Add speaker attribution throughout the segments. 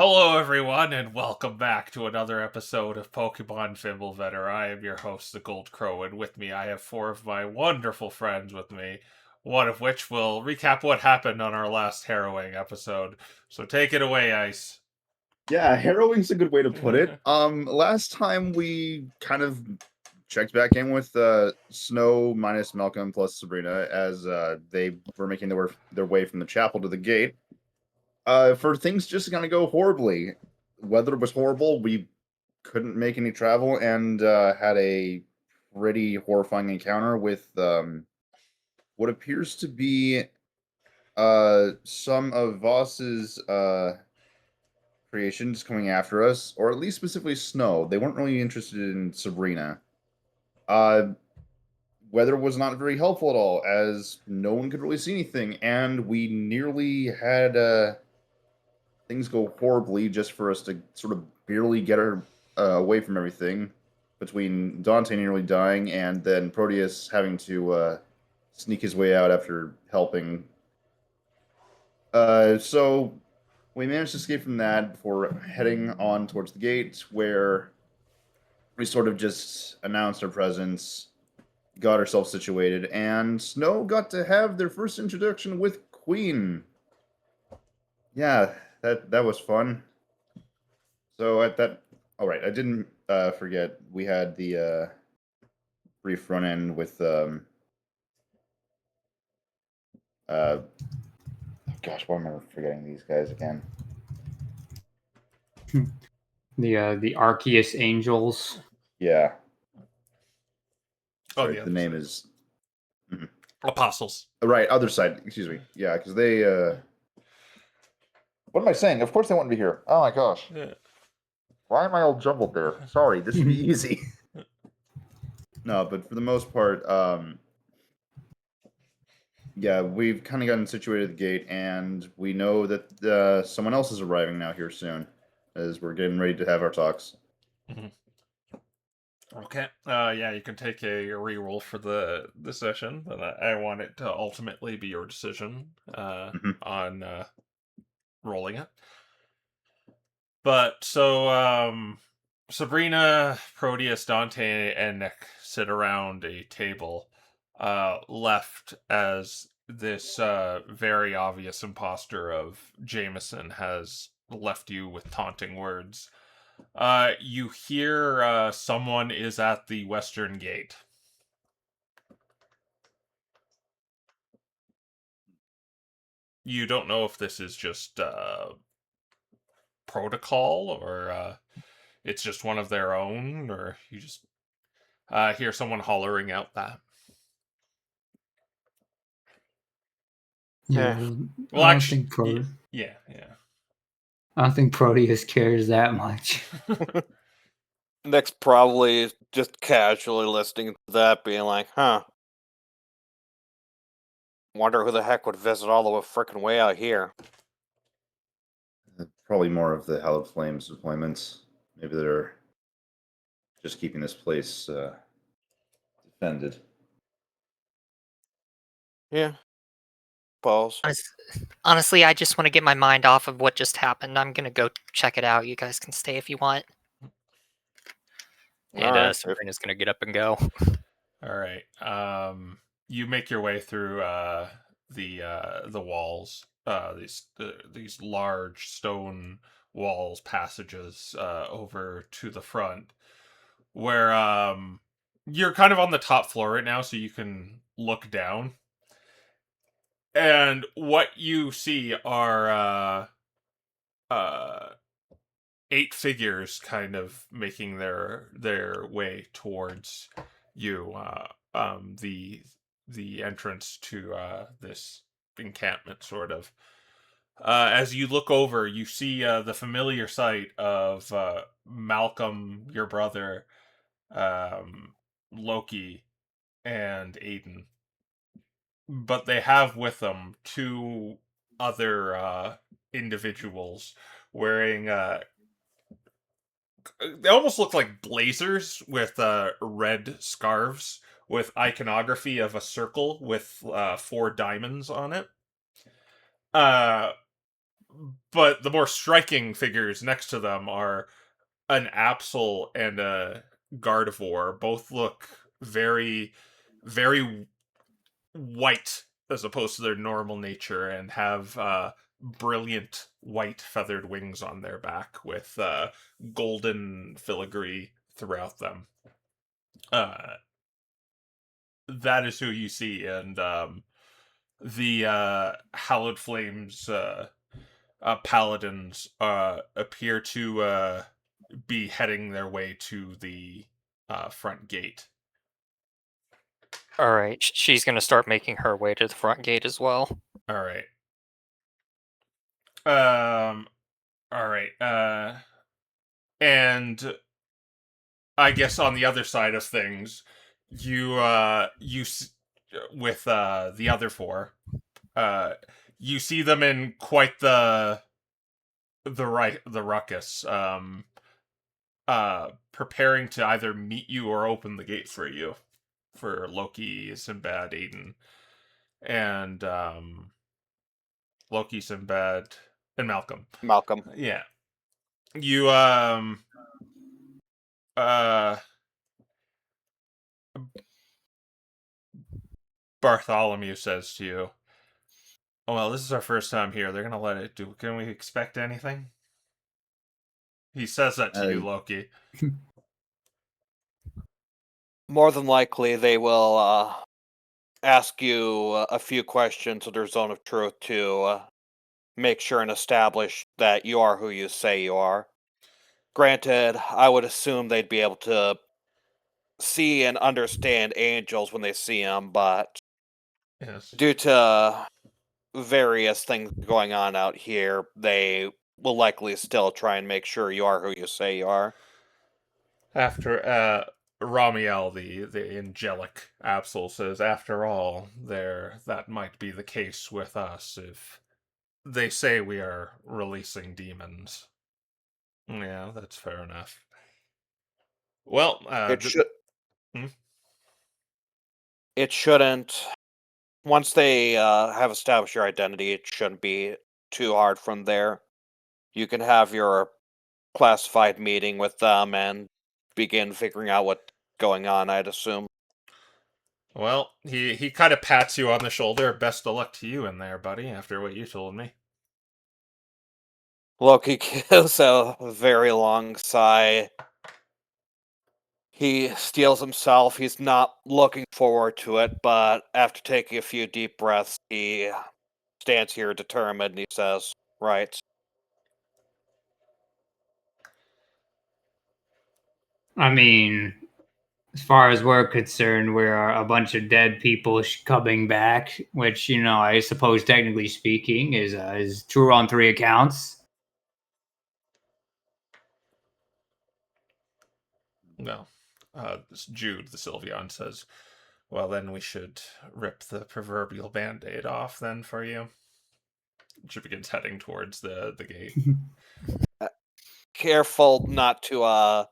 Speaker 1: Hello, everyone, and welcome back to another episode of Pokemon Fimbulvetr. I am your host, the Gold Crow, and with me I have four of my wonderful friends with me, one of which will recap what happened on our last harrowing episode. So take it away, Ice.
Speaker 2: Yeah, harrowing's a good way to put it. Last time we kind of checked back in with Snow minus Malcolm plus Sabrina as they were making their way from the chapel to the gate. For things just gonna go horribly. Weather was horrible. We couldn't make any travel and had a pretty horrifying encounter with what appears to be some of Voss's creations coming after us, or at least specifically Snow. They weren't really interested in Sabrina. Uh, Weather was not very helpful at all, as no one could really see anything, and we nearly had things go horribly just for us to sort of barely get her away from everything. Between Dante nearly dying and then Proteus having to sneak his way out after helping. So we managed to escape from that before heading on towards the gate, where we sort of just announced our presence, got ourselves situated, and Snow got to have their first introduction with Queen. Yeah, that was fun. So at that, all right, I didn't forget we had the brief run in with oh gosh, why am I forgetting these guys again?
Speaker 3: The Arceus Angels.
Speaker 2: Yeah.
Speaker 1: Oh,
Speaker 2: Sorry,
Speaker 1: the
Speaker 2: the name is
Speaker 1: Apostles.
Speaker 2: right. Other side. Excuse me. Yeah, because they. What am I saying? Of course they want to be here. Oh my gosh.
Speaker 1: Yeah.
Speaker 2: Why am I all jumbled there? Sorry, this should be easy. No, but for the most part, yeah, we've kind of gotten situated at the gate, and we know that someone else is arriving now here soon, as we're getting ready to have our talks.
Speaker 1: Okay. Yeah, you can take a re-roll for the session, but I want it to ultimately be your decision on rolling it. But so Sabrina, Proteus, Dante, and Nick sit around a table, left as this very obvious imposter of Jameson has left you with taunting words. You hear someone is at the western gate. You don't know if this is just protocol or it's just one of their own, or you just hear someone hollering out that.
Speaker 3: Yeah.
Speaker 1: Well,
Speaker 3: I don't
Speaker 1: actually,
Speaker 3: think
Speaker 1: yeah.
Speaker 3: I don't think Proteus cares that much.
Speaker 4: Nick's probably just casually listening to that, being like, huh. Wonder who the heck would visit all the frickin' way out here.
Speaker 2: Probably more of the Hallowed Flames deployments. Maybe they're just keeping this place defended.
Speaker 4: Yeah. Pause.
Speaker 5: Honestly, I just want to get my mind off of what just happened. I'm gonna go check it out. You guys can stay if you want. And
Speaker 4: Alright.
Speaker 5: Sabrina's gonna get up and go.
Speaker 1: All right. You make your way through the walls. These large stone walls, passages over to the front, where you're kind of on the top floor right now, so you can look down. And what you see are 8 figures kind of making their way towards you. The entrance to this encampment, sort of. As you look over, you see the familiar sight of Malcolm, your brother, Loki, and Aiden. But they have with them 2 other individuals wearing they almost look like blazers with red scarves with iconography of a circle with 4 diamonds on it. but the more striking figures next to them are an Absol and a Gardevoir. Both look very, very white as opposed to their normal nature, and have brilliant white feathered wings on their back with golden filigree throughout them. That is who you see, and the Hallowed Flames paladins appear to be heading their way to the front gate.
Speaker 5: All right, she's gonna start making her way to the front gate as well.
Speaker 1: All right. All right. And I guess on the other side of things, with the other four, you see them in quite the ruckus, preparing to either meet you or open the gate for you, for Loki, Sinbad, Aiden, and Loki, Sinbad, and Malcolm.
Speaker 4: Malcolm.
Speaker 1: Yeah. You Bartholomew says to you, "Oh, well, this is our first time here. They're gonna let it do. Can we expect anything?" He says that to you, Loki.
Speaker 4: More than likely, they will ask you a few questions of their zone of truth to make sure and establish that you are who you say you are. Granted, I would assume they'd be able to see and understand angels when they see them, but
Speaker 1: Yes.
Speaker 4: due to various things going on out here, they will likely still try and make sure you are who you say you are.
Speaker 1: After Ramiel, the angelic Absol, says, "After all, that might be the case with us if they say we are releasing demons." Yeah, that's fair enough. Well,
Speaker 4: It should.
Speaker 1: Hmm?
Speaker 4: It shouldn't. Once they have established your identity, it shouldn't be too hard from there. You can have your classified meeting with them and begin figuring out what's going on, I'd assume.
Speaker 1: Well, he kind of pats you on the shoulder. Best of luck to you in there, buddy, after what you told me.
Speaker 4: Loki gives a very long sigh. He steels himself. He's not looking forward to it, but after taking a few deep breaths, he stands here determined and he says, "Right.
Speaker 3: I mean, as far as we're concerned, we're a bunch of dead people coming back, which, I suppose technically speaking is true on three accounts.
Speaker 1: No. Jude, the Sylveon, says, "Well, then we should rip the proverbial band-aid off then for you." She begins heading towards the gate.
Speaker 4: Careful not to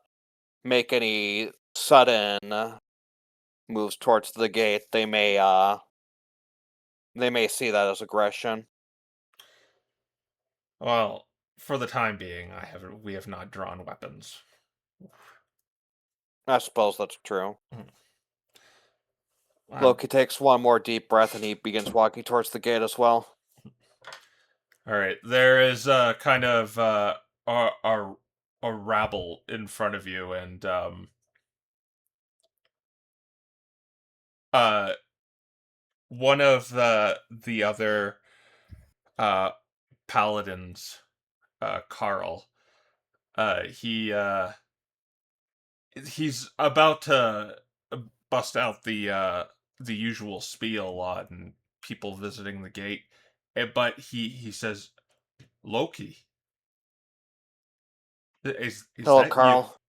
Speaker 4: make any sudden moves towards the gate. They may see that as aggression."
Speaker 1: Well, for the time being, we have not drawn weapons.
Speaker 4: I suppose that's true.
Speaker 1: I'm-
Speaker 4: Loki takes one more deep breath and he begins walking towards the gate as well.
Speaker 1: All right, there is kind of a rabble in front of you, and uh one of the other paladins, Carl, he's about to bust out the usual spiel on people visiting the gate, but he says, "Loki, is
Speaker 4: Hello,
Speaker 1: that you?"
Speaker 4: Carl.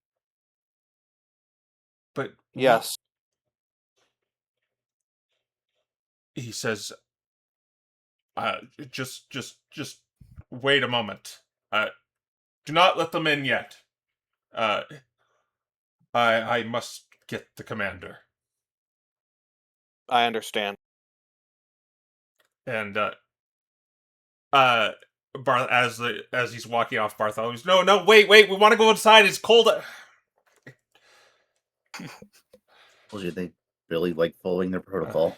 Speaker 1: But
Speaker 4: Yes.
Speaker 1: he says, just wait a moment. Do not let them in yet. Uh, I must get the commander."
Speaker 4: I understand.
Speaker 1: And uh as he's walking off, Bartholomew's, no, wait, we want to go inside. It's cold.
Speaker 2: Told you they really like following their protocol.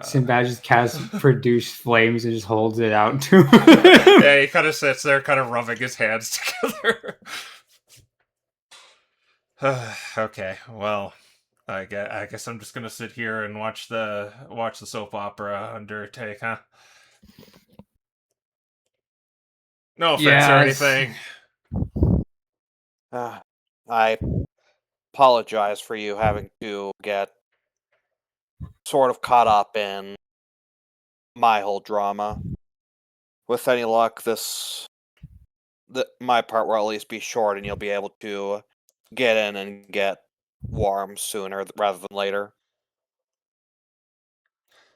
Speaker 3: Sinbad just casts produce flames and just holds it out to him.
Speaker 1: Yeah, he kind of sits there, kind of rubbing his hands together. Okay, well, I guess I'm just gonna sit here and watch the soap opera undertake, huh? No offense or
Speaker 3: Yes.
Speaker 1: anything.
Speaker 4: I apologize for you having to get sort of caught up in my whole drama. With any luck, my part will at least be short, and you'll be able to get in and get warm sooner rather than later.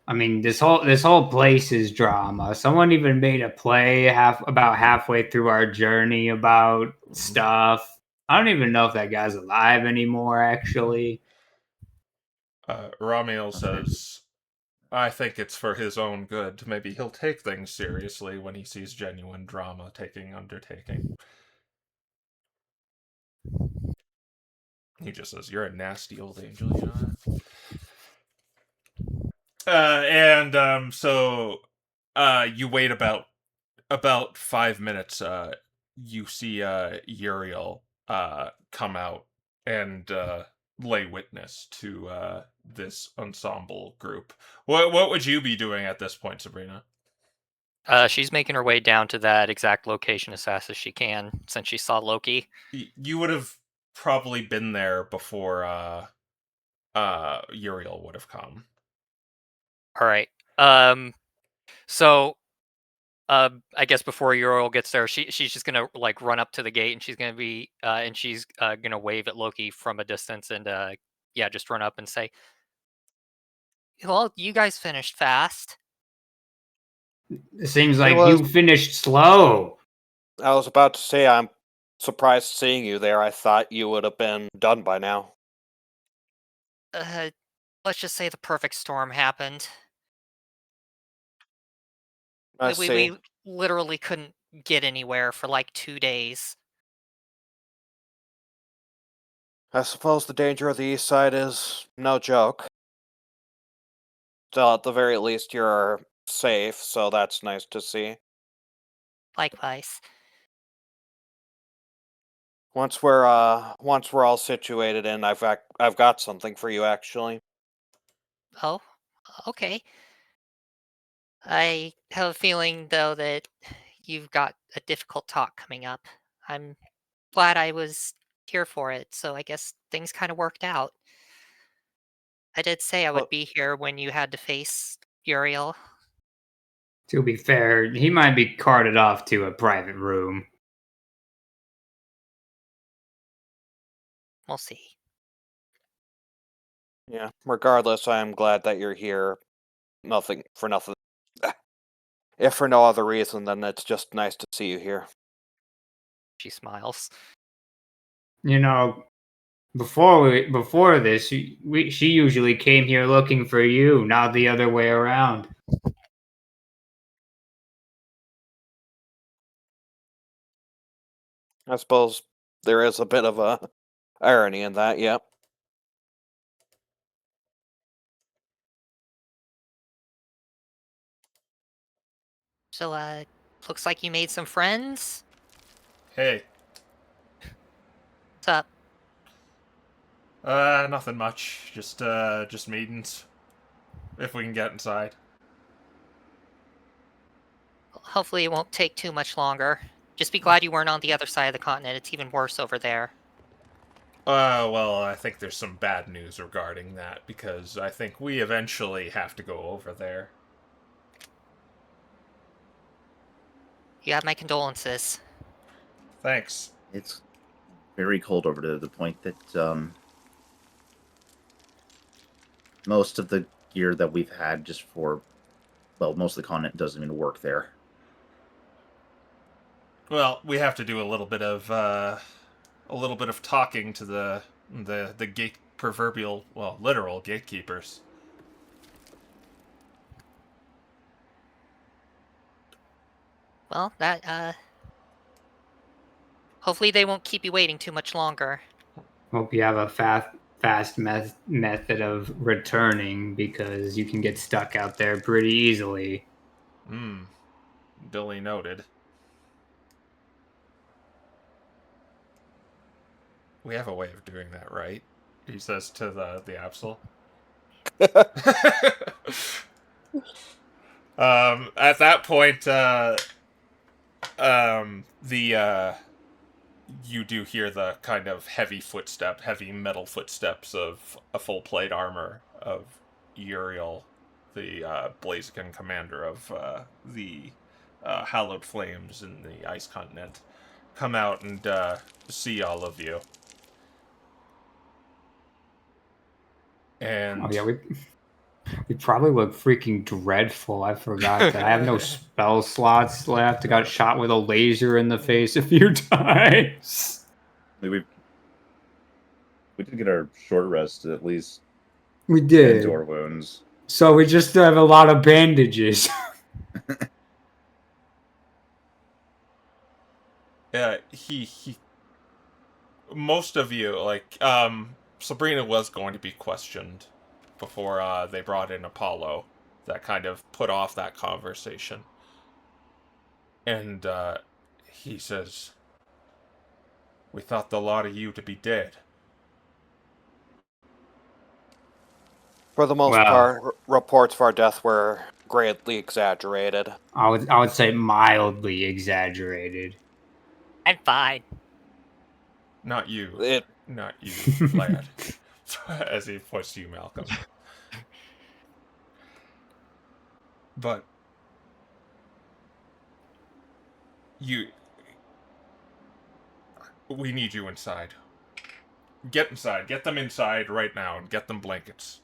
Speaker 3: I mean, this whole place is drama. Someone even made a play about halfway through our journey about stuff. I don't even know if that guy's alive anymore, actually.
Speaker 1: Ramiel says, I think it's for his own good. Maybe he'll take things seriously when he sees genuine drama undertaking. He just says, you're a nasty old angel, you know that? So you wait about 5 minutes. You see Uriel come out and lay witness to this ensemble group. What would you be doing at this point, Sabrina?
Speaker 5: She's making her way down to that exact location as fast as she can, since she saw Loki.
Speaker 1: You would have probably been there before Uriel would have come.
Speaker 5: All right. So I guess before Uriel gets there, she's just gonna like run up to the gate, and she's gonna wave at Loki from a distance, and yeah, just run up and say, "Well, you guys finished fast."
Speaker 3: It seems
Speaker 4: It
Speaker 3: like
Speaker 4: was-
Speaker 3: you finished slow.
Speaker 4: I was about to say I'm surprised seeing you there. I thought you would have been done by now.
Speaker 5: Let's just say the perfect storm happened.
Speaker 4: I
Speaker 5: We
Speaker 4: see.
Speaker 5: literally couldn't get anywhere for like 2 days.
Speaker 4: I suppose the danger of the east side is no joke. Still, at the very least, you're safe, so that's nice to see.
Speaker 5: Likewise.
Speaker 4: Once we're all situated in, I've got something for you actually.
Speaker 5: Oh, okay. I have a feeling, though, that you've got a difficult talk coming up. I'm glad I was here for it, so I guess things kind of worked out. I did say I would
Speaker 4: Well,
Speaker 5: be here when you had to face Uriel.
Speaker 3: To be fair, he might be carted off to a private room.
Speaker 5: We'll see.
Speaker 4: yeah. Regardless, I am glad that you're here. Nothing for nothing. If for no other reason, then it's just nice to see you here.
Speaker 5: She smiles.
Speaker 3: You know, before this, she usually came here looking for you, not the other way around.
Speaker 4: I suppose there is a bit of a irony in that. Yep.
Speaker 5: So, looks like you made some friends.
Speaker 1: Hey,
Speaker 5: What's up?
Speaker 1: nothing much. Just meetings. If we can get inside.
Speaker 5: Hopefully it won't take too much longer. Just be glad you weren't on the other side of the continent. It's even worse over there.
Speaker 1: Well, I think there's some bad news regarding that, because I think we eventually have to go over there.
Speaker 5: You have my condolences.
Speaker 1: Thanks.
Speaker 2: It's very cold over to the point that most of the gear that we've had just for, well, most of the continent doesn't even work there.
Speaker 1: Well, we have to do a little bit of talking to the gate proverbial, well, literal gatekeepers.
Speaker 5: Well, that hopefully they won't keep you waiting too much longer.
Speaker 3: Hope you have a fast method of returning because you can get stuck out there pretty easily.
Speaker 1: Duly noted. We have a way of doing that, right? He says to the Absol. At that point, you do hear the kind of heavy metal footsteps of a full plate armor of Uriel, the Blaziken commander of the Hallowed Flames in the Ice Continent, come out and see all of you. And
Speaker 3: Oh yeah, we probably look freaking dreadful. I forgot that I have no spell slots left. I got shot with a laser in the face a few times.
Speaker 2: We did get our short rest at least.
Speaker 3: We
Speaker 2: Tend
Speaker 3: did.
Speaker 2: to our wounds.
Speaker 3: So we just have a lot of bandages.
Speaker 1: he most of you, like, Sabrina was going to be questioned before they brought in Apollo. That kind of put off that conversation. And he says, "We thought the lot of you to be dead."
Speaker 4: For the most
Speaker 3: Well-
Speaker 4: part, reports of our death were greatly exaggerated.
Speaker 3: I would say mildly exaggerated.
Speaker 5: I'm fine.
Speaker 1: Not you.
Speaker 4: It
Speaker 1: Not you, lad. As he points to you, Malcolm. But we need you inside. Get inside. Get them inside right now and get them blankets.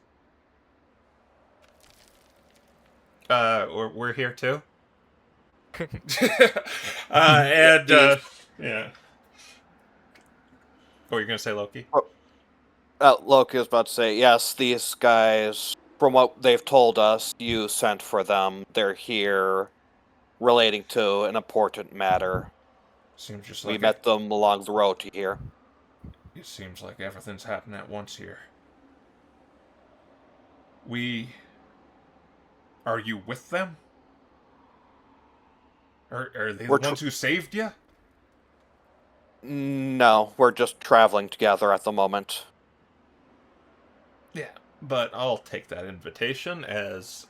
Speaker 1: We're here too? Yeah. Oh, you're gonna say Loki?
Speaker 4: Loki was about to say, yes, these guys, from what they've told us, you sent for them. They're here relating to an important matter.
Speaker 1: Seems just
Speaker 4: We
Speaker 1: like
Speaker 4: met them along the road to here.
Speaker 1: it seems like everything's happening at once here. Are you with them? Are they the ones who saved you?
Speaker 4: No, we're just traveling together at the moment.
Speaker 1: Yeah, but I'll take that invitation as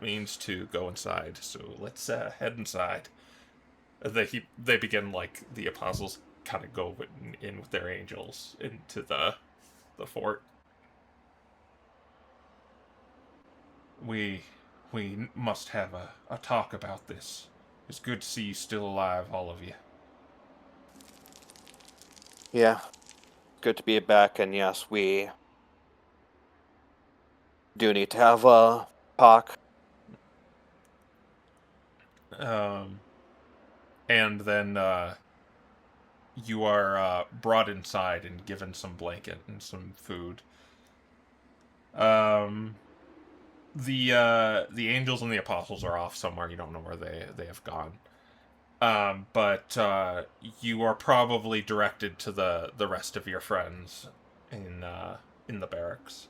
Speaker 1: means to go inside. So let's head inside. They begin, like, the apostles kind of go in with their angels into the fort. We must have a talk about this. It's good to see you still alive, all of you.
Speaker 4: Yeah, good to be back, and yes, we do need to have a talk.
Speaker 1: And then you are brought inside and given some blanket and some food. The angels and the apostles are off somewhere. You don't know where they have gone. But you are probably directed to the rest of your friends in the barracks.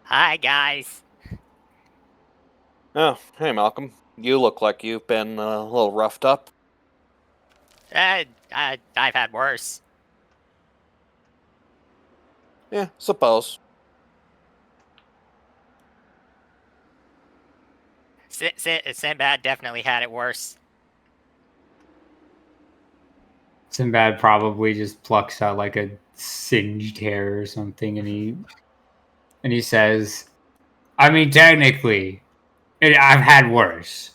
Speaker 5: Hi, guys.
Speaker 4: Oh, hey, Malcolm. You look like you've been a little roughed up.
Speaker 5: I've had worse.
Speaker 4: Yeah, suppose.
Speaker 5: Sinbad definitely had it worse.
Speaker 3: Sinbad probably just plucks out like a singed hair or something, and he says, "I mean, technically, I've had worse."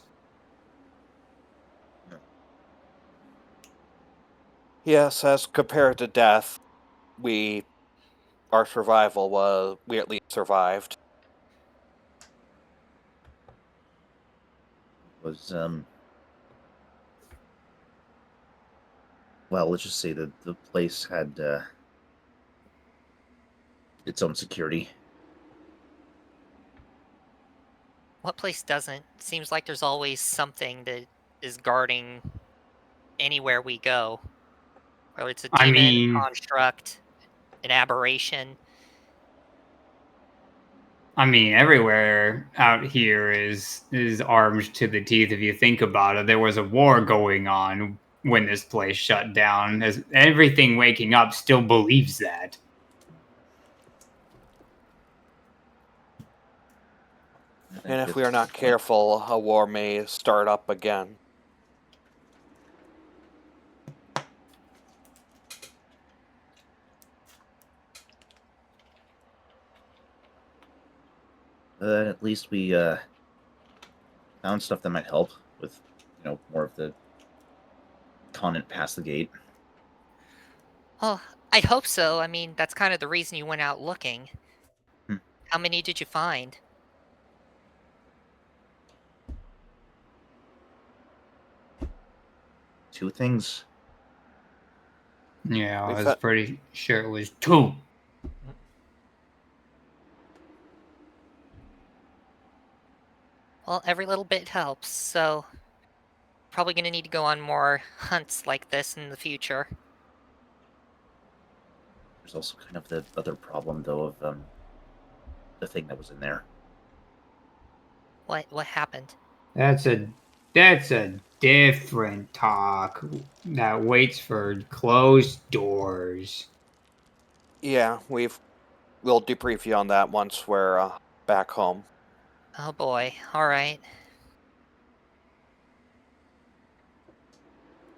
Speaker 4: Yes, as compared to death, our survival we at least survived.
Speaker 2: Was well, let's just say that the place had its own security.
Speaker 5: What place doesn't? Seems like there's always something that is guarding anywhere we go. Whether it's a
Speaker 3: I
Speaker 5: demon, a
Speaker 3: mean,
Speaker 5: construct, an aberration.
Speaker 3: everywhere out here is armed to the teeth. If you think about it, there was a war going on when this place shut down. As everything waking up still believes that.
Speaker 4: And if we are not careful, a war may start up again.
Speaker 2: At least we found stuff that might help with, more of the content past the gate.
Speaker 5: Well, I hope so. I mean, that's kind of the reason you went out looking.
Speaker 2: Hmm.
Speaker 5: How many did you find?
Speaker 2: 2 things.
Speaker 3: Yeah,
Speaker 4: We
Speaker 3: I was
Speaker 4: fa-
Speaker 3: pretty sure it was 2.
Speaker 5: Well, every little bit helps, so probably gonna need to go on more hunts like this in the future.
Speaker 2: There's also kind of the other problem, though, of the thing that was in there.
Speaker 5: What happened?
Speaker 3: That's a different talk that waits for closed doors.
Speaker 4: Yeah, we'll debrief you on that once we're back home.
Speaker 5: Oh boy, alright.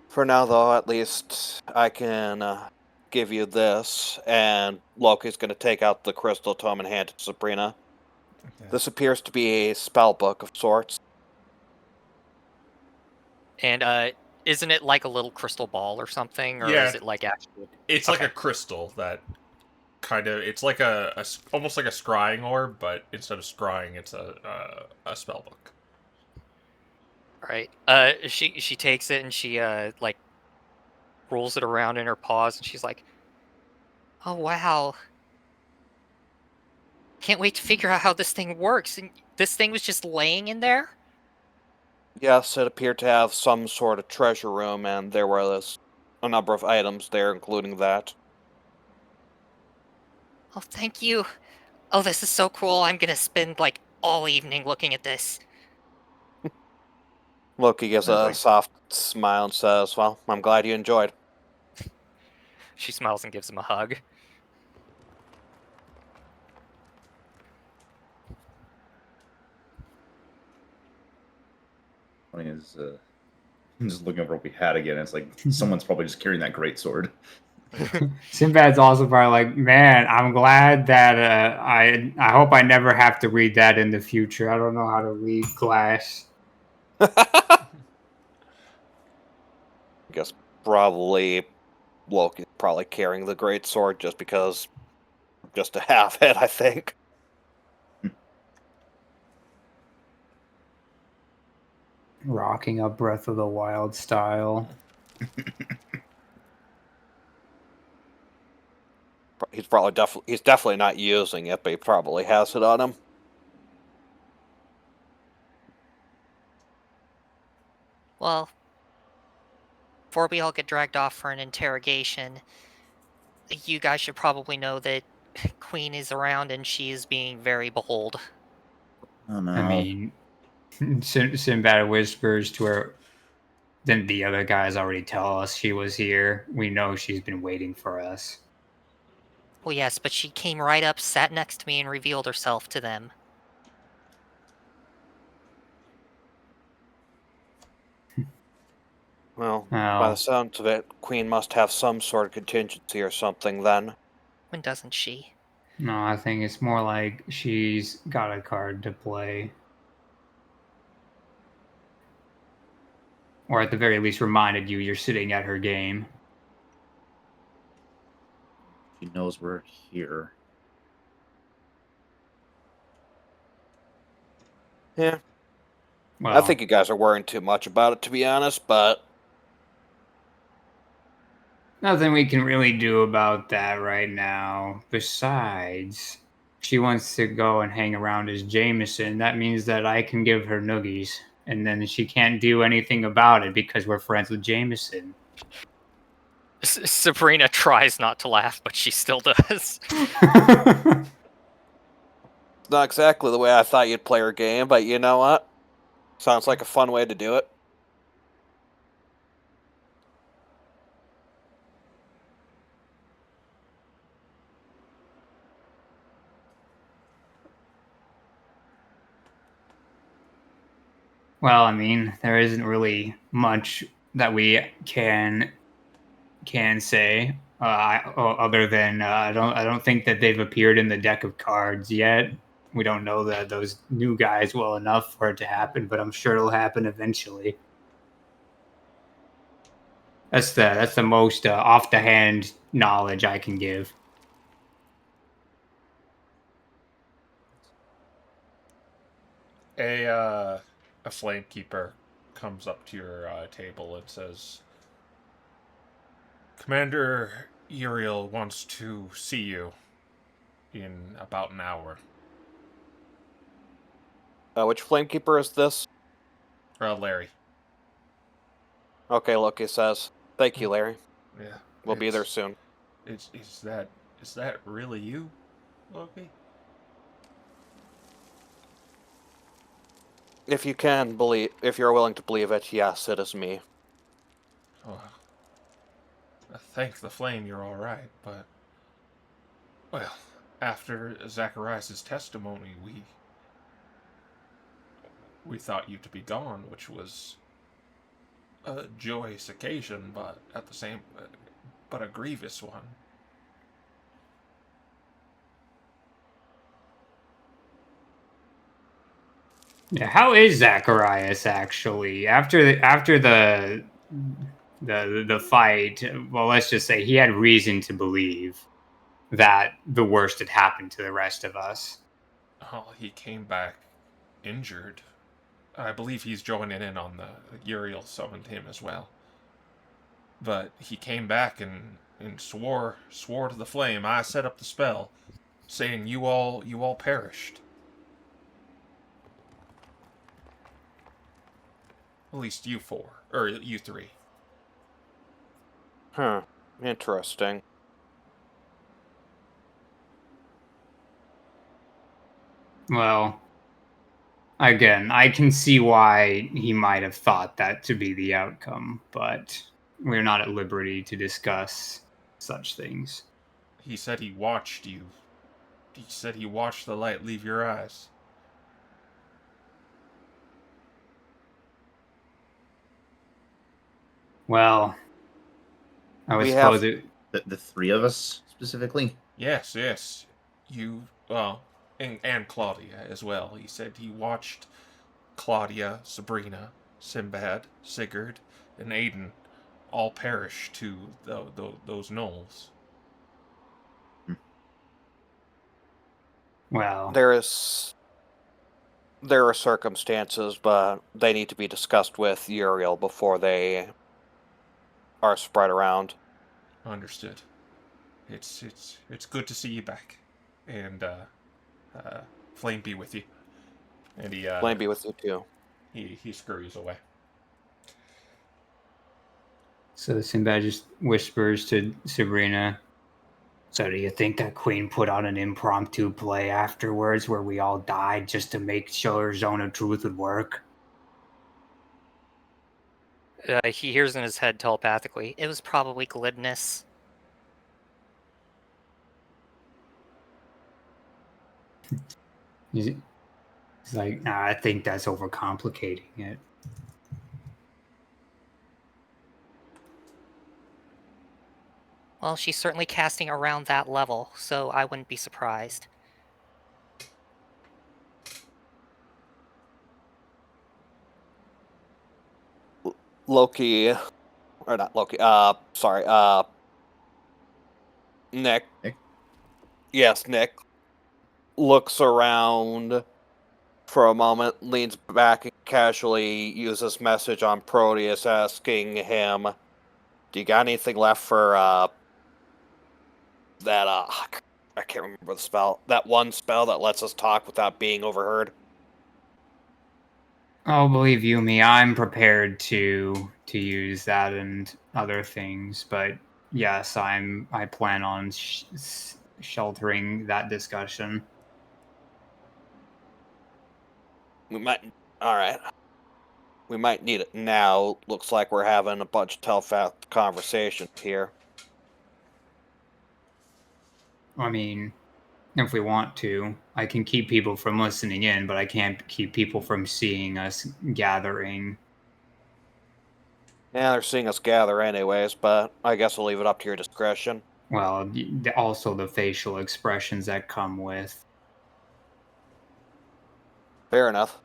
Speaker 4: For now, though, at least I can give you this, and Loki's going to take out the crystal tome and hand it to Sabrina.
Speaker 1: Yeah.
Speaker 4: This appears to be a spell book of sorts.
Speaker 5: And isn't it like a little crystal ball or something, or
Speaker 1: Yeah,
Speaker 5: is it like actual?
Speaker 1: It's like
Speaker 5: Okay.
Speaker 1: a crystal that kind of. It's like almost like a scrying orb, but instead of scrying, it's a spell book.
Speaker 5: Right. She takes it and she like rolls it around in her paws, and she's like, "Oh wow! Can't wait to figure out how this thing works." And this thing was just laying in there.
Speaker 4: Yes, it appeared to have some sort of treasure room, and there was a number of items there, including that.
Speaker 5: Oh, thank you. Oh, this is so cool. I'm gonna spend like all evening looking at this.
Speaker 4: Loki gives a
Speaker 2: Definitely.
Speaker 4: soft smile and says, "Well, I'm glad you enjoyed."
Speaker 5: She smiles and gives him a hug.
Speaker 2: Funny is, I'm just looking over what we had again. It's like someone's probably just carrying that great sword.
Speaker 3: Sinbad's also probably like, man, I'm glad that I hope I never have to read that in the future. I don't know how to read glass.
Speaker 4: I guess probably Loki's probably carrying the great sword just to have it, I think.
Speaker 3: Rocking up Breath of the Wild style.
Speaker 4: He's definitely not using it, but he probably has it on him.
Speaker 5: Well, before we all get dragged off for an interrogation, you guys should probably know that Queen is around and she is being very bold.
Speaker 2: Oh no.
Speaker 3: I mean, Sinbad whispers to her. Then the other guys already tell us she was here. We know she's been waiting for us.
Speaker 5: Well, yes, but she came right up, sat next to me, and revealed herself to them.
Speaker 4: Well, by the
Speaker 3: Well,
Speaker 4: sounds of it, Queen must have some sort of contingency or something then.
Speaker 5: When doesn't she?
Speaker 3: no, I think it's more like she's got a card to play. Or at the very least reminded you you're sitting at her game.
Speaker 2: She knows we're here.
Speaker 4: Yeah,
Speaker 3: Well,
Speaker 4: I think you guys are worrying too much about it, to be honest, but
Speaker 3: nothing we can really do about that right now. Besides, she wants to go and hang around as Jameson, that means that I can give her noogies. And then she can't do anything about it because we're friends with Jameson.
Speaker 5: Sabrina tries not to laugh, but she still does.
Speaker 4: Not exactly the way I thought you'd play her game, but you know what? Sounds like a fun way to do it.
Speaker 3: Well, I mean, there isn't really much that we can say other than I don't think that they've appeared in the deck of cards yet. We don't know those new guys well enough for it to happen, but I'm sure it'll happen eventually. That's the most off the hand knowledge I can give.
Speaker 1: A flamekeeper comes up to your table and says, "Commander Uriel wants to see you in about an hour."
Speaker 4: Which Flamekeeper is this?
Speaker 1: Larry.
Speaker 4: Okay, Loki says. Thank you, Larry.
Speaker 1: Yeah.
Speaker 4: We'll be there soon.
Speaker 1: Is that really you, Loki?
Speaker 4: If you're willing to believe it, yes, it is me.
Speaker 1: Oh, thank the flame, you're all right. But well, after Zacharias' testimony, we thought you to be gone, which was a joyous occasion, but at the same, but a grievous one.
Speaker 3: Yeah, how is Zacharias actually after the fight? Well, let's just say he had reason to believe that the worst had happened to the rest of us.
Speaker 1: Oh, he came back injured. I believe he's joining in on the Uriel summoned him as well. But he came back and swore to the flame. I set up the spell, saying you all perished. At least you four, or you three.
Speaker 4: Huh. Interesting.
Speaker 3: Well, again, I can see why he might have thought that to be the outcome, but we're not at liberty to discuss such things.
Speaker 1: He said he watched you. He said he watched the light leave your eyes.
Speaker 3: Well, I would
Speaker 4: We
Speaker 3: suppose
Speaker 4: have-
Speaker 3: it.
Speaker 2: The three of us specifically.
Speaker 1: Yes. You, well, and Claudia as well. He said he watched Claudia, Sabrina, Sinbad, Sigurd, and Aiden all perish to those gnolls.
Speaker 3: Well,
Speaker 4: There are circumstances, but they need to be discussed with Uriel before they are spread around.
Speaker 1: Understood. It's good to see you back, and flame be with you. And he
Speaker 4: Blame be with you too.
Speaker 1: he scurries away.
Speaker 3: so Sinbad just whispers to Sabrina, "So do you think that Queen put on an impromptu play afterwards where we all died just to make sure Zone of Truth would work?"
Speaker 5: He hears in his head telepathically, it was probably glibness.
Speaker 3: He's like, "Nah, I think that's overcomplicating it."
Speaker 5: Well, she's certainly casting around that level, so I wouldn't be surprised.
Speaker 4: Loki, or not Loki. Sorry. Nick.
Speaker 2: Nick?
Speaker 4: Yes, Nick looks around for a moment, leans back and casually uses message on Proteus, asking him, "Do you got anything left for that I can't remember the spell. That one spell that lets us talk without being overheard.
Speaker 3: Oh, believe you me, I'm prepared to use that and other things, but yes, I plan on sheltering that discussion.
Speaker 4: We might. All right. We might need it now. Looks like we're having a bunch of telepath conversations here.
Speaker 3: I mean, if we want to, I can keep people from listening in, but I can't keep people from seeing us gathering.
Speaker 4: Yeah, they're seeing us gather anyways, but I guess we'll leave it up to your discretion.
Speaker 3: Well, also the facial expressions that come with.
Speaker 4: Fair enough.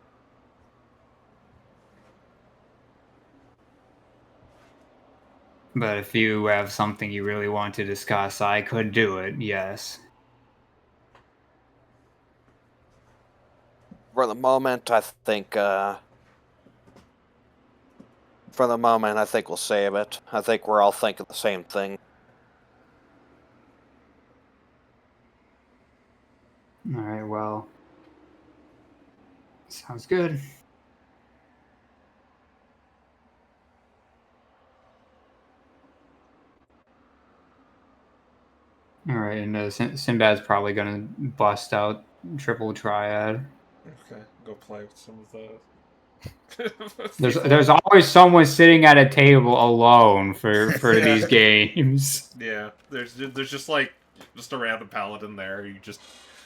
Speaker 3: But if you have something you really want to discuss, I could do it, yes.
Speaker 4: For the moment, I think. For the moment, I think we'll save it. I think we're all thinking the same thing.
Speaker 3: All right, well, sounds good. All right, and Sinbad's probably gonna bust out triple triad.
Speaker 1: Okay, go play with some of the.
Speaker 3: There's always someone sitting at a table alone for
Speaker 1: Yeah.
Speaker 3: these games.
Speaker 1: Yeah, there's just like just a random paladin there. You just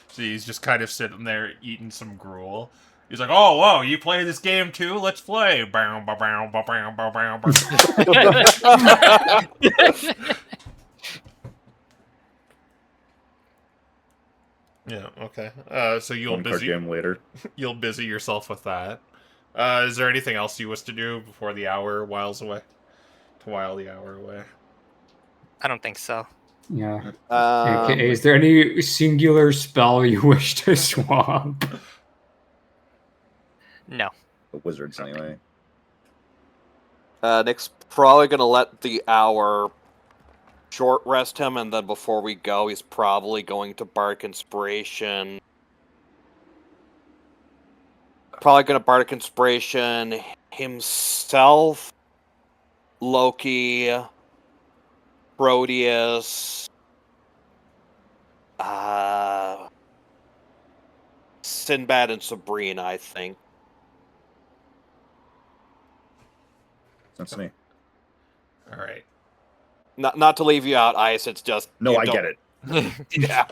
Speaker 1: see he's just kind of sitting there eating some gruel. He's like, "Oh, whoa, you play this game too? Let's play." Bow, bow, bow, bow, bow, bow, bow, bow. Yeah. Okay. So
Speaker 2: One card game later.
Speaker 1: you'll busy yourself with that. Is there anything else you wish to do before the hour whiles away? To while the hour away.
Speaker 5: I don't think so.
Speaker 3: Yeah. Okay, is there any singular spell you wish to swap?
Speaker 5: No.
Speaker 2: The wizards, anyway.
Speaker 4: Nick's probably gonna let the hour short rest him, and then before we go, he's probably going to Bardic Inspiration. Probably gonna Bardic Inspiration himself, Loki, Proteus, Sinbad, and Sabrina, I think.
Speaker 2: That's me.
Speaker 1: All right.
Speaker 4: Not to leave you out, Ice. It's just
Speaker 2: No, I get it.
Speaker 4: Yeah.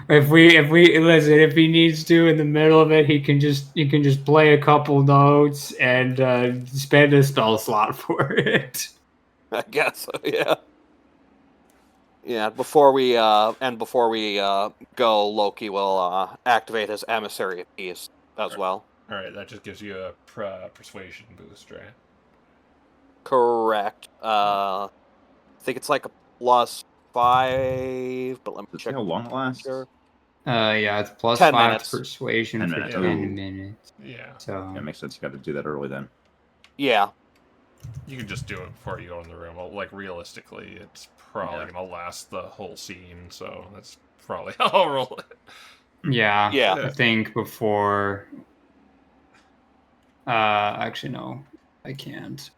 Speaker 3: If we listen, if he needs to in the middle of it, he can just play a couple notes and spend a spell slot for it.
Speaker 4: I guess so, yeah. Yeah, before we go, Loki will activate his Emissary of Peace as well.
Speaker 1: All right. That just gives you a persuasion boost, right?
Speaker 4: Correct. I think it's like a +5, but let me
Speaker 2: Does it
Speaker 4: check.
Speaker 2: say how long it lasts?
Speaker 4: Sure.
Speaker 3: Yeah, it's plus
Speaker 4: 10
Speaker 3: 5
Speaker 4: minutes.
Speaker 3: persuasion
Speaker 2: 10
Speaker 3: for
Speaker 2: minutes.
Speaker 3: 10
Speaker 2: Ooh.
Speaker 3: minutes.
Speaker 1: Yeah.
Speaker 3: So
Speaker 2: Yeah, it makes sense. You got to do that early then.
Speaker 4: Yeah.
Speaker 1: You can just do it before you go in the room. Well, like realistically, it's probably gonna last the whole scene, so that's probably how I'll roll it.
Speaker 3: yeah,
Speaker 4: Yeah.
Speaker 3: I think before. Actually, no, I can't.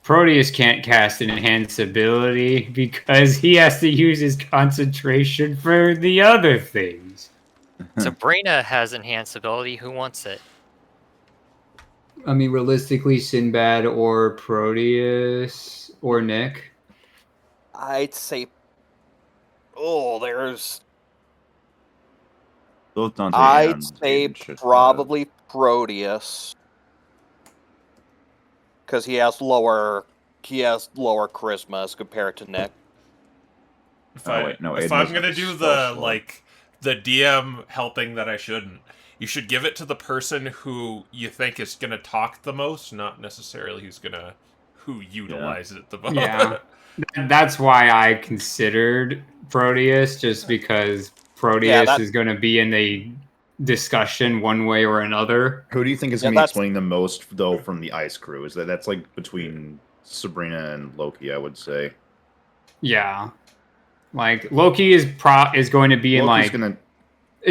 Speaker 3: Proteus can't cast an enhanced ability because he has to use his concentration for the other things.
Speaker 5: Sabrina has enhanced ability. Who wants it?
Speaker 3: I mean, realistically, Sinbad or Proteus or Nick.
Speaker 4: I'd say. Oh, there's.
Speaker 2: Both Dante
Speaker 4: I'd
Speaker 2: and
Speaker 4: say
Speaker 2: Aiden should have-
Speaker 4: probably Proteus. Because he has lower charisma as compared to Nick.
Speaker 1: If
Speaker 2: Oh, wait, no,
Speaker 1: if
Speaker 2: Aiden
Speaker 1: I'm
Speaker 2: was
Speaker 1: gonna
Speaker 2: a
Speaker 1: do
Speaker 2: spell
Speaker 1: the
Speaker 2: slot.
Speaker 1: like the DM helping that I shouldn't, you should give it to the person who you think is gonna talk the most, not necessarily who utilizes it the most.
Speaker 3: Yeah. That's why I considered Proteus, just because Proteus is going to be in a discussion one way or another.
Speaker 2: Who do you think is
Speaker 4: Yeah,
Speaker 2: going to be
Speaker 4: that's-
Speaker 2: explaining the most, though, from the Ice Crew? That's like between Sabrina and Loki, I would say.
Speaker 3: Yeah. Like Loki is going to be in
Speaker 2: Loki's
Speaker 3: like.
Speaker 2: gonna.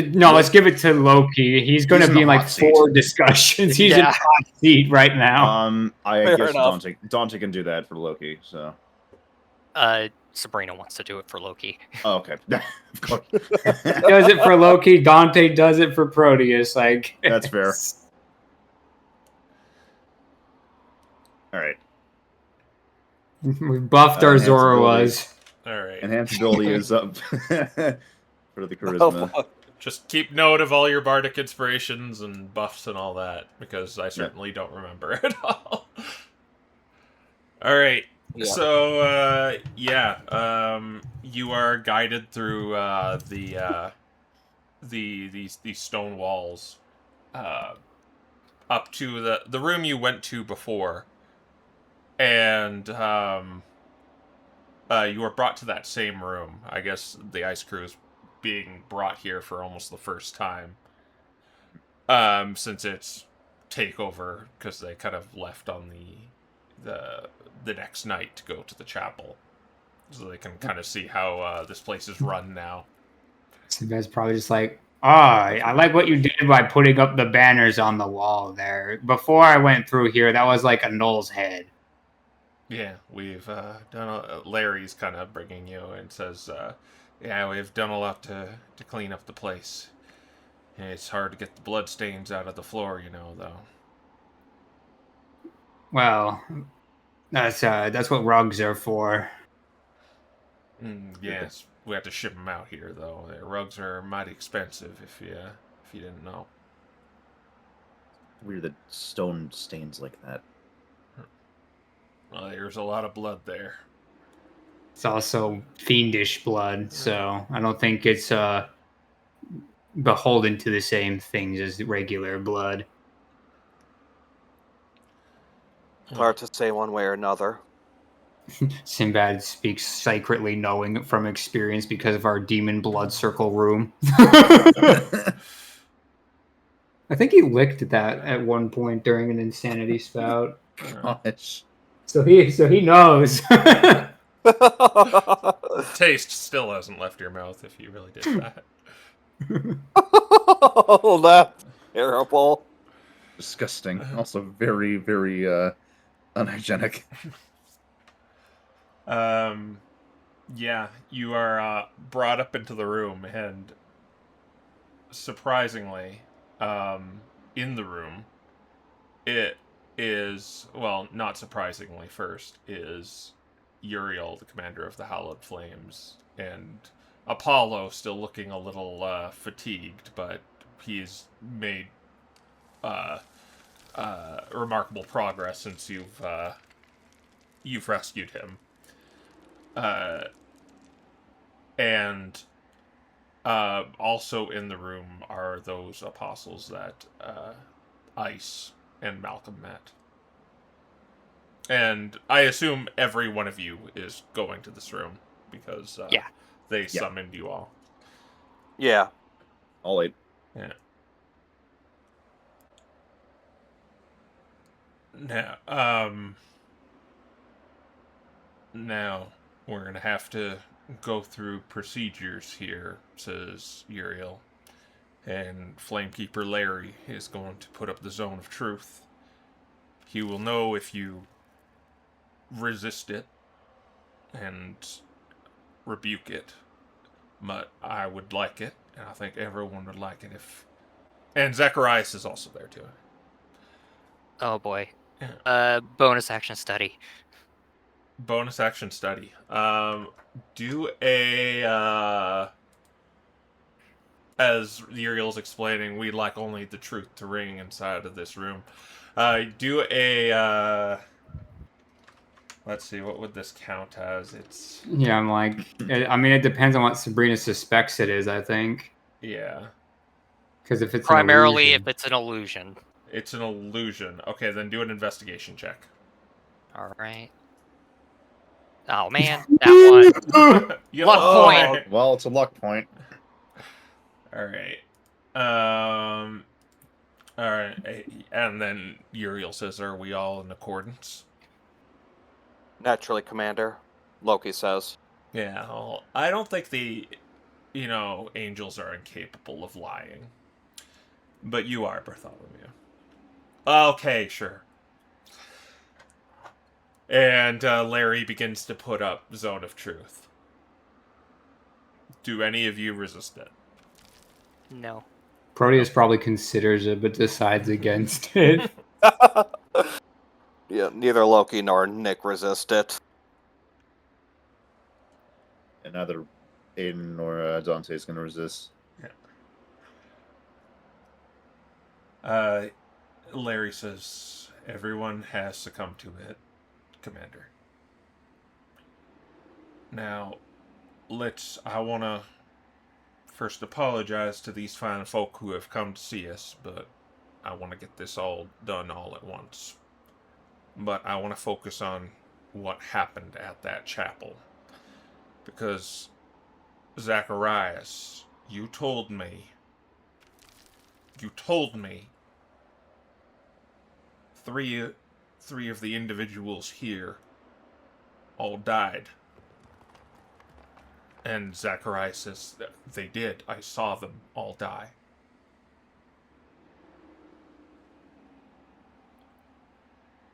Speaker 3: No, let's give it to Loki. He's going
Speaker 2: He's
Speaker 3: to
Speaker 2: in
Speaker 3: be
Speaker 2: the
Speaker 3: in like
Speaker 2: hot seat.
Speaker 3: 4 discussions. He's in
Speaker 5: Yeah.
Speaker 3: a hot seat right now.
Speaker 2: I
Speaker 4: Fair
Speaker 2: guess
Speaker 4: enough.
Speaker 2: Dante can do that for Loki. So.
Speaker 5: Sabrina wants to do it for Loki.
Speaker 2: Oh, okay. Of course.
Speaker 3: Does it for Loki. Dante does it for Proteus. Like
Speaker 2: That's fair. All right.
Speaker 3: We buffed our Zoroas.
Speaker 1: All right.
Speaker 2: Enhanced ability is up for the
Speaker 4: Oh,
Speaker 2: charisma.
Speaker 4: fuck.
Speaker 1: Just keep note of all your bardic inspirations and buffs and all that, because I certainly don't remember it all. All right.
Speaker 4: Yeah.
Speaker 1: So, you are guided through these stone walls up to the room you went to before, and you were brought to that same room. I guess the ice crew is being brought here for almost the first time, since it's takeover, because they kind of left on the next night to go to the chapel, so they can kind of see how this place is run now.
Speaker 3: Sinbad's probably just like, I like what you did by putting up the banners on the wall there. Before I went through here, that was like a Knoll's head.
Speaker 1: Yeah, we've done. Larry's kind of bringing you and says, "Yeah, we've done a lot to clean up the place. It's hard to get the blood stains out of the floor, though."
Speaker 3: Well, that's what rugs are for.
Speaker 1: Yes, we have to ship them out here, though. Their rugs are mighty expensive, if you didn't know.
Speaker 2: Weird that stone stains like that.
Speaker 1: Well, there's a lot of blood there.
Speaker 3: It's also fiendish blood, so I don't think it's beholden to the same things as regular blood.
Speaker 4: Hard to say one way or another.
Speaker 3: Sinbad speaks secretly knowing from experience because of our demon blood circle room. I think he licked that at one point during an insanity spout.
Speaker 2: Gosh.
Speaker 3: So he knows.
Speaker 1: Taste still hasn't left your mouth if you really did that.
Speaker 4: Oh, that's terrible.
Speaker 2: Disgusting. Also very, very unhygienic.
Speaker 1: Yeah, you are brought up into the room, and surprisingly, in the room, it is, well, not surprisingly first, is Uriel, the commander of the Hallowed Flames, and Apollo still looking a little fatigued, but he's made remarkable progress since you've rescued him. And also in the room are those apostles that Ice and Malcolm met. And I assume every one of you is going to this room because they summoned you all.
Speaker 4: Yeah.
Speaker 2: All 8.
Speaker 1: Yeah. Now we're gonna have to go through procedures here, says Uriel. And Flamekeeper Larry is going to put up the zone of truth. He will know if you resist it and rebuke it. But I would like it, and I think everyone would like it if... And Zacharias is also there, too.
Speaker 5: Oh boy.
Speaker 1: Yeah.
Speaker 5: Bonus action study.
Speaker 1: Bonus action study. Do a... As Uriel's explaining, we'd like only the truth to ring inside of this room. Do a... Let's see, what would this count as? It's...
Speaker 3: Yeah, I'm like... I mean, it depends on what Sabrina suspects it is, I think.
Speaker 1: Yeah.
Speaker 3: Because if it's
Speaker 5: Primarily
Speaker 3: an
Speaker 5: if it's an illusion.
Speaker 1: It's an illusion. Okay, then do an investigation check.
Speaker 5: Alright. Oh man, that one.
Speaker 1: You
Speaker 5: Luck
Speaker 1: have
Speaker 5: point.
Speaker 2: Well, it's a luck point.
Speaker 1: Alright. Alright. And then Uriel says, are we all in accordance?
Speaker 4: Naturally, Commander. Loki says.
Speaker 1: Yeah, well, I don't think angels are incapable of lying. But you are, Bartholomew. Okay, sure. And Larry begins to put up Zone of Truth. Do any of you resist it?
Speaker 5: No.
Speaker 3: Proteus probably considers it, but decides against it.
Speaker 4: Yeah, neither Loki nor Nick resist it.
Speaker 2: And neither Aiden nor Dante is going to resist.
Speaker 1: Larry says, everyone has succumbed to it, Commander. Now, I want to first apologize to these fine folk who have come to see us, but I want to get this all done all at once. But I want to focus on what happened at that chapel. Because, Zacharias, you told me three of the individuals here all died. And Zacharias says that they did. I saw them all die.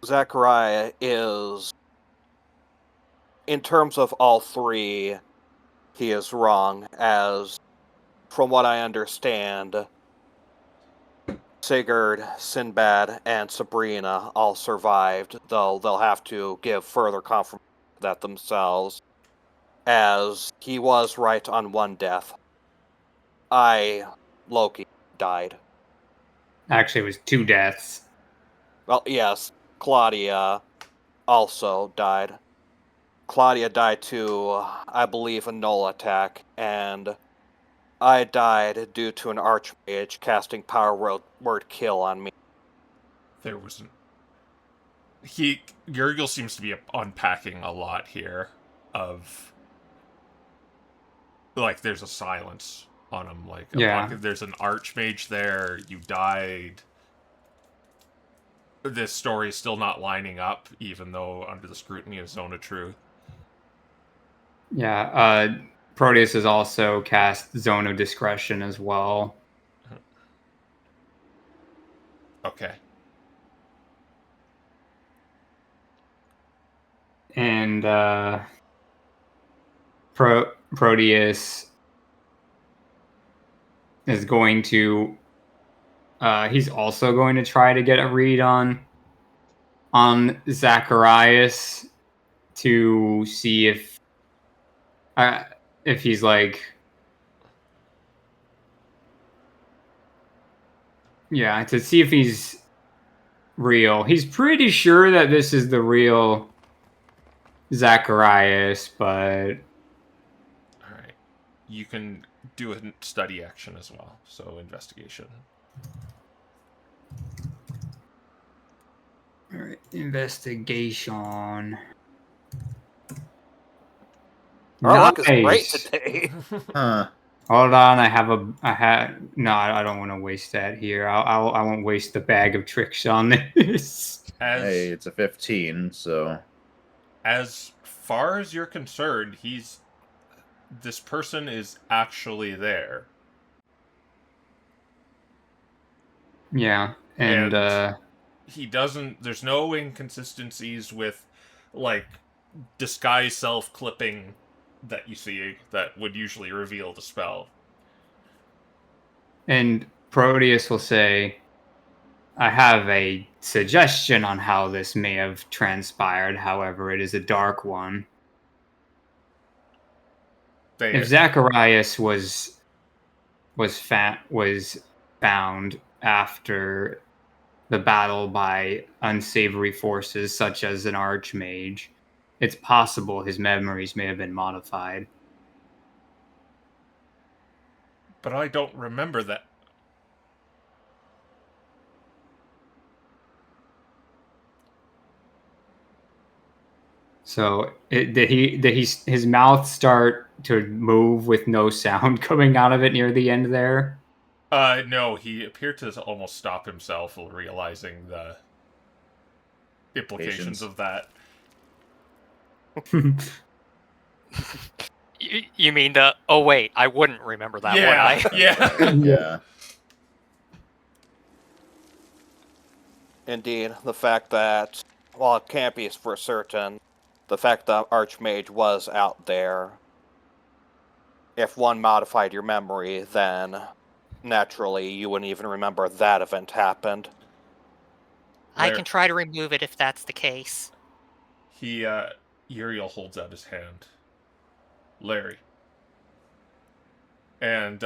Speaker 4: Zachariah is, in terms of all three, he is wrong, as, from what I understand, Sigurd, Sinbad, and Sabrina all survived, though they'll have to give further confirmation of that themselves, as he was right on one death. Loki, died.
Speaker 3: Actually, it was 2 deaths.
Speaker 4: Well, yes, Claudia also died. Claudia died to, I believe, a null attack, and I died due to an archmage casting power word kill on me.
Speaker 1: There wasn't. Gurgil seems to be unpacking a lot here of, like, there's a silence on him. Like, there's an archmage there, you died. This story is still not lining up, even though under the scrutiny of Zone of Truth.
Speaker 3: Yeah, Proteus has also cast Zone of Discretion as well.
Speaker 1: Okay.
Speaker 3: And Proteus is going to he's also going to try to get a read on Zacharias to see if he's like, yeah, to see if he's real. He's pretty sure that this is the real Zacharias, but
Speaker 1: Alright. You can do a study action as well, so investigation.
Speaker 3: Alright, investigation.
Speaker 4: Our luck is great
Speaker 3: Nice.
Speaker 4: today.
Speaker 2: Huh.
Speaker 3: Hold on, no, I don't want to waste that here. I won't waste the bag of tricks on this.
Speaker 2: Hey, it's a 15, so...
Speaker 1: As far as you're concerned, this person is actually there.
Speaker 3: Yeah, and
Speaker 1: there's no inconsistencies with, like, disguise self-clipping that you see that would usually reveal the spell.
Speaker 3: And Proteus will say, I have a suggestion on how this may have transpired, however, it is a dark one. If Zacharias was found after the battle by unsavory forces such as an archmage, it's possible his memories may have been modified.
Speaker 1: But I don't remember that.
Speaker 3: So did his mouth start to move with no sound coming out of it near the end there?
Speaker 1: No, he appeared to almost stop himself, realizing the implications of that.
Speaker 5: You mean the, oh wait, I wouldn't remember that, would I?
Speaker 1: Yeah.
Speaker 2: Yeah.
Speaker 4: Indeed, the fact that, while it can't be for certain, the fact that Archmage was out there, if one modified your memory, then naturally you wouldn't even remember that event happened.
Speaker 5: I
Speaker 1: Larry,
Speaker 5: can try to remove it if that's the case.
Speaker 1: Uriel holds out his hand. Larry. And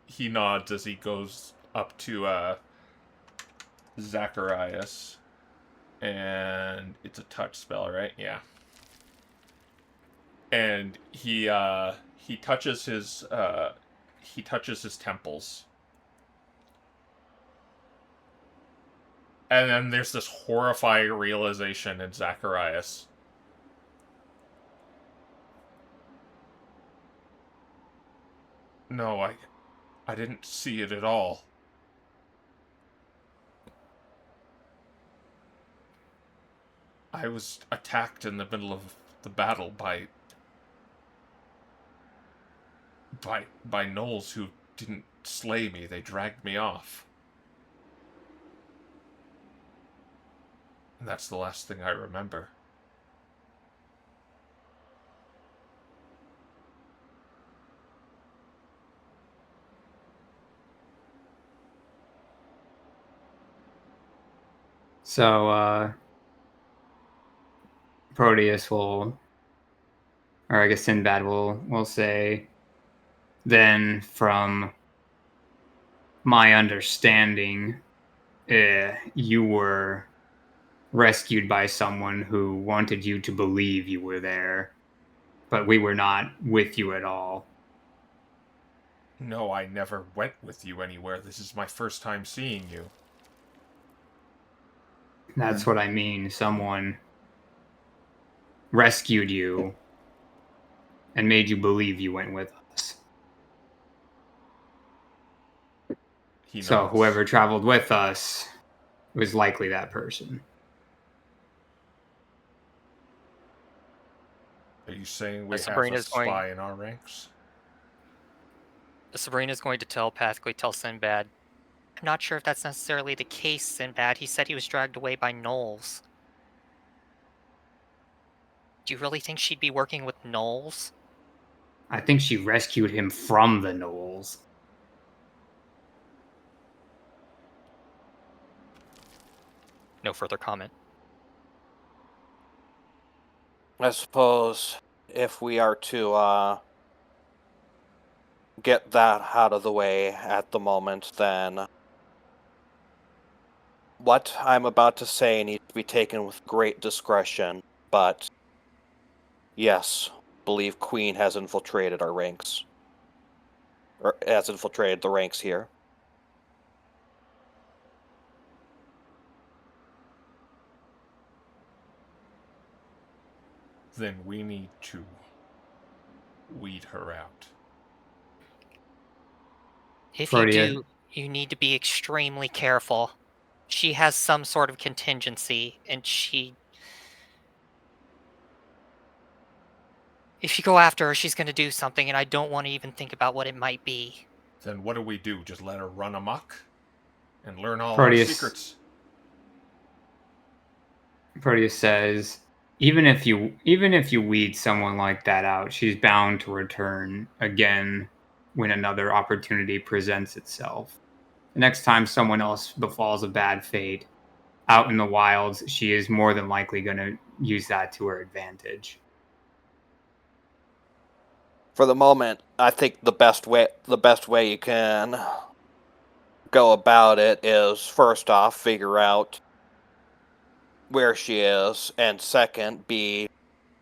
Speaker 1: he nods as he goes up to Zacharias. And it's a touch spell, right? Yeah. And he touches his temples. And then there's this horrifying realization in Zacharias. No, I didn't see it at all. I was attacked in the middle of the battle by gnolls who didn't slay me. They dragged me off. And that's the last thing I remember.
Speaker 3: So, Proteus will, or I guess Sinbad will say, then from my understanding, you were rescued by someone who wanted you to believe you were there, but we were not with you at all.
Speaker 1: No, I never went with you anywhere. This is my first time seeing you.
Speaker 3: That's what I mean. Someone rescued you and made you believe you went with us.
Speaker 1: He
Speaker 3: So
Speaker 1: nods.
Speaker 3: whoever traveled with us was likely that person.
Speaker 1: Are you saying we have a
Speaker 5: Sabrina's going-
Speaker 1: spy in our ranks?
Speaker 5: Sabrina's going to telepathically tell Sinbad, I'm not sure if that's necessarily the case, Sinbad. He said he was dragged away by gnolls. Do you really think she'd be working with gnolls?
Speaker 3: I think she rescued him from the gnolls.
Speaker 5: No further comment.
Speaker 4: I suppose if we are to get that out of the way at the moment, then what I'm about to say needs to be taken with great discretion, but yes, believe Queen has infiltrated our ranks. Or has infiltrated the ranks here.
Speaker 1: Then we need to weed her out.
Speaker 5: If you
Speaker 3: Proteus.
Speaker 5: do, you need to be extremely careful. She has some sort of contingency, and if you go after her, she's going to do something, and I don't want to even think about what it might be.
Speaker 1: Then what do? Just let her run amok? And learn all
Speaker 3: Proteus.
Speaker 1: our secrets?
Speaker 3: Proteus says, even if you weed someone like that out, she's bound to return again when another opportunity presents itself. The next time someone else befalls a bad fate out in the wilds, she is more than likely going to use that to her advantage.
Speaker 4: For the moment, I think the best way you can go about it is, first off, figure out where she is, and second, be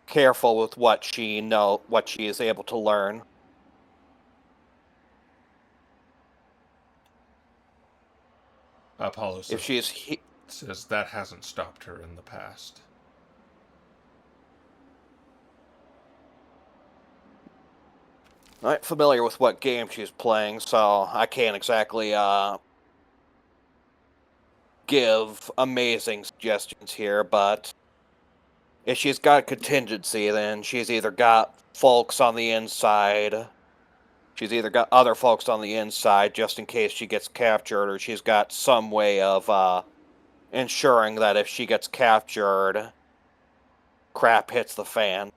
Speaker 4: careful with what she is able to learn.
Speaker 1: Apollo
Speaker 4: If
Speaker 1: says that hasn't stopped her in the past.
Speaker 4: I'm not familiar with what game she's playing, so I can't exactly give amazing suggestions here, but If she's got contingency, then she's either got folks on the inside. She's either got other folks on the inside just in case she gets captured, or she's got some way of ensuring that if she gets captured, crap hits the fan.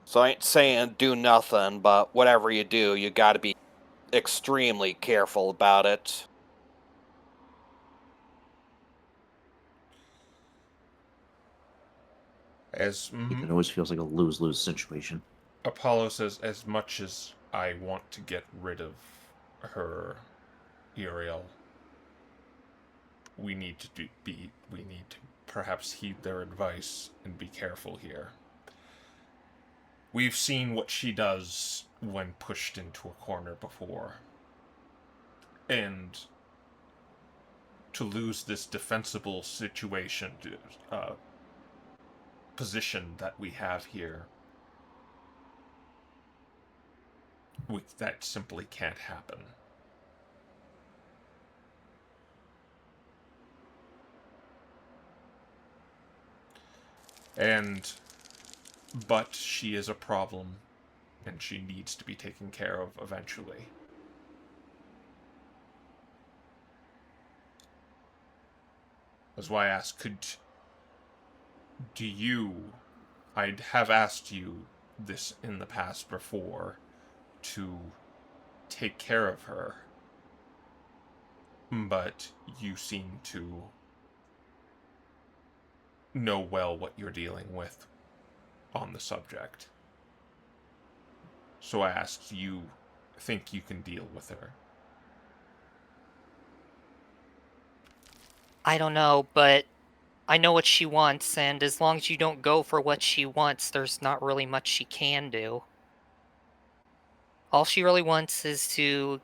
Speaker 4: So I ain't saying do nothing, but whatever you do, you gotta be extremely careful about it.
Speaker 1: As
Speaker 6: It always feels like a lose-lose situation.
Speaker 1: Apollo says, as much as I want to get rid of her, Uriel, we need to perhaps heed their advice and be careful here. We've seen what she does when pushed into a corner before. And to lose this defensible situation, position that we have here, that simply can't happen. But she is a problem, and she needs to be taken care of eventually. That's why I asked, I have asked you this in the past before, to take care of her, but you seem to know well what you're dealing with on the subject. So I asked, you think you can deal with her?
Speaker 5: I don't know, but I know what she wants, and as long as you don't go for what she wants, there's not really much she can do. All she really wants is to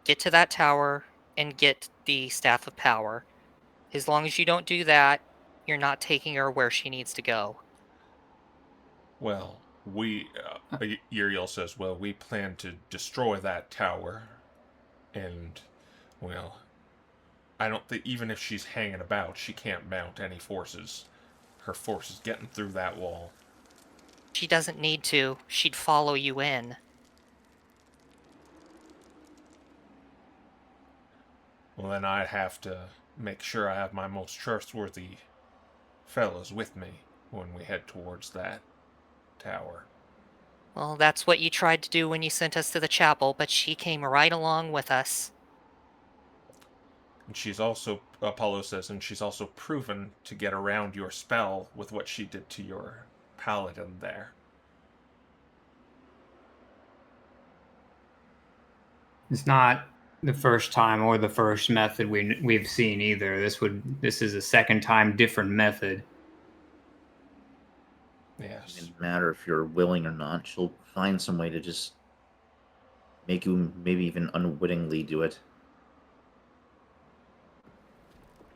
Speaker 5: get to that tower and get the Staff of Power. As long as you don't do that, you're not taking her where she needs to go.
Speaker 1: Well, Uriel says, well, we plan to destroy that tower, and, well, I don't think, even if she's hanging about, she can't mount any forces. Her forces getting through that wall.
Speaker 5: She doesn't need to. She'd follow you in.
Speaker 1: Well, then I'd have to make sure I have my most trustworthy fellows with me when we head towards that tower.
Speaker 5: Well, that's what you tried to do when you sent us to the chapel, but she came right along with us.
Speaker 1: And she's also, Apollo says, and she's also proven to get around your spell with what she did to your paladin there.
Speaker 3: It's not the first time or the first method we've seen either. This is a second time different method.
Speaker 6: It
Speaker 1: Yes.
Speaker 6: doesn't matter if you're willing or not. She'll find some way to just make you maybe even unwittingly do it.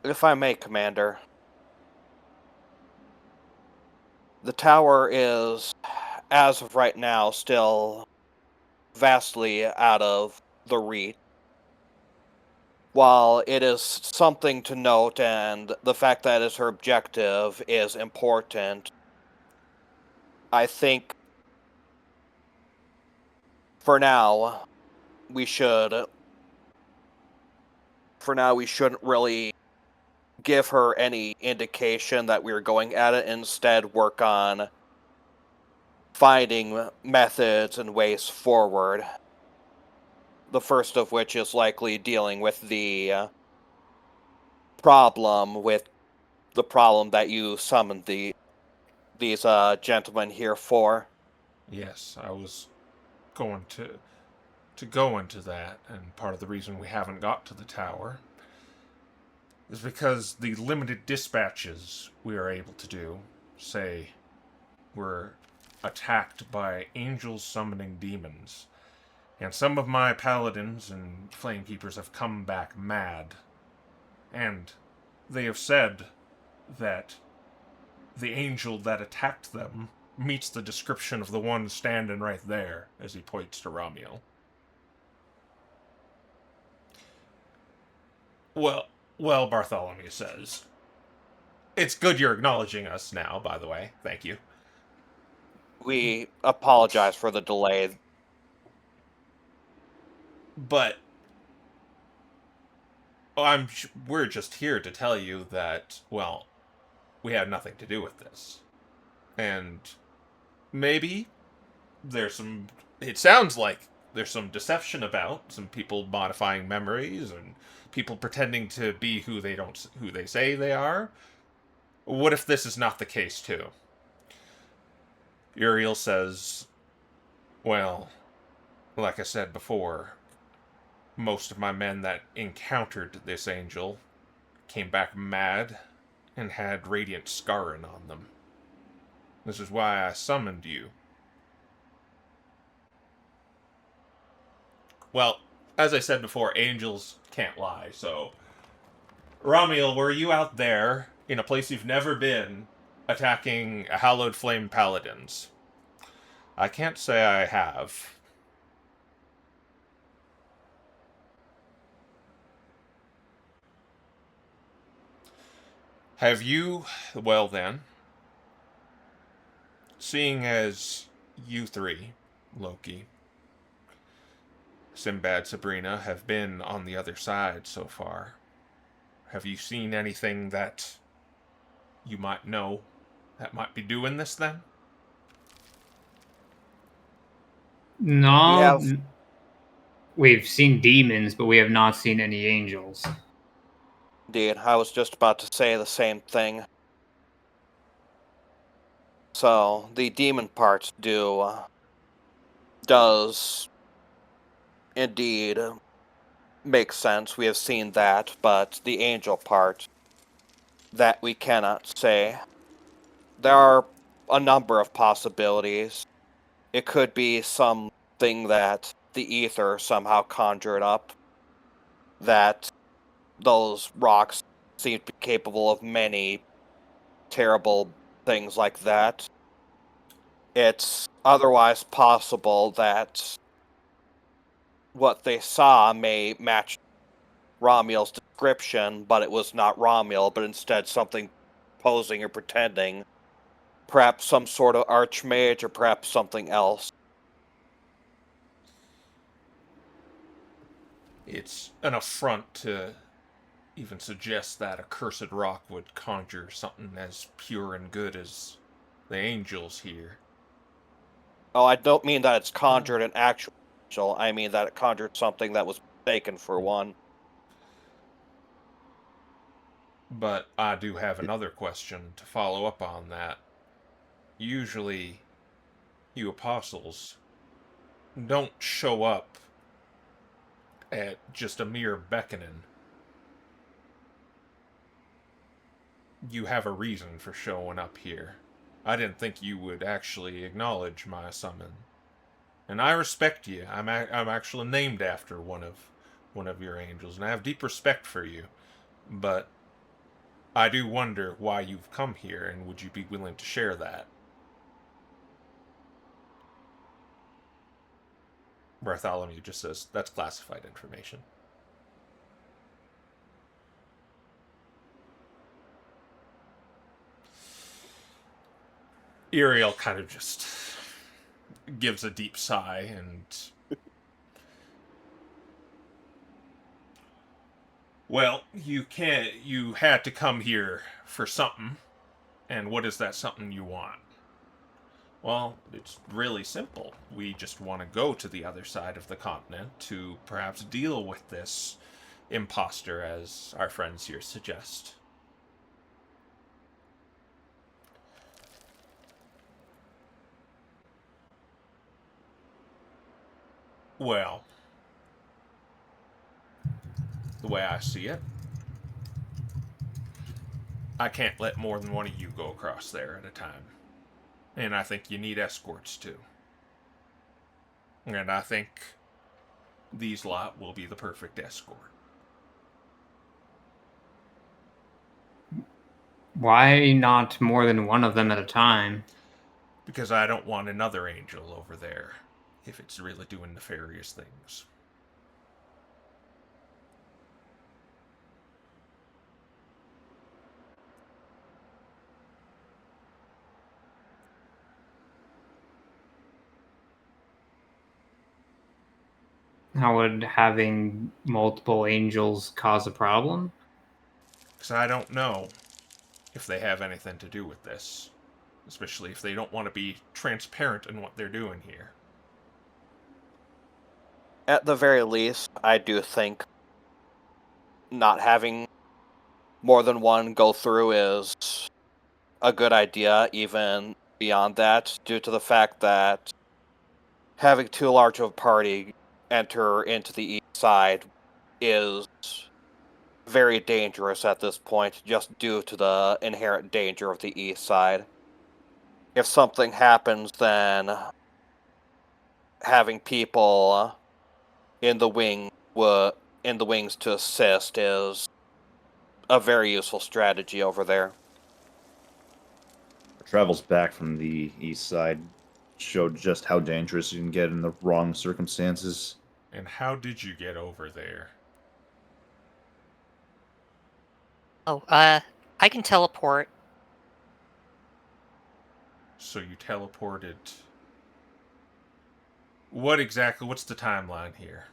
Speaker 4: If I may, Commander, the tower is, as of right now, still vastly out of the reach. While it is something to note, and the fact that it's her objective is important, I think for now we shouldn't really give her any indication that we're going at it. Instead, work on finding methods and ways forward. The first of which is likely dealing with the problem that you summoned these gentlemen here for.
Speaker 1: Yes, I was going to go into that, and part of the reason we haven't got to the tower is because the limited dispatches we are able to do, say, were attacked by angels summoning demons. And some of my paladins and flamekeepers have come back mad. And they have said that the angel that attacked them meets the description of the one standing right there, as he points to Ramiel. Well, Well, Bartholomew says, it's good you're acknowledging us now, by the way. Thank you.
Speaker 4: We apologize for the delay.
Speaker 1: But we're just here to tell you that, well, we had nothing to do with this. And maybe it sounds like there's some deception about, some people modifying memories and people pretending to be who they say they are. What if this is not the case too? Uriel says, well, like I said before, most of my men that encountered this angel came back mad and had radiant scarring on them. This is why I summoned you. Well, as I said before, angels can't lie, so... Ramiel, were you out there, in a place you've never been, attacking Hallowed Flame Paladins? I can't say I have. Have you... Well then... Seeing as you three, Loki, Sinbad, Sabrina, have been on the other side so far, have you seen anything that you might know that might be doing this then?
Speaker 3: No,
Speaker 4: have-
Speaker 3: we've seen demons, but we have not seen any angels.
Speaker 4: Indeed, I was just about to say the same thing. So, the demon part does indeed make sense. We have seen that, but the angel part, that we cannot say. There are a number of possibilities. It could be something that the ether somehow conjured up, that those rocks seem to be capable of many terrible things like that. It's otherwise possible that what they saw may match Romuel's description, but it was not Romuel, but instead something posing or pretending. Perhaps some sort of archmage, or perhaps something else.
Speaker 1: It's an affront to even suggest that a cursed rock would conjure something as pure and good as the angels here.
Speaker 4: Oh, I don't mean that it's conjured an actual angel. I mean that it conjured something that was mistaken for one.
Speaker 1: But I do have another question to follow up on that. Usually, you apostles don't show up at just a mere beckoning. You have a reason for showing up here. I didn't think you would actually acknowledge my summon. And I respect you. I'm actually named after one of your angels, and I have deep respect for you. But I do wonder why you've come here, and would you be willing to share that? Bartholomew just says, that's classified information. Uriel kind of just gives a deep sigh and... Well, you had to come here for something. And what is that something you want? Well, it's really simple. We just want to go to the other side of the continent to perhaps deal with this imposter, as our friends here suggest. Well, the way I see it, I can't let more than one of you go across there at a time. And I think you need escorts too. And I think these lot will be the perfect escort.
Speaker 3: Why not more than one of them at a time?
Speaker 1: Because I don't want another angel over there if it's really doing nefarious things.
Speaker 3: How would having multiple angels cause a problem?
Speaker 1: Because I don't know if they have anything to do with this. Especially if they don't want to be transparent in what they're doing here.
Speaker 4: At the very least, I do think not having more than one go through is a good idea, even beyond that, due to the fact that having too large of a party enter into the east side is very dangerous at this point, just due to the inherent danger of the east side. If something happens, then having people in the wings to assist is a very useful strategy over there.
Speaker 2: Our travels back from the east side showed just how dangerous you can get in the wrong circumstances.
Speaker 1: And how did you get over there?
Speaker 5: Oh, I can teleport.
Speaker 1: So you teleported. What's the timeline here?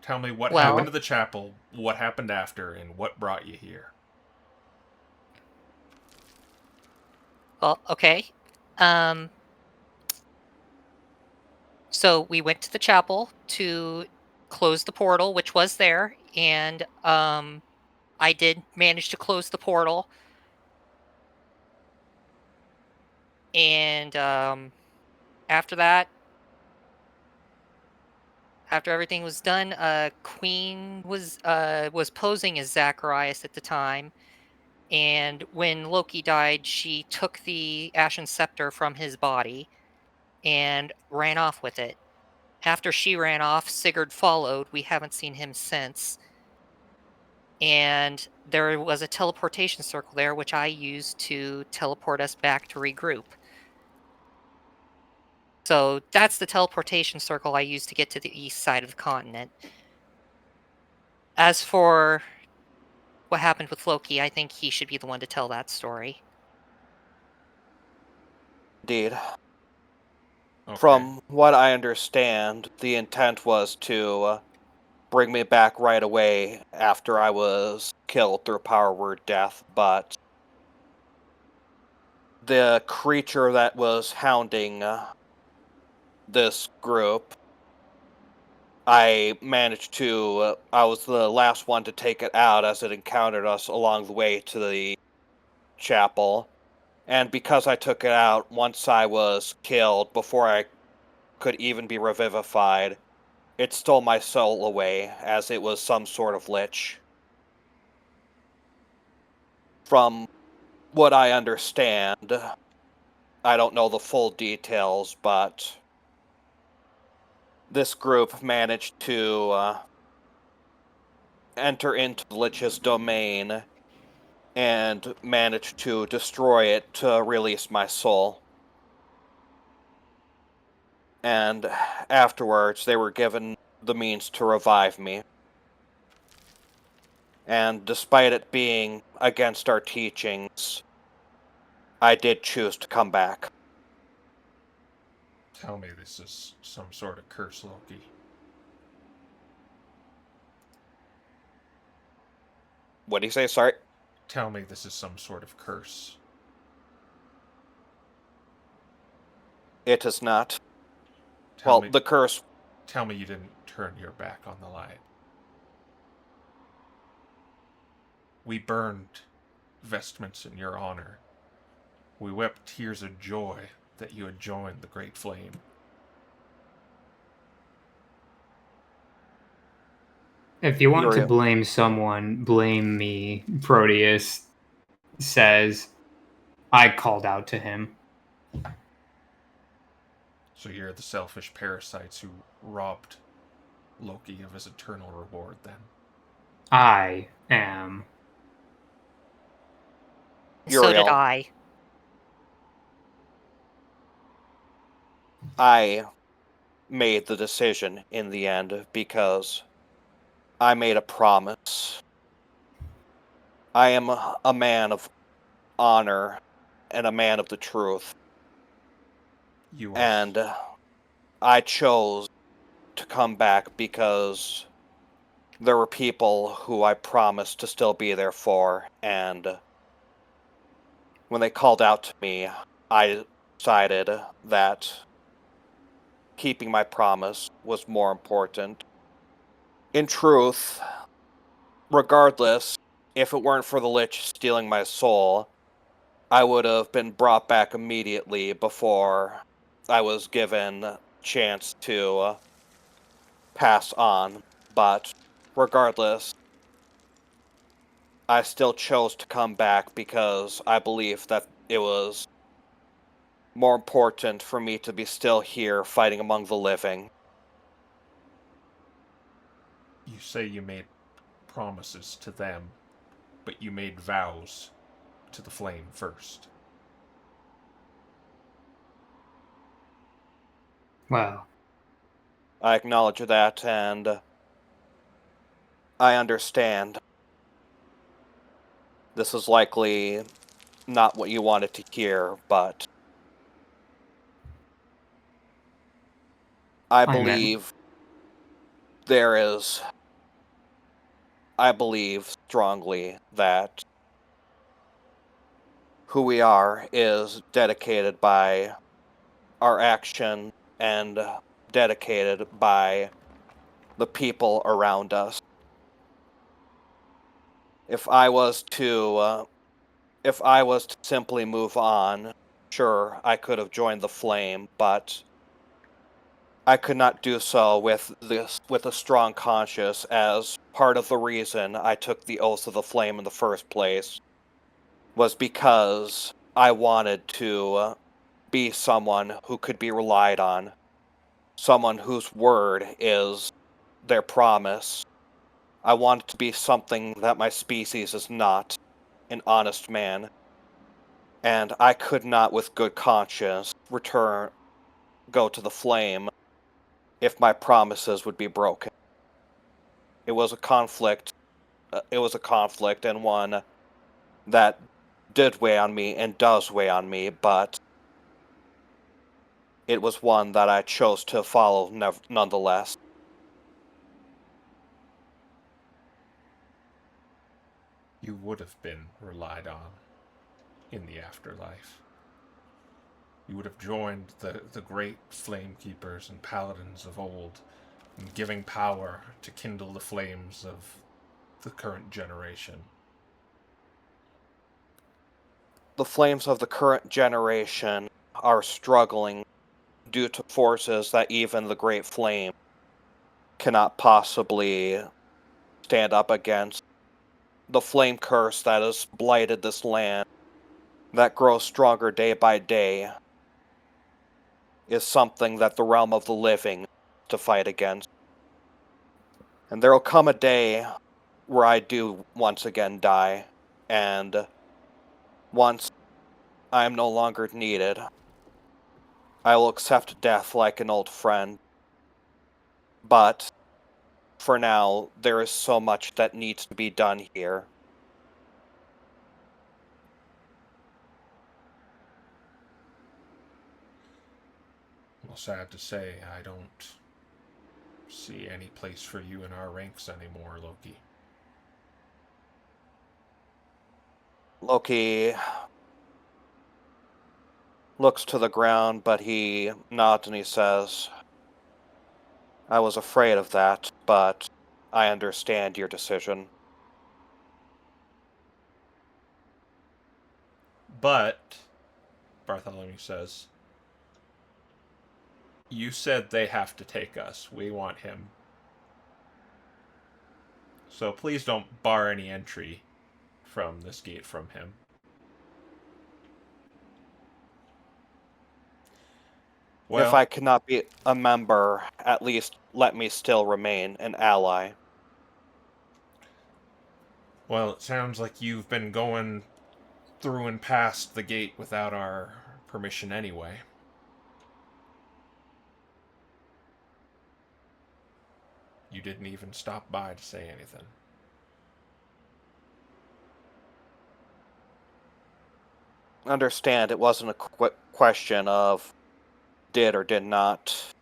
Speaker 1: Tell me what
Speaker 5: Well-
Speaker 1: happened to the chapel, what happened after, and what brought you here.
Speaker 5: Well, okay. So we went to the chapel to close the portal, which was there, and I did manage to close the portal. And after that, after everything was done, Queen was posing as Zacharias at the time. And when Loki died, she took the Ashen Scepter from his body and ran off with it. After she ran off, Sigurd followed. We haven't seen him since. And there was a teleportation circle there, which I used to teleport us back to regroup. So that's the teleportation circle I used to get to the east side of the continent. As for what happened with Loki, I think he should be the one to tell that story.
Speaker 4: Indeed.
Speaker 1: Okay.
Speaker 4: From what I understand, the intent was to bring me back right away after I was killed through power word death, but the creature that was hounding this group, I was the last one to take it out as it encountered us along the way to the chapel. And because I took it out, once I was killed, before I could even be revivified, it stole my soul away, as it was some sort of lich. From what I understand, I don't know the full details, but this group managed to enter into the lich's domain and managed to destroy it to release my soul. And afterwards, they were given the means to revive me. And despite it being against our teachings, I did choose to come back.
Speaker 1: Tell me this is some sort of curse, Loki.
Speaker 4: What do you say? Sorry?
Speaker 1: Tell me this is some sort of curse.
Speaker 4: It is not.
Speaker 1: Tell
Speaker 4: Well,
Speaker 1: me,
Speaker 4: the curse.
Speaker 1: Tell me you didn't turn your back on the light. We burned vestments in your honor. We wept tears of joy that you had joined the great flame.
Speaker 3: If you want to
Speaker 4: Uriel.
Speaker 3: blame someone, blame me, Proteus says. I called out to him.
Speaker 1: So you're the selfish parasites who robbed Loki of his eternal reward, then?
Speaker 3: I am.
Speaker 5: So did
Speaker 4: Uriel.
Speaker 5: I.
Speaker 4: I made the decision in the end because I made a promise. I am a man of honor and a man of the truth.
Speaker 1: You are.
Speaker 4: And I chose to come back because there were people who I promised to still be there for, and when they called out to me, I decided that keeping my promise was more important. In truth, regardless, if it weren't for the Lich stealing my soul, I would have been brought back immediately before I was given a chance to pass on. But regardless, I still chose to come back because I believe that it was more important for me to be still here fighting among the living.
Speaker 1: You say you made promises to them, but you made vows to the flame first.
Speaker 3: Well,
Speaker 4: I acknowledge that, and I understand. This is likely not what you wanted to hear, but I
Speaker 3: I meant,
Speaker 4: believe there is. I believe strongly that who we are is dedicated by our action and dedicated by the people around us. If I was to, if I was to simply move on, sure, I could have joined the flame, but I could not do so with a strong conscience, as part of the reason I took the oath of the flame in the first place was because I wanted to be someone who could be relied on, someone whose word is their promise. I wanted to be something that my species is not, an honest man, and I could not with good conscience go to the flame if my promises would be broken. It was a conflict. It was a conflict, and one that did weigh on me and does weigh on me, but it was one that I chose to follow nonetheless.
Speaker 1: You would have been relied on in the afterlife. You would have joined the great flame keepers and paladins of old in giving power to kindle the flames of the current generation.
Speaker 4: The flames of the current generation are struggling due to forces that even the Great Flame cannot possibly stand up against. The flame curse that has blighted this land, that grows stronger day by day, is something that the realm of the living to fight against. And there will come a day where I do once again die, and once I am no longer needed, I will accept death like an old friend. But for now, there is so much that needs to be done here.
Speaker 1: Well, sad to say, I don't see any place for you in our ranks anymore, Loki.
Speaker 4: Loki looks to the ground, but he nods and he says, I was afraid of that, but I understand your decision.
Speaker 1: But, Bartholomew says, you said they have to take us. We want him. So please don't bar any entry from this gate from him.
Speaker 4: If
Speaker 1: Well,
Speaker 4: I cannot be a member, at least let me still remain an ally.
Speaker 1: it sounds like you've been going through and past the gate without our permission anyway. You didn't even stop by to say anything.
Speaker 4: Understand, it wasn't a question of did or did not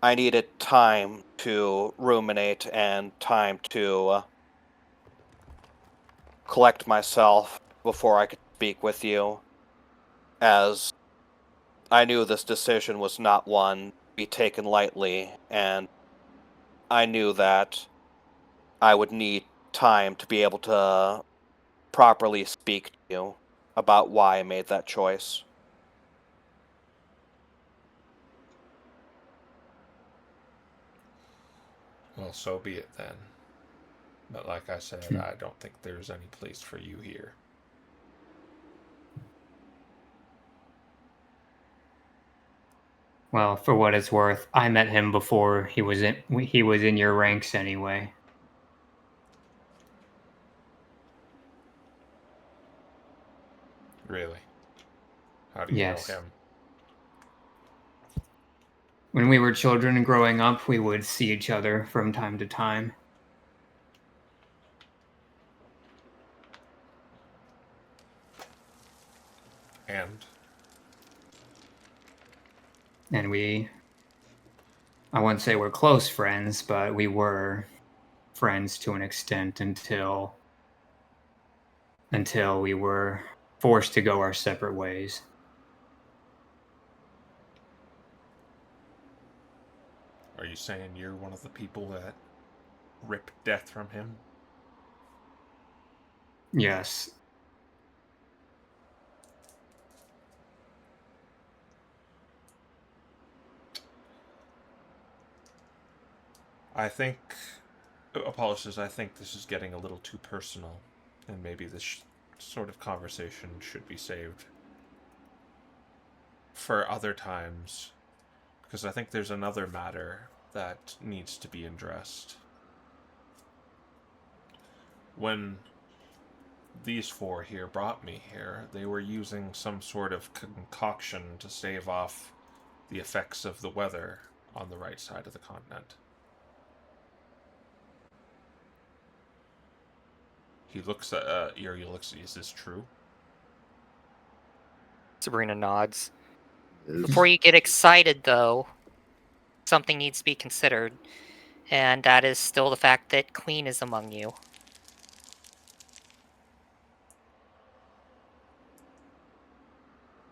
Speaker 4: I needed time to ruminate and time to collect myself before I could speak with you, as I knew this decision was not one to be taken lightly, and I knew that I would need time to be able to properly speak to you about why I made that choice.
Speaker 1: Well, so be it then. But like I said, I don't think there's any place for you here.
Speaker 3: Well, for what it's worth, I met him before he was in your ranks anyway.
Speaker 1: Really? How do you know
Speaker 3: Yes.
Speaker 1: him?
Speaker 3: When we were children and growing up, we would see each other from time to time.
Speaker 1: And
Speaker 3: And I wouldn't say we're close friends, but we were friends to an extent until we were forced to go our separate ways.
Speaker 1: are you saying you're one of the people that ripped death from him?
Speaker 3: Yes.
Speaker 1: I think. Apologies, I think this is getting a little too personal, and maybe this sort of conversation should be saved for other times, because I think there's another matter that needs to be addressed. When these four here brought me here, they were using some sort of concoction to stave off the effects of the weather on the right side of the continent. He looks at Eerie. Looks. Is this true?
Speaker 5: Sabrina nods.
Speaker 2: Is
Speaker 5: Before you get excited, though, something needs to be considered, and that is still the fact that Queen is among you.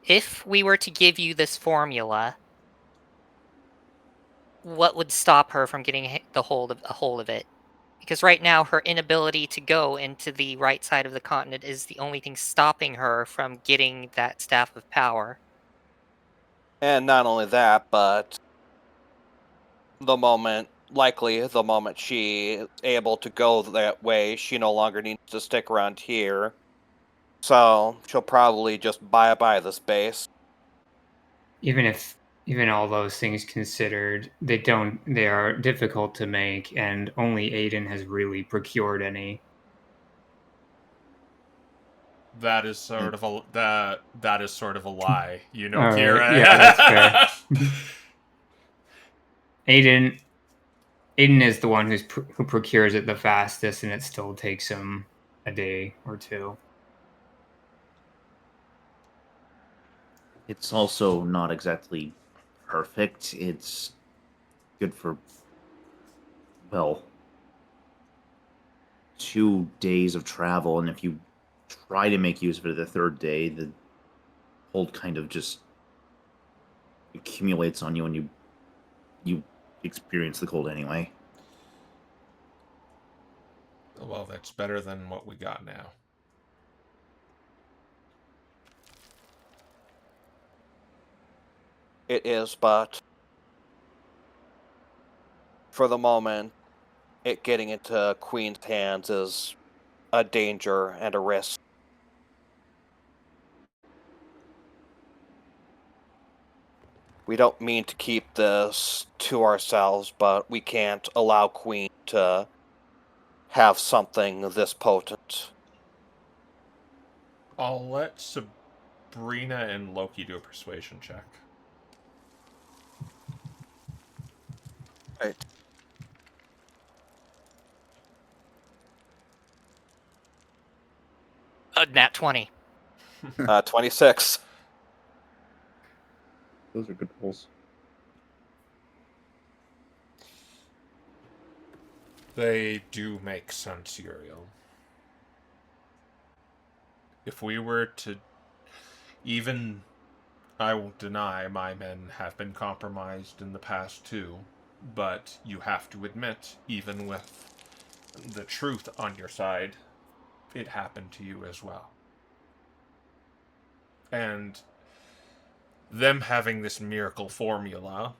Speaker 5: If we were to give you this formula, what would stop her from getting a hold of it? Because right now, her inability to go into the right side of the continent is the only thing stopping her from getting that staff of power.
Speaker 4: And not only that, but likely the moment she is able to go that way, she no longer needs to stick around here. So she'll probably just buy this base.
Speaker 3: Even all those things considered, they are difficult to make, and only Aiden has really procured any.
Speaker 1: That is sort of a that is sort of a lie. You know,
Speaker 3: All right,
Speaker 1: Kira.
Speaker 3: yeah, that's fair. Aiden is the one who procures it the fastest, and it still takes him a day or two.
Speaker 6: It's also not exactly perfect. It's good for, well, 2 days of travel, and if you try to make use of it the third day, the hold kind of just accumulates on you, and you experience the cold anyway.
Speaker 1: Well, that's better than what we got now.
Speaker 4: It is, but for the moment, it getting into Queen's hands is a danger and a risk. We don't mean to keep this to ourselves, but we can't allow Queen to have something this potent.
Speaker 1: I'll let Sabrina and Loki do a persuasion check.
Speaker 4: Right.
Speaker 5: Nat 20.
Speaker 4: 26.
Speaker 2: those are good pulls.
Speaker 1: They do make sense, Uriel. If we were to... Even... I won't deny my men have been compromised in the past too, but you have to admit, even with the truth on your side, it happened to you as well. And them having this miracle formula,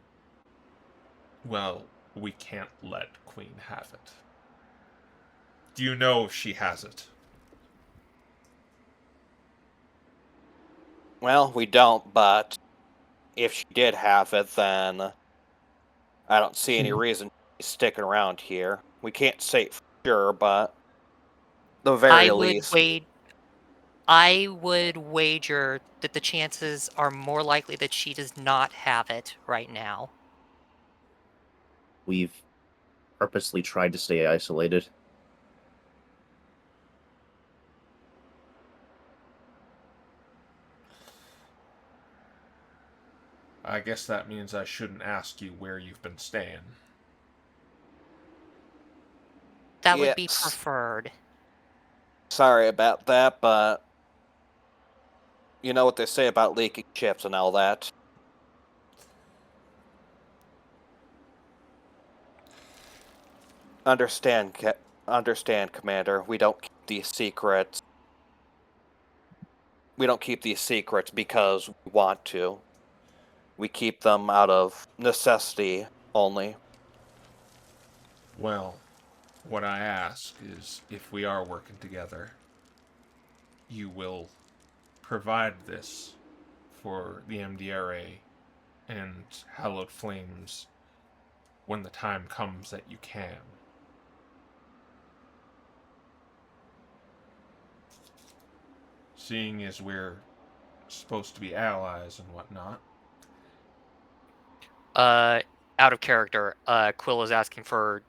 Speaker 1: well, we can't let Queen have it. Do you know if she has it?
Speaker 4: Well, we don't, but if she did have it, then I don't see any reason she's sticking around here. We can't say it for sure, but the very least.
Speaker 5: I would wager that the chances are more likely that she does not have it right now.
Speaker 6: We've purposely tried to stay isolated.
Speaker 1: I guess that means I shouldn't ask you where you've been staying.
Speaker 5: That would be
Speaker 4: Yes.
Speaker 5: preferred.
Speaker 4: Sorry about that, but you know what they say about leaking ships and all that. Understand, Commander. We don't keep these secrets. We don't keep these secrets because we want to. We keep them out of necessity only.
Speaker 1: Well, what I ask is if we are working together, you will provide this for the MDRA and Hallowed Flames when the time comes that you can. Seeing as we're supposed to be allies and whatnot.
Speaker 5: Out of character, Quill is asking for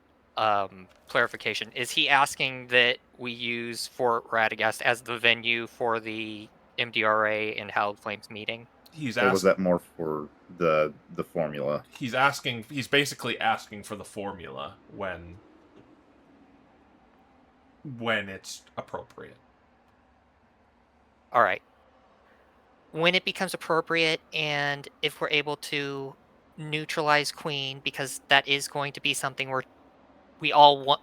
Speaker 5: clarification. Is he asking that we use Fort Radagast as the venue for the MDRA and Hallowed Flames meeting?
Speaker 2: Or was that more for the formula?
Speaker 1: He's basically asking for the formula when it's appropriate.
Speaker 5: All right. When it becomes appropriate, and if we're able to neutralize Queen, because that is going to be something we all want.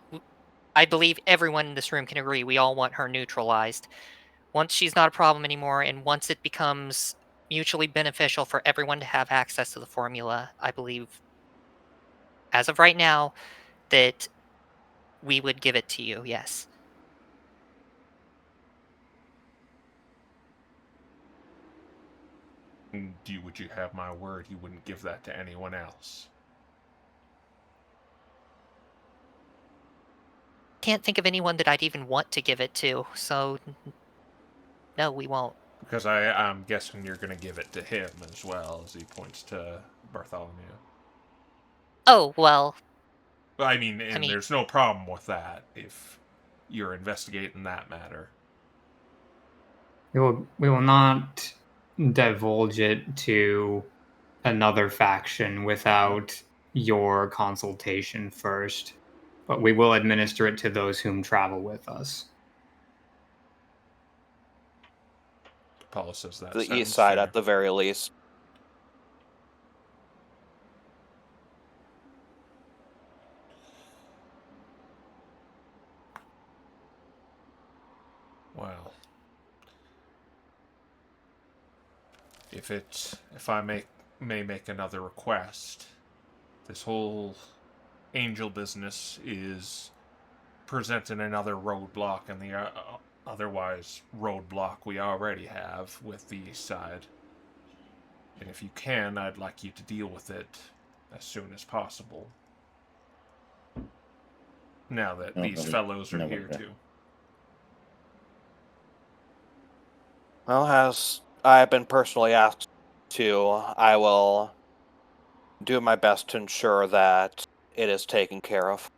Speaker 5: I believe everyone in this room can agree we all want her neutralized. Once she's not a problem anymore, and once it becomes mutually beneficial for everyone to have access to the formula, I believe, as of right now, that we would give it to you, yes.
Speaker 1: Would you have my word you wouldn't give that to anyone else?
Speaker 5: Can't think of anyone that I'd even want to give it to, so no, we won't.
Speaker 1: Because I'm guessing you're going to give it to him as well, as he points to Bartholomew.
Speaker 5: Oh, well.
Speaker 1: I mean, there's no problem with that if you're investigating that matter.
Speaker 3: We will not divulge it to another faction without your consultation first, but we will administer it to those whom travel with us.
Speaker 1: Paul says that.
Speaker 4: The east side,
Speaker 1: fair.
Speaker 4: at the very least.
Speaker 1: Well, if I may make another request, this whole angel business is presenting another roadblock in the otherwise roadblock we already have with the east side. And if you can, I'd like you to deal with it as soon as possible. Now that these fellows are here too.
Speaker 4: Well, as I have been personally asked to, I will do my best to ensure that it is taken care of.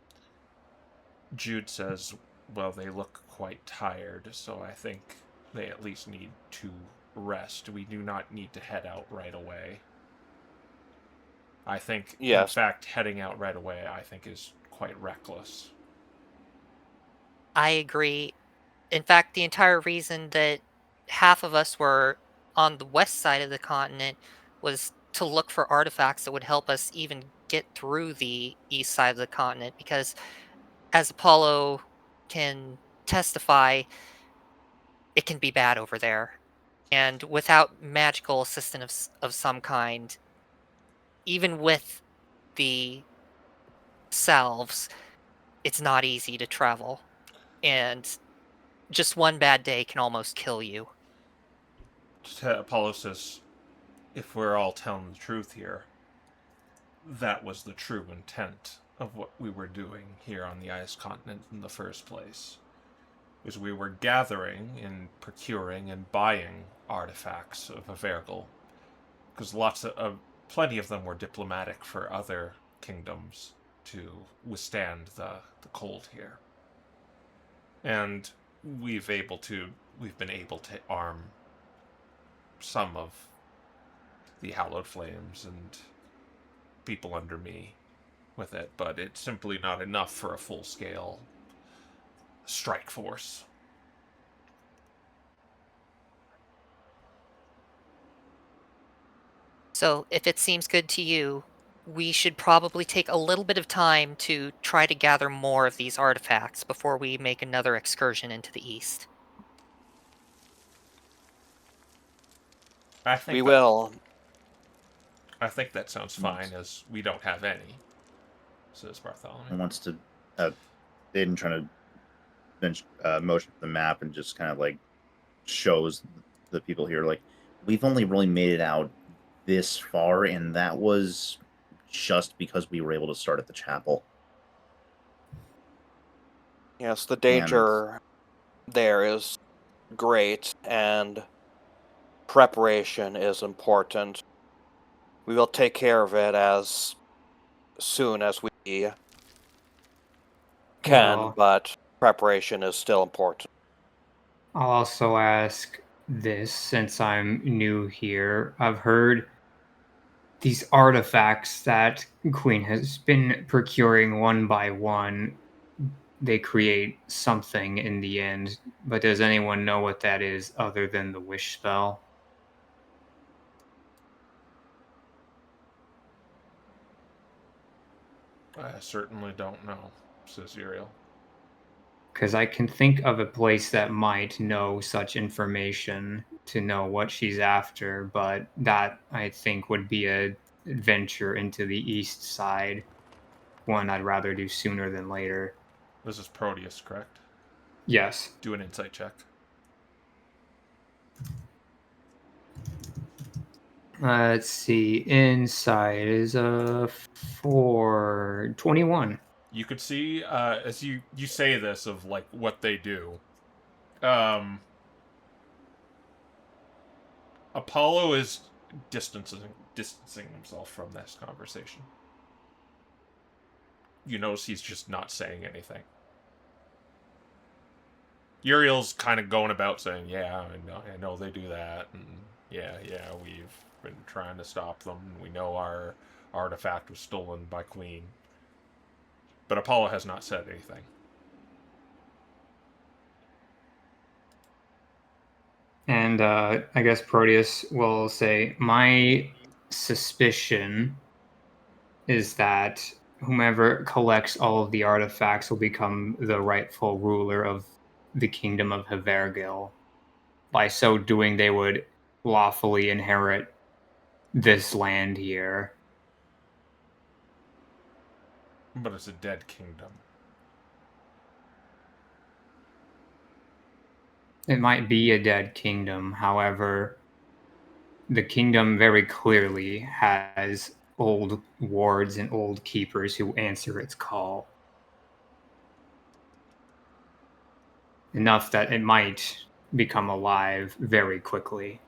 Speaker 1: Jude says, well, they look quite tired, so I think they at least need to rest. We do not need to head out right away. I think,
Speaker 4: yes.
Speaker 1: In fact, heading out right away, I think, is quite reckless.
Speaker 5: I agree. In fact, the entire reason that half of us were on the west side of the continent was to look for artifacts that would help us even get through the east side of the continent, because as Apollo can testify, it can be bad over there. And without magical assistance of some kind, even with the salves, it's not easy to travel. And just one bad day can almost kill you.
Speaker 1: Apollo says, if we're all telling the truth here, that was the true intent of what we were doing here on the ice continent in the first place. Is we were gathering and procuring and buying artifacts of Avergel, because plenty of them were diplomatic for other kingdoms to withstand the cold here. And we've been able to arm some of the Hallowed Flames and people under me with it, but it's simply not enough for a full-scale strike force.
Speaker 5: So, if it seems good to you, we should probably take a little bit of time to try to gather more of these artifacts before we make another excursion into the east.
Speaker 4: We will.
Speaker 1: I think that sounds fine, as we don't have any, says Bartholomew.
Speaker 2: Wants to Aiden trying to motion the map and just kind of like shows the people here like we've only really made it out this far, and that was just because we were able to start at the chapel.
Speaker 4: Yes, the danger there is great, and preparation is important. We will take care of it as soon as we can,
Speaker 3: Well,
Speaker 4: but preparation is still important.
Speaker 3: I'll also ask this since I'm new here. I've heard these artifacts that Queen has been procuring one by one, they create something in the end. But does anyone know what that is other than the wish spell?
Speaker 1: I certainly don't know, says Uriel.
Speaker 3: Because I can think of a place that might know such information to know what she's after, but that I think would be a adventure into the east side, one I'd rather do sooner than later.
Speaker 1: This is Proteus, correct?
Speaker 3: Yes.
Speaker 1: Do an insight check.
Speaker 3: Let's see. Inside is a 421.
Speaker 1: You could see, as you say this of like what they do, Apollo is distancing himself from this conversation. You notice he's just not saying anything. Uriel's kind of going about saying, yeah, I know they do that, and yeah, we've been trying to stop them. We know our artifact was stolen by Queen. But Apollo has not said anything.
Speaker 3: And I guess Proteus will say, my suspicion is that whomever collects all of the artifacts will become the rightful ruler of the kingdom of Havergil. By so doing, they would lawfully inherit this land here.
Speaker 1: But it's a dead kingdom.
Speaker 3: It might be a dead kingdom, however, the kingdom very clearly has old wards and old keepers who answer its call. Enough that it might become alive very quickly.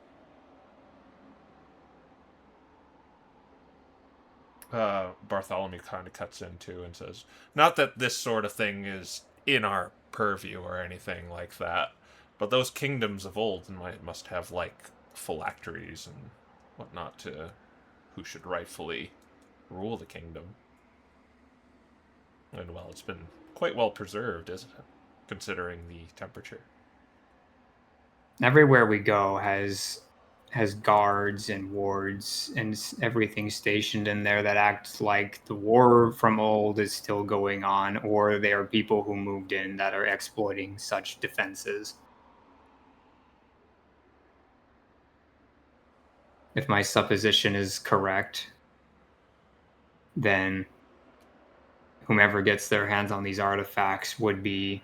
Speaker 1: Bartholomew kind of cuts in too and says, not that this sort of thing is in our purview or anything like that, but those kingdoms of old must have like phylacteries and whatnot to who should rightfully rule the kingdom. And well, it's been quite well preserved, isn't it? considering the temperature.
Speaker 3: Everywhere we go has guards and wards and everything stationed in there that acts like the war from old is still going on, or they are people who moved in that are exploiting such defenses. If my supposition is correct, then whomever gets their hands on these artifacts would be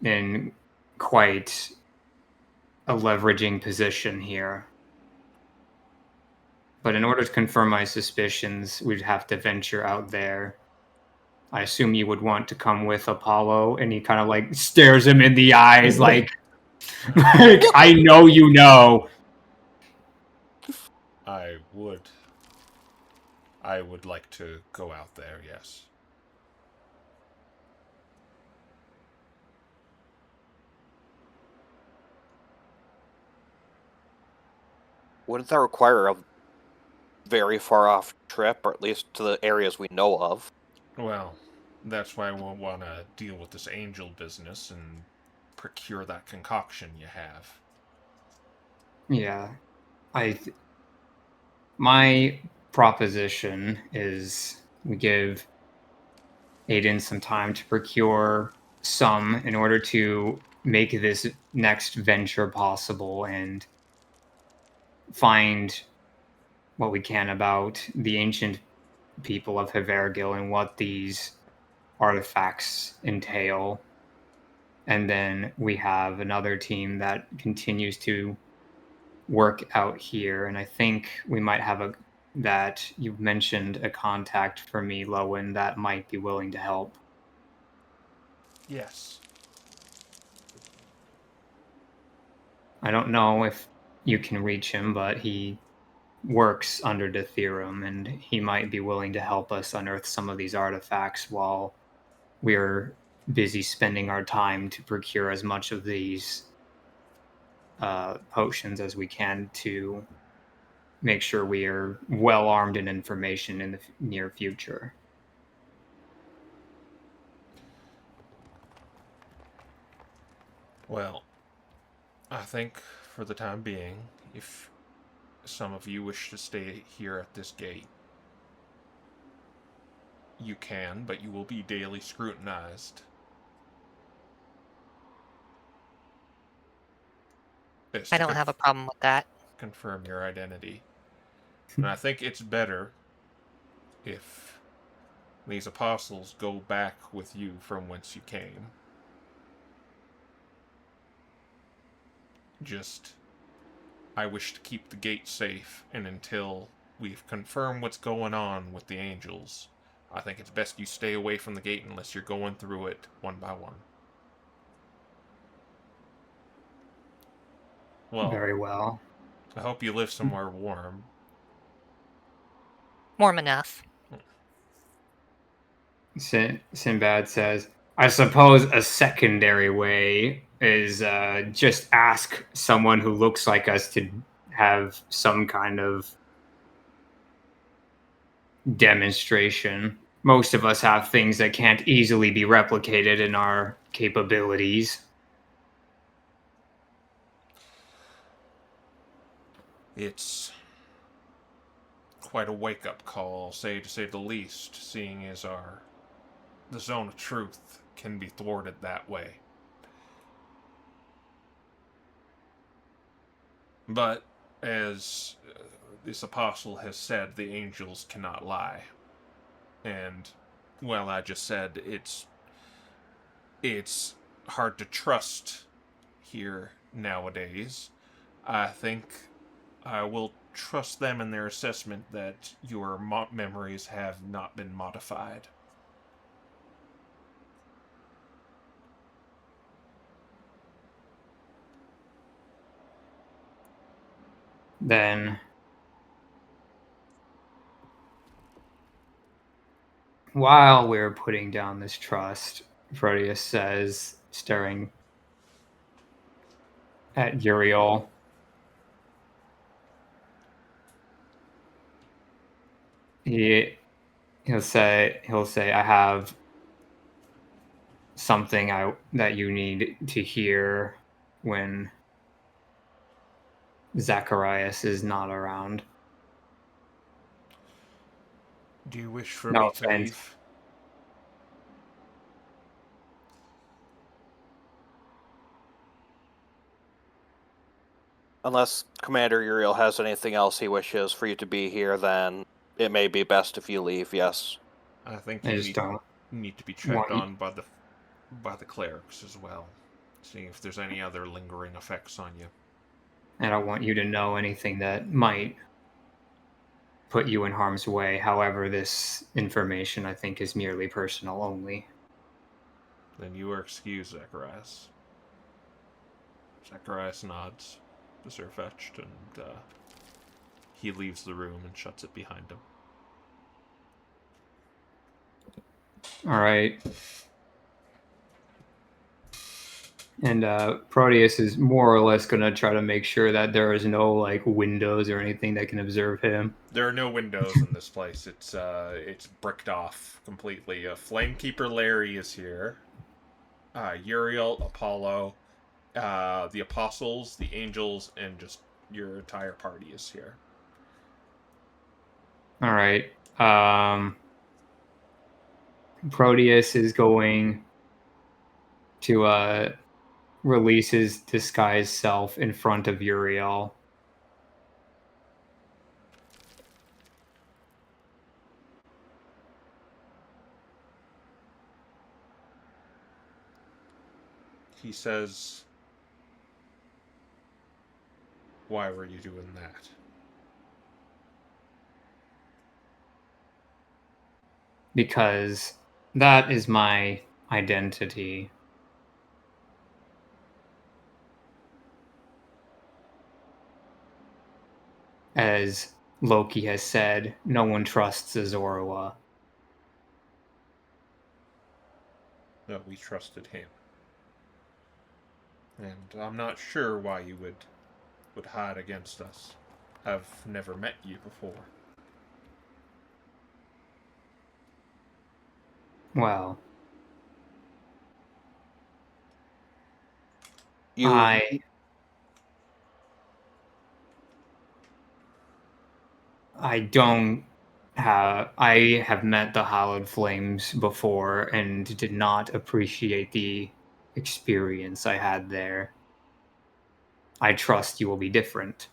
Speaker 3: in quite a leveraging position here. But in order to confirm my suspicions, we'd have to venture out there. I assume you would want to come with Apollo, and he kind of like stares him in the eyes, like I know you know.
Speaker 1: I would like to go out there, yes.
Speaker 4: Wouldn't that require a very far off trip, or at least to the areas we know of?
Speaker 1: Well, that's why we'll want to deal with this angel business and procure that concoction you have.
Speaker 3: Yeah, my proposition is we give Aiden some time to procure some in order to make this next venture possible and find what we can about the ancient people of Havergil and what these artifacts entail. And then we have another team that continues to work out here. And I think we might have that you've mentioned a contact for me, Lowen, that might be willing to help.
Speaker 1: Yes.
Speaker 3: I don't know if you can reach him, but he works under the theorem, and he might be willing to help us unearth some of these artifacts while we're busy spending our time to procure as much of these potions as we can to make sure we are well armed in information in the near future.
Speaker 1: Well, I think for the time being, if some of you wish to stay here at this gate, you can, but you will be daily scrutinized.
Speaker 5: I don't have a problem with that.
Speaker 1: Confirm your identity. And I think it's better if these apostles go back with you from whence you came. Just, I wish to keep the gate safe, and until we've confirmed what's going on with the angels, I think it's best you stay away from the gate unless you're going through it one by one. Well,
Speaker 3: Very well.
Speaker 1: I hope you live somewhere warm.
Speaker 5: Warm enough.
Speaker 3: Sinbad says, I suppose a secondary way is just ask someone who looks like us to have some kind of demonstration. Most of us have things that can't easily be replicated in our capabilities.
Speaker 1: It's quite a wake-up call, to say the least, seeing as the zone of truth can be thwarted that way. But, as this apostle has said, the angels cannot lie. And, well, I just said it's hard to trust here nowadays. I think I will trust them in their assessment that your memories have not been modified.
Speaker 3: Then, while we're putting down this trust, Proteus says, staring at Uriel, he'll say, I have something that you need to hear when Zacharias is not around.
Speaker 1: Do you wish for
Speaker 3: No
Speaker 1: me to
Speaker 3: offense.
Speaker 1: leave?
Speaker 4: Unless Commander Uriel has anything else he wishes for you to be here, then it may be best if you leave, yes.
Speaker 1: I think
Speaker 3: I
Speaker 1: you
Speaker 3: just don't
Speaker 1: need to be
Speaker 3: want
Speaker 1: checked
Speaker 3: you.
Speaker 1: on by the clerics as well. Seeing if there's any other lingering effects on you.
Speaker 3: I don't want you to know anything that might put you in harm's way. However, this information I think is merely personal only.
Speaker 1: Then you are excused, Zacharias. Zacharias nods to Sirfetched, and he leaves the room and shuts it behind him.
Speaker 3: All right. And Proteus is more or less going to try to make sure that there is no like windows or anything that can observe him.
Speaker 1: There are no windows in this place. It's bricked off completely. Flamekeeper Larry is here. Uriel, Apollo, the Apostles, the Angels, and just your entire party is here.
Speaker 3: All right. Proteus is going to release his disguised self in front of Uriel.
Speaker 1: He says, "Why were you doing that?"
Speaker 3: Because that is my identity. As Loki has said, no one trusts Azorua.
Speaker 1: No, we trusted him. And I'm not sure why you would hide against us. I've never met you before.
Speaker 3: Well,
Speaker 4: You
Speaker 3: I don't have I have met the Hallowed Flames before and did not appreciate the experience I had there. I trust you will be different.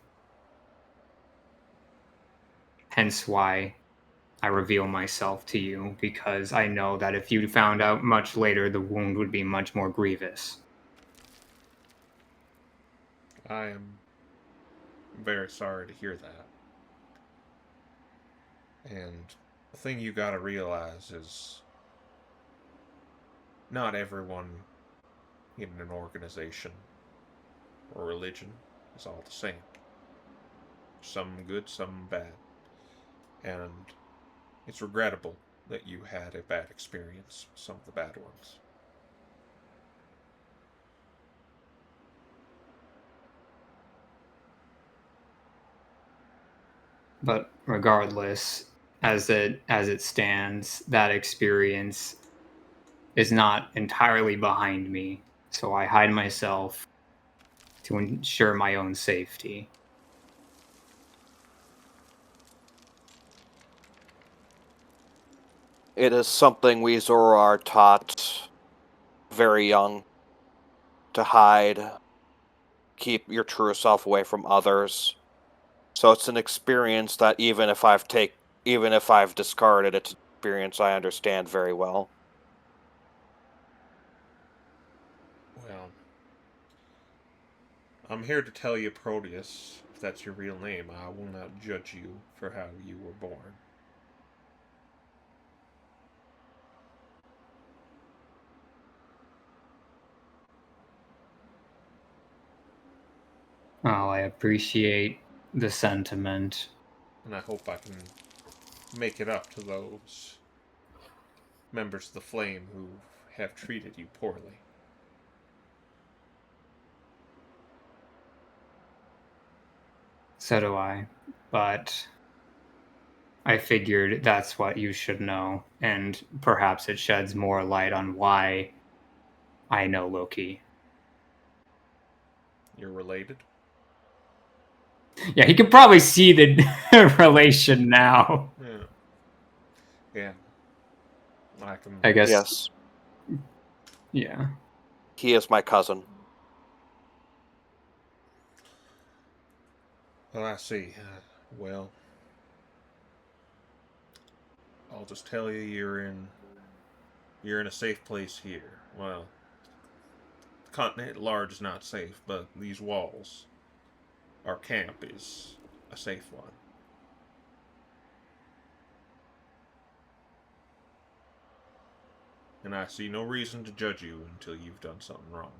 Speaker 3: Hence why I reveal myself to you, because I know that if you found out much later, the wound would be much more grievous.
Speaker 1: I am very sorry to hear that. And the thing you gotta realize is not everyone in an organization or religion is all the same. Some good, some bad. And it's regrettable that you had a bad experience with some of the bad ones.
Speaker 3: But regardless, as it stands, that experience is not entirely behind me. So I hide myself to ensure my own safety.
Speaker 4: It is something we Zoro are taught very young to hide, keep your true self away from others. So it's an experience that even if I've discarded its experience, I understand very well.
Speaker 1: Well, I'm here to tell you, Proteus, if that's your real name, I will not judge you for how you were born.
Speaker 3: Oh, I appreciate the sentiment.
Speaker 1: And I hope I can make it up to those members of the Flame who have treated you poorly.
Speaker 3: So do I. But I figured that's what you should know, and perhaps it sheds more light on why I know Loki.
Speaker 1: You're related?
Speaker 3: Yeah, he could probably see the relation now.
Speaker 1: Yeah. Yeah. I can.
Speaker 3: I guess.
Speaker 4: Yes,
Speaker 3: Yeah.
Speaker 4: he is my cousin.
Speaker 1: Well, I see. Well, I'll just tell you, you're in a safe place here. Well, the continent at large is not safe, but these walls, our camp, is a safe one. And I see no reason to judge you until you've done something wrong.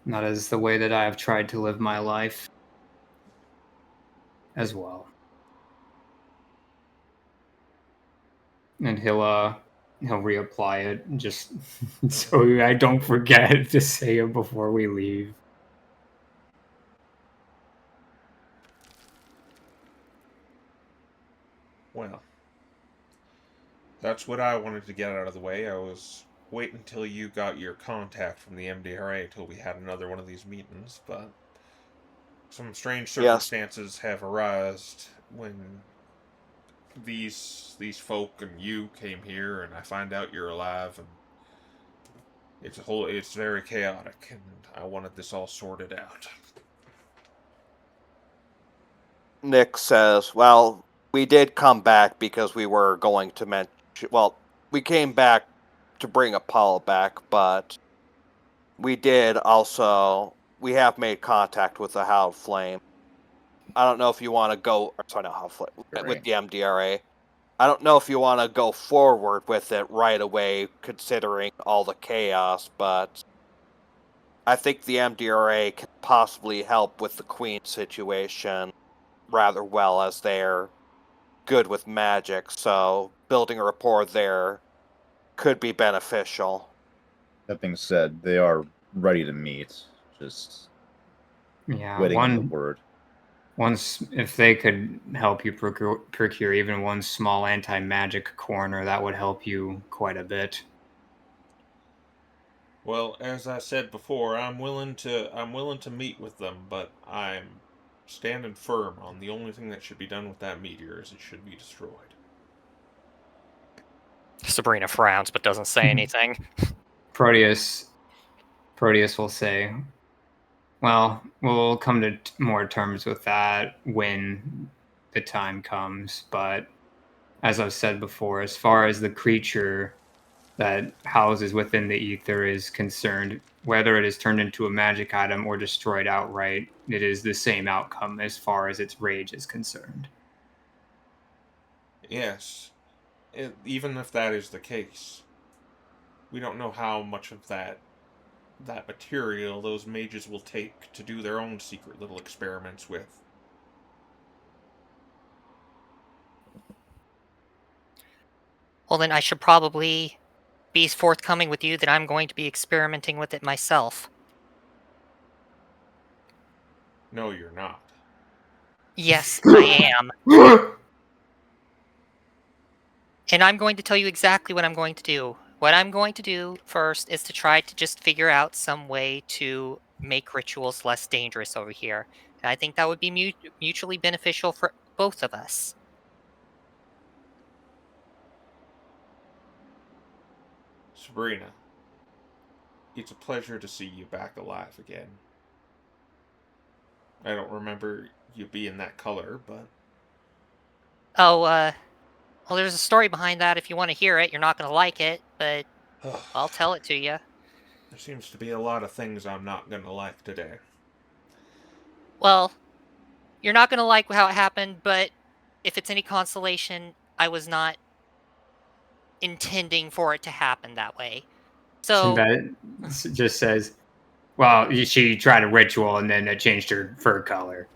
Speaker 3: That is the way that I have tried to live my life as well. And he'll reapply it just so I don't forget to say it before we leave.
Speaker 1: Well, that's what I wanted to get out of the way. I was waiting until you got your contact from the MDRA until we had another one of these meetings, but some strange
Speaker 4: Yes.
Speaker 1: circumstances have arisen when these folk and you came here, and I find out you're alive, and it's very chaotic, and I wanted this all sorted out.
Speaker 4: Nick says, well, we did come back because we were going to mention... Well, we came back to bring Apollo back, but we did also... We have made contact with the Howled Flame. I don't know if you want to go... Sorry, not Howled Flame. With the MDRA. I don't know if you want to go forward with it right away, considering all the chaos, but I think the MDRA can possibly help with the Queen situation rather well, as they're good with magic, so building a rapport there could be beneficial.
Speaker 2: That being said, they are ready to meet. Just
Speaker 3: Yeah,
Speaker 2: waiting on the word.
Speaker 3: once if they could help you procure even one small anti-magic corner, that would help you quite a bit.
Speaker 1: Well, as I said before, I'm willing to meet with them, but I'm standing firm on the only thing that should be done with that meteor is it should be destroyed.
Speaker 5: Sabrina frowns but doesn't say anything.
Speaker 3: Proteus will say, well, we'll come to more terms with that when the time comes, but as I've said before, as far as the creature that houses within the ether is concerned, whether it is turned into a magic item or destroyed outright, it is the same outcome as far as its rage is concerned.
Speaker 1: Yes, even if that is the case, we don't know how much of that material those mages will take to do their own secret little experiments with.
Speaker 5: Well, then I should probably be forthcoming with you that I'm going to be experimenting with it myself.
Speaker 1: No, you're not.
Speaker 5: Yes, I am. And I'm going to tell you exactly what I'm going to do. What I'm going to do first is to try to just figure out some way to make rituals less dangerous over here. And I think that would be mutually beneficial for both of us.
Speaker 1: Sabrina, it's a pleasure to see you back alive again. I don't remember you being that color, but...
Speaker 5: Oh, well, there's a story behind that if you want to hear it. You're not going to like it, but I'll tell it to you.
Speaker 1: There seems to be a lot of things I'm not going to like today.
Speaker 5: Well, you're not going to like how it happened, but if it's any consolation, I was not intending for it to happen that way. So
Speaker 3: That just says, well, she tried a ritual and then it changed her fur color.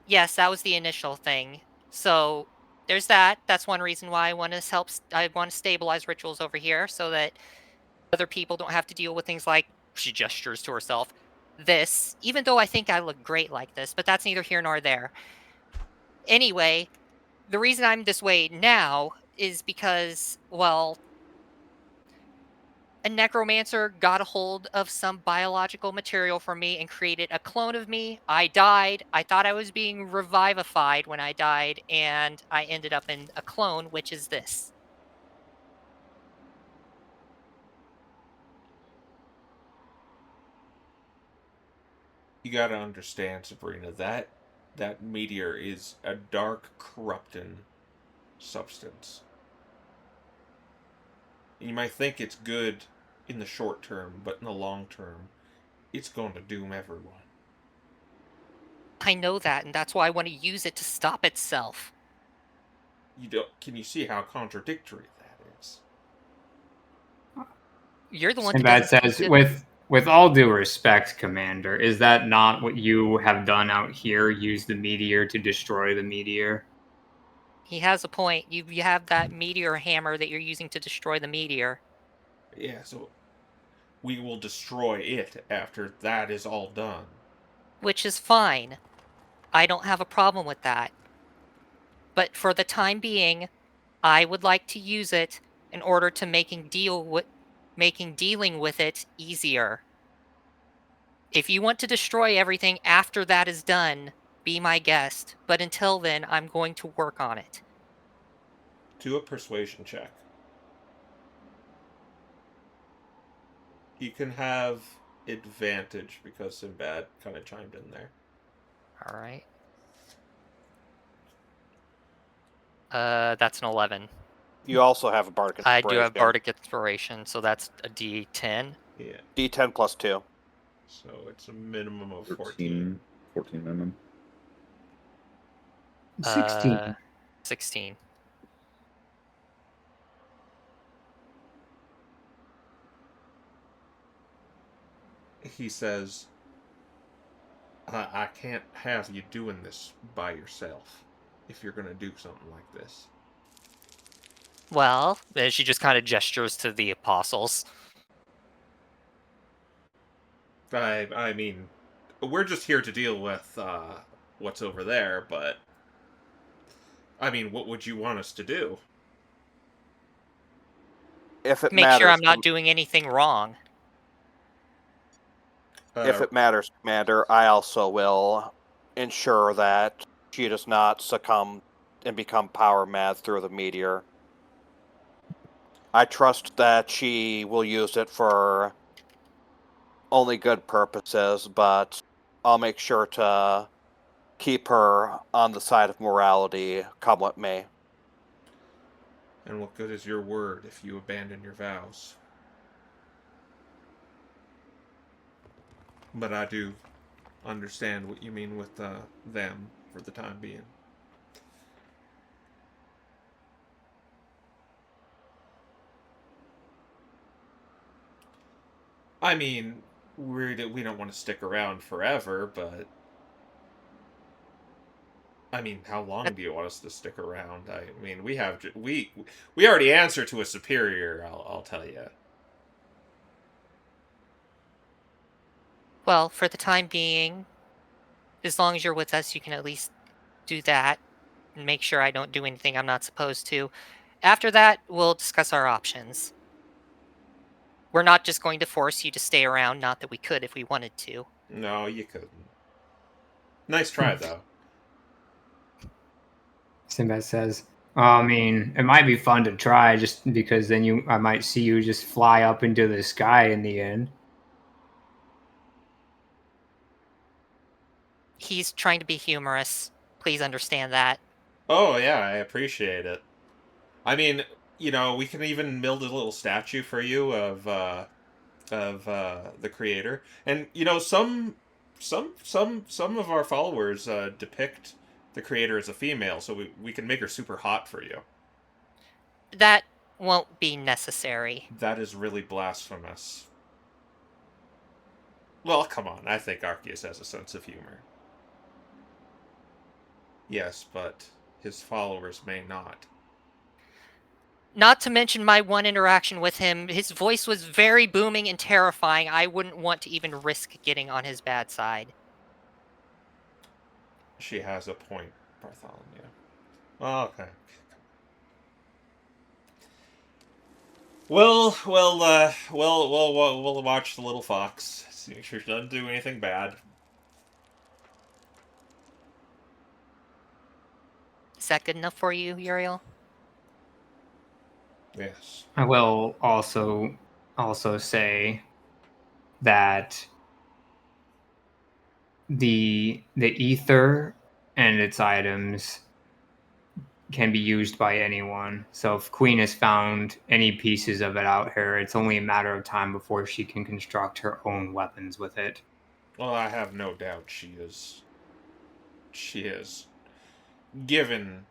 Speaker 5: yes, that was the initial thing. So there's that. That's one reason why I want to I want to stabilize rituals over here so that other people don't have to deal with things like, she gestures to herself, this, even though I think I look great like this, but that's neither here nor there. Anyway, the reason I'm this way now is because, well, a necromancer got a hold of some biological material from me and created a clone of me. I died. I thought I was being revivified when I died, and I ended up in a clone, which is this.
Speaker 1: You gotta understand, Sabrina, that meteor is a dark, corrupting substance. You might think it's good in the short term, but in the long term, it's going to doom everyone.
Speaker 5: I know that, and that's why I want to use it to stop itself.
Speaker 1: You don't? Can you see how contradictory that is?
Speaker 5: You're the one that
Speaker 3: Sinbad
Speaker 5: doesn't
Speaker 3: says,
Speaker 5: seem to...
Speaker 3: with all due respect, Commander, is that not what you have done out here? Use the meteor to destroy the meteor?
Speaker 5: He has a point. You have that meteor hammer that you're using to destroy the meteor.
Speaker 1: Yeah, so we will destroy it after that is all done.
Speaker 5: Which is fine. I don't have a problem with that. But for the time being, I would like to use it in order to making dealing with it easier. If you want to destroy everything after that is done, be my guest. But until then, I'm going to work on it.
Speaker 1: Do a persuasion check. You can have advantage because Sinbad kind of chimed in there.
Speaker 5: All right. That's an 11.
Speaker 4: You also have a bardic
Speaker 5: I
Speaker 4: inspiration.
Speaker 5: do have Bardic Inspiration, so that's a D10.
Speaker 1: Yeah.
Speaker 4: D10 plus 2.
Speaker 1: So it's a minimum of
Speaker 2: 14 minimum.
Speaker 3: 16.
Speaker 5: 16.
Speaker 1: He says, I can't have you doing this by yourself if you're going to do something like this.
Speaker 5: Well, she just kind of gestures to the apostles.
Speaker 1: I mean, we're just here to deal with what's over there, but I mean, what would you want us to do?
Speaker 4: If it
Speaker 5: Make
Speaker 4: matters,
Speaker 5: sure I'm not doing anything wrong.
Speaker 4: if it matters, Commander, I also will ensure that she does not succumb and become power mad through the meteor. I trust that she will use it for only good purposes, but I'll make sure to keep her on the side of morality, come what may.
Speaker 1: And what good is your word if you abandon your vows? But I do understand what you mean with them for the time being. I mean, we don't want to stick around forever, but I mean, how long do you want us to stick around? I mean, we already answer to a superior. I'll tell you.
Speaker 5: Well, for the time being, as long as you're with us, you can at least do that and make sure I don't do anything I'm not supposed to. After that, we'll discuss our options. We're not just going to force you to stay around, not that we could if we wanted to.
Speaker 1: No, you couldn't. Nice try, though.
Speaker 3: Sinbad says, I mean, it might be fun to try just because then I might see you just fly up into the sky in the end.
Speaker 5: He's trying to be humorous. Please understand that.
Speaker 1: Oh yeah, I appreciate it. I mean, we can even build a little statue for you of the creator, and some of our followers depict the creator as a female, so we can make her super hot for you.
Speaker 5: That won't be necessary.
Speaker 1: That is really blasphemous. Well, come on, I think Arceus has a sense of humor. Yes, but his followers may not.
Speaker 5: Not to mention my one interaction with him, his voice was very booming and terrifying. I wouldn't want to even risk getting on his bad side.
Speaker 1: She has a point, Bartholomew. Oh, okay. We'll watch the little fox. See if she doesn't do anything bad.
Speaker 5: Is that good enough for you, Uriel?
Speaker 1: Yes.
Speaker 3: I will also say that the ether and its items can be used by anyone. So if Queen has found any pieces of it out here, it's only a matter of time before she can construct her own weapons with it.
Speaker 1: Well, I have no doubt she has given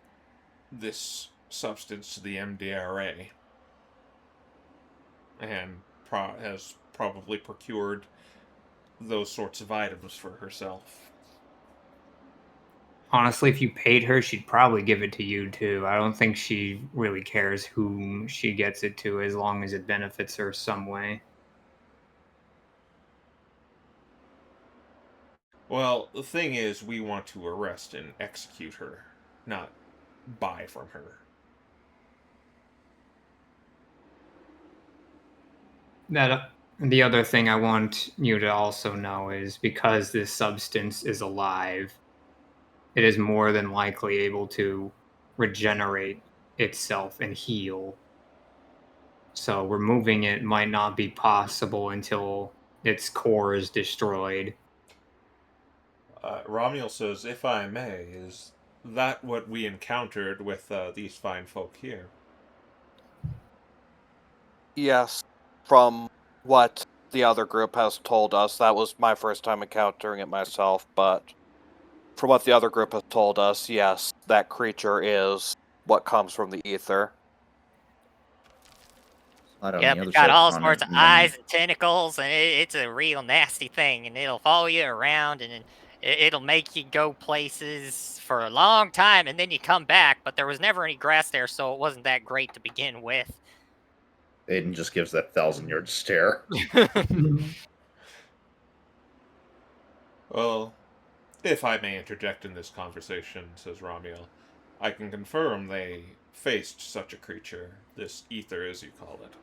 Speaker 1: this substance to the MDRA and has probably procured those sorts of items for herself.
Speaker 3: Honestly, if you paid her, she'd probably give it to you too. I don't think she really cares whom she gets it to as long as it benefits her some way.
Speaker 1: Well, the thing is, we want to arrest and execute her, not buy from her.
Speaker 3: That the other thing I want you to also know is because this substance is alive, it is more than likely able to regenerate itself and heal. So removing it might not be possible until its core is destroyed.
Speaker 1: Romuald says, if I may, is that what we encountered with these fine folk here?
Speaker 4: Yes, from what the other group has told us, that was my first time encountering it myself, but from what the other group has told us, yes, that creature is what comes from the ether.
Speaker 6: Slide on
Speaker 5: Yep,
Speaker 6: the other
Speaker 5: it's got
Speaker 6: side of the
Speaker 5: all
Speaker 6: continent,
Speaker 5: sorts of
Speaker 6: and then
Speaker 5: eyes and tentacles, and it's a real nasty thing, and it'll follow you around, and it'll make you go places for a long time, and then you come back, but there was never any grass there, so it wasn't that great to begin with.
Speaker 2: Aiden just gives that 1,000-yard stare.
Speaker 1: Well, if I may interject in this conversation, says Romuald, I can confirm they faced such a creature, this ether as you call it.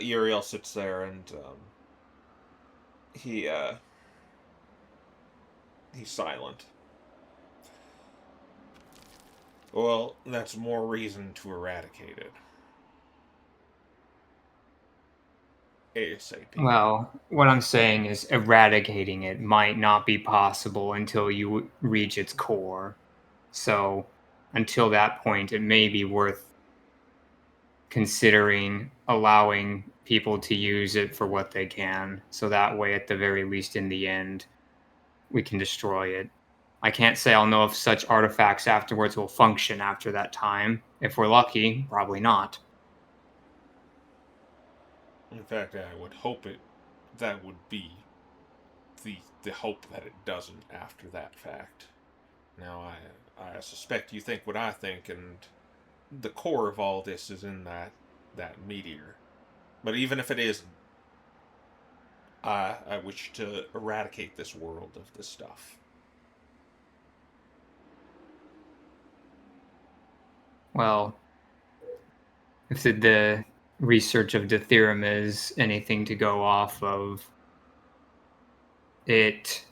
Speaker 1: Uriel sits there and, he's silent. Well, that's more reason to eradicate it. ASAP.
Speaker 3: Well, what I'm saying is eradicating it might not be possible until you reach its core. So, until that point, it may be worth considering allowing people to use it for what they can. So that way, at the very least, in the end, we can destroy it. I can't say I'll know if such artifacts afterwards will function after that time. If we're lucky, probably not.
Speaker 1: In fact, I would hope that would be the hope that it doesn't after that fact. Now, I suspect you think what I think, and the core of all this is in that meteor. But even if it isn't, I wish to eradicate this world of this stuff.
Speaker 3: Well, if the research of Deuterium is anything to go off of, it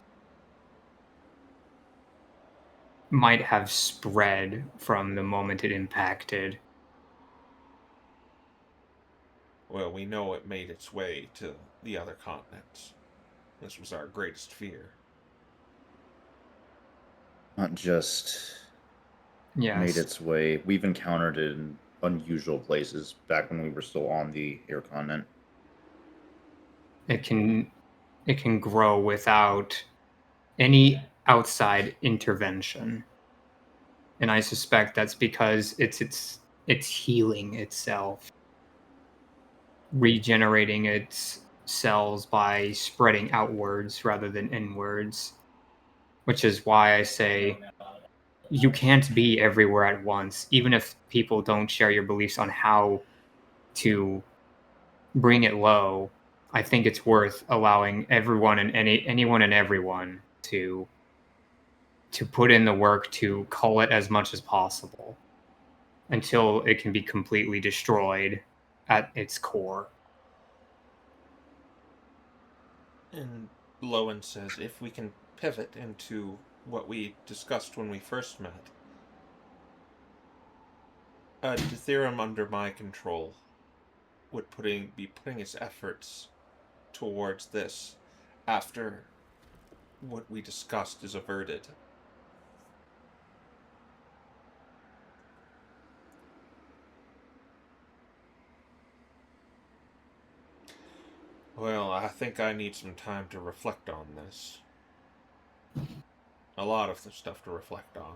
Speaker 3: might have spread from the moment it impacted.
Speaker 1: Well, we know it made its way to the other continents. This was our greatest fear.
Speaker 2: Not just
Speaker 3: Yes.
Speaker 2: made its way. We've encountered it in unusual places back when we were still on the air continent.
Speaker 3: It can grow without any outside intervention. And I suspect that's because it's healing itself, regenerating its cells by spreading outwards rather than inwards. Which is why I say you can't be everywhere at once, even if people don't share your beliefs on how to bring it low. I think it's worth allowing everyone and anyone and everyone to to put in the work to cull it as much as possible until it can be completely destroyed at its core.
Speaker 1: And Lowen says, if we can pivot into what we discussed when we first met, a Deuterium under my control would be putting its efforts towards this after what we discussed is averted. Well, I think I need some time to reflect on this. A lot of the stuff to reflect on.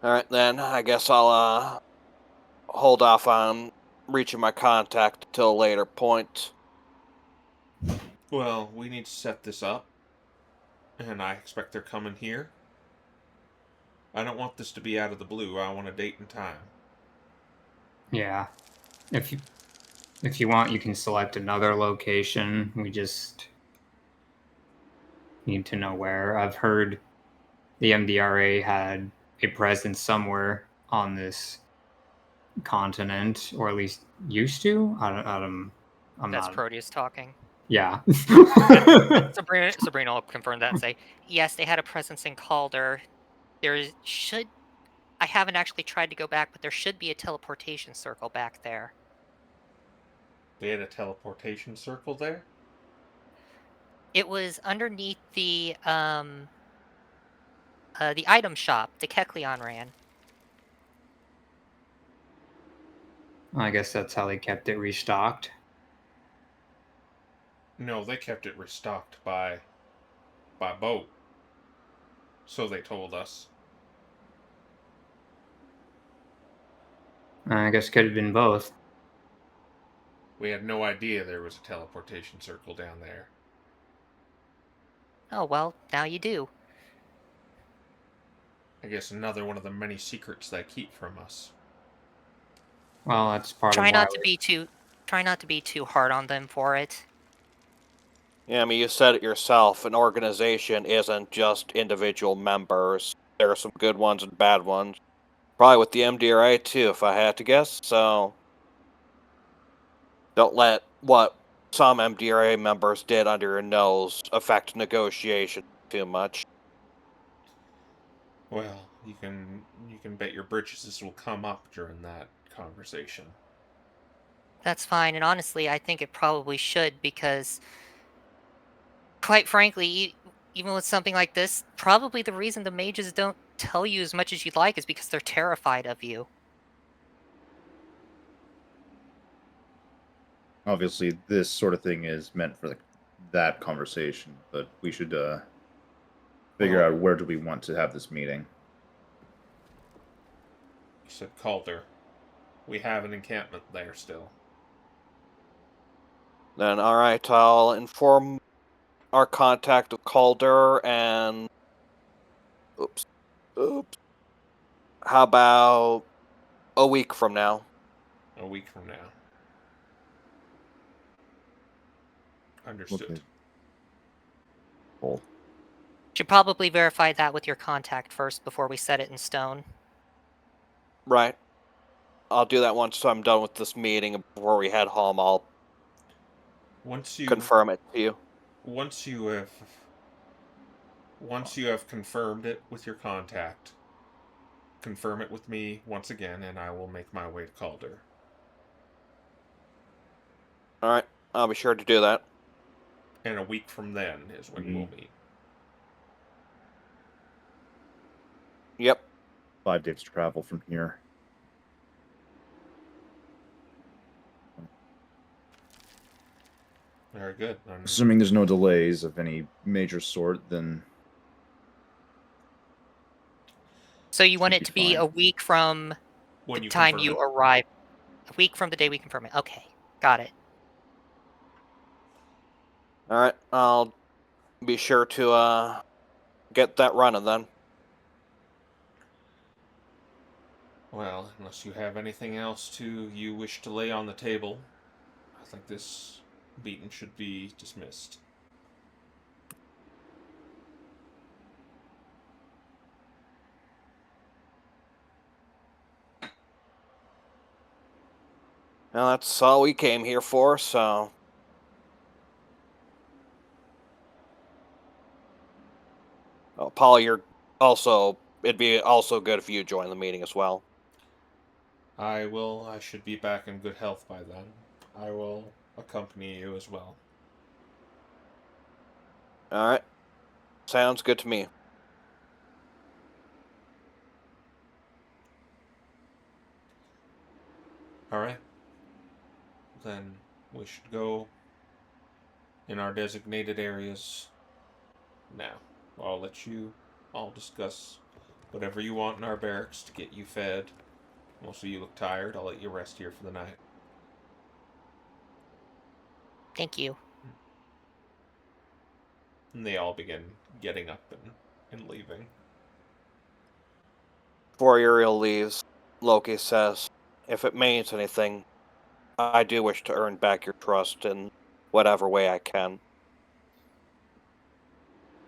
Speaker 4: All right, then. I guess I'll hold off on reaching my contact till a later point.
Speaker 1: Well, we need to set this up, and I expect they're coming here. I don't want this to be out of the blue. I want a date and time.
Speaker 3: Yeah. If you want, you can select another location. We just need to know where. I've heard the MDRA had a presence somewhere on this continent, or at least used to. I'm
Speaker 5: That's
Speaker 3: not.
Speaker 5: Proteus talking.
Speaker 3: Yeah.
Speaker 5: Sabrina will confirm that and say, yes, they had a presence in Calder. I haven't actually tried to go back, but there should be a teleportation circle back there.
Speaker 1: They had a teleportation circle there?
Speaker 5: It was underneath the item shop the Kekleon ran.
Speaker 3: I guess that's how they kept it restocked.
Speaker 1: No, they kept it restocked by boat. So they told us.
Speaker 3: I guess could have been both.
Speaker 1: We had no idea there was a teleportation circle down there.
Speaker 5: Oh, well, now you do.
Speaker 1: I guess another one of the many secrets they keep from us.
Speaker 3: Well, that's part
Speaker 5: Try
Speaker 3: of why
Speaker 5: not to be too hard on them for it.
Speaker 4: Yeah, I mean, you said it yourself. An organization isn't just individual members. There are some good ones and bad ones. Probably with the MDRA too, if I had to guess. So don't let what some MDRA members did under your nose affect negotiations too much.
Speaker 1: Well, you can bet your britches this will come up during that conversation.
Speaker 5: That's fine, and honestly, I think it probably should, because, quite frankly, even with something like this, probably the reason the mages don't tell you as much as you'd like is because they're terrified of you.
Speaker 2: Obviously, this sort of thing is meant for that conversation, but we should figure out where do we want to have this meeting.
Speaker 1: You said Calder. We have an encampment there still.
Speaker 4: Then, alright, I'll inform our contact of Calder and... Oops. How about a week from now?
Speaker 1: A week from now. Understood.
Speaker 2: Okay. Cool.
Speaker 5: Should probably verify that with your contact first before we set it in stone.
Speaker 4: Right. I'll do that once I'm done with this meeting. Before we head home, I'll confirm it to you.
Speaker 1: Once you have confirmed it with your contact, confirm it with me once again, and I will make my way to Calder.
Speaker 4: Alright, I'll be sure to do that.
Speaker 1: And a week from then is when we'll meet.
Speaker 4: Yep.
Speaker 2: 5 days travel from here.
Speaker 1: Very good.
Speaker 2: Assuming there's no delays of any major sort, then...
Speaker 5: So you want it to be a week from the time you arrive. A week from the day we confirm it. Okay, got it.
Speaker 4: Alright, I'll be sure to get that running then.
Speaker 1: Well, unless you have anything else you wish to lay on the table, I think this meeting should be dismissed.
Speaker 4: Well, that's all we came here for, so... Oh, Paul, you're also... It'd be also good if you join the meeting as well.
Speaker 1: I will. I should be back in good health by then. I will accompany you as well.
Speaker 4: Alright. Sounds good to me.
Speaker 1: Alright. Then we should go in our designated areas now. I'll let you all discuss whatever you want in our barracks to get you fed. Most of you look tired. I'll let you rest here for the night.
Speaker 5: Thank you.
Speaker 1: And they all begin getting up and leaving.
Speaker 4: Before Uriel leaves, Loki says, if it means anything, I do wish to earn back your trust in whatever way I can.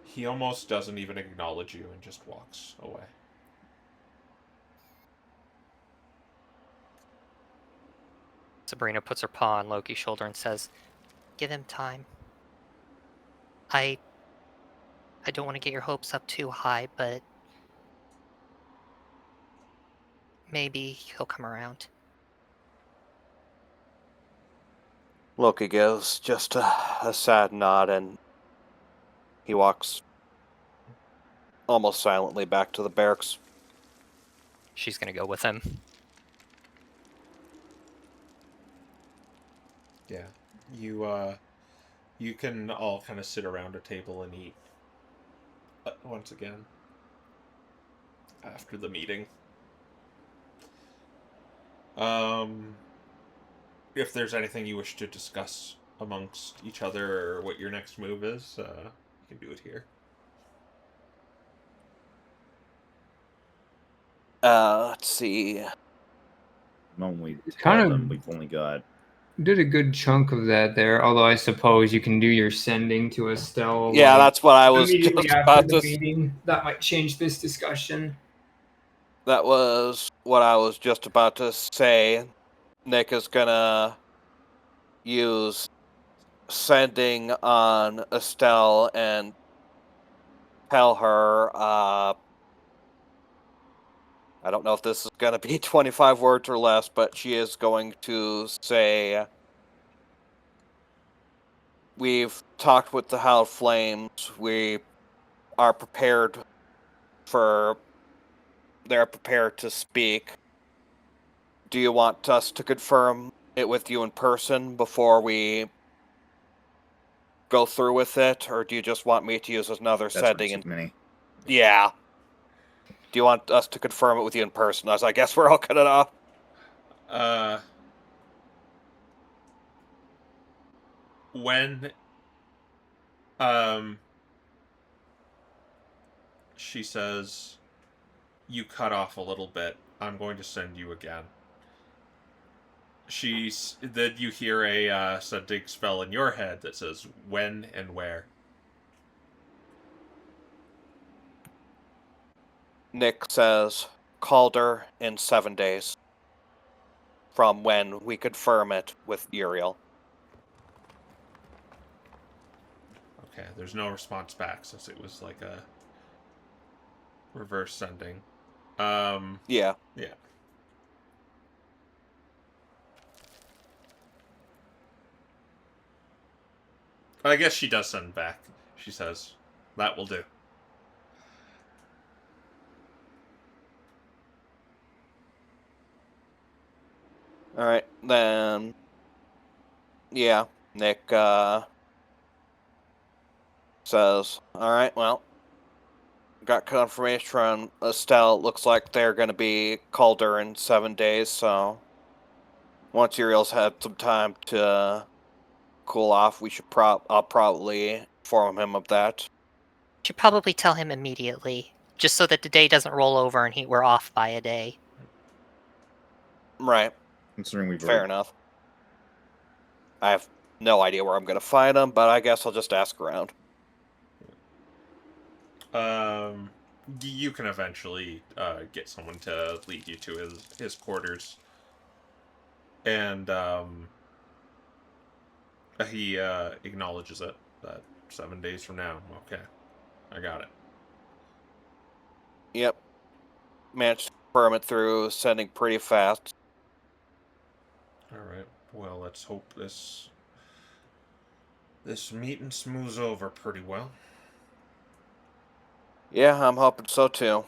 Speaker 1: He almost doesn't even acknowledge you and just walks away.
Speaker 5: Sabrina puts her paw on Loki's shoulder and says, "Give him time. I don't want to get your hopes up too high, but maybe he'll come around."
Speaker 4: Loki gives just a sad nod, and he walks almost silently back to the barracks.
Speaker 5: She's gonna go with him.
Speaker 1: Yeah. You can all kind of sit around a table and eat once again after the meeting. If there's anything you wish to discuss amongst each other or what your next move is, you can do it here.
Speaker 4: Let's see.
Speaker 2: The moment we
Speaker 3: Kind
Speaker 2: tell
Speaker 3: of-
Speaker 2: them we've only got
Speaker 3: Did a good chunk of that there, although I suppose you can do your sending to Estelle.
Speaker 4: Yeah,
Speaker 3: like,
Speaker 4: that's what I was
Speaker 3: immediately
Speaker 4: just
Speaker 3: after
Speaker 4: about
Speaker 3: the
Speaker 4: to...
Speaker 3: meeting. That might change this discussion.
Speaker 4: That was what I was just about to say. Nick is gonna use sending on Estelle and tell her, I don't know if this is gonna be 25 words or less, but she is going to say, we've talked with the Howled Flames, we are prepared they're prepared to speak. Do you want us to confirm it with you in person before we go through with it, or do you just want me to use another
Speaker 2: that's
Speaker 4: setting?
Speaker 2: too many.
Speaker 4: Yeah. Do you want us to confirm it with you in person? As I guess we're all cut it off.
Speaker 1: When she says you cut off a little bit, I'm going to send you again. Then you hear a sending spell in your head that says when and where.
Speaker 4: Nick says, Calder in 7 days. From when we confirm it with Uriel.
Speaker 1: Okay, there's no response back since it was like a reverse sending.
Speaker 4: Yeah.
Speaker 1: Yeah. I guess she does send back. She says, that will do.
Speaker 4: Alright, then... Yeah, Nick, says, alright, well, got confirmation from Estelle. Looks like they're going to be Calder in 7 days, so... Once Uriel's had some time to cool off, I'll probably inform him of that.
Speaker 5: Should probably tell him immediately, just so that the day doesn't roll over and we're off by a day.
Speaker 4: Right,
Speaker 2: Considering we've
Speaker 4: fair enough. I have no idea where I'm going to find him, but I guess I'll just ask around.
Speaker 1: You can eventually get someone to lead you to his quarters. And he acknowledges it. That 7 days from now. Okay, I got it.
Speaker 4: Yep. Managed to confirm it through sending pretty fast.
Speaker 1: All right. Well, let's hope this meeting smooths over pretty well.
Speaker 4: Yeah, I'm hoping so too.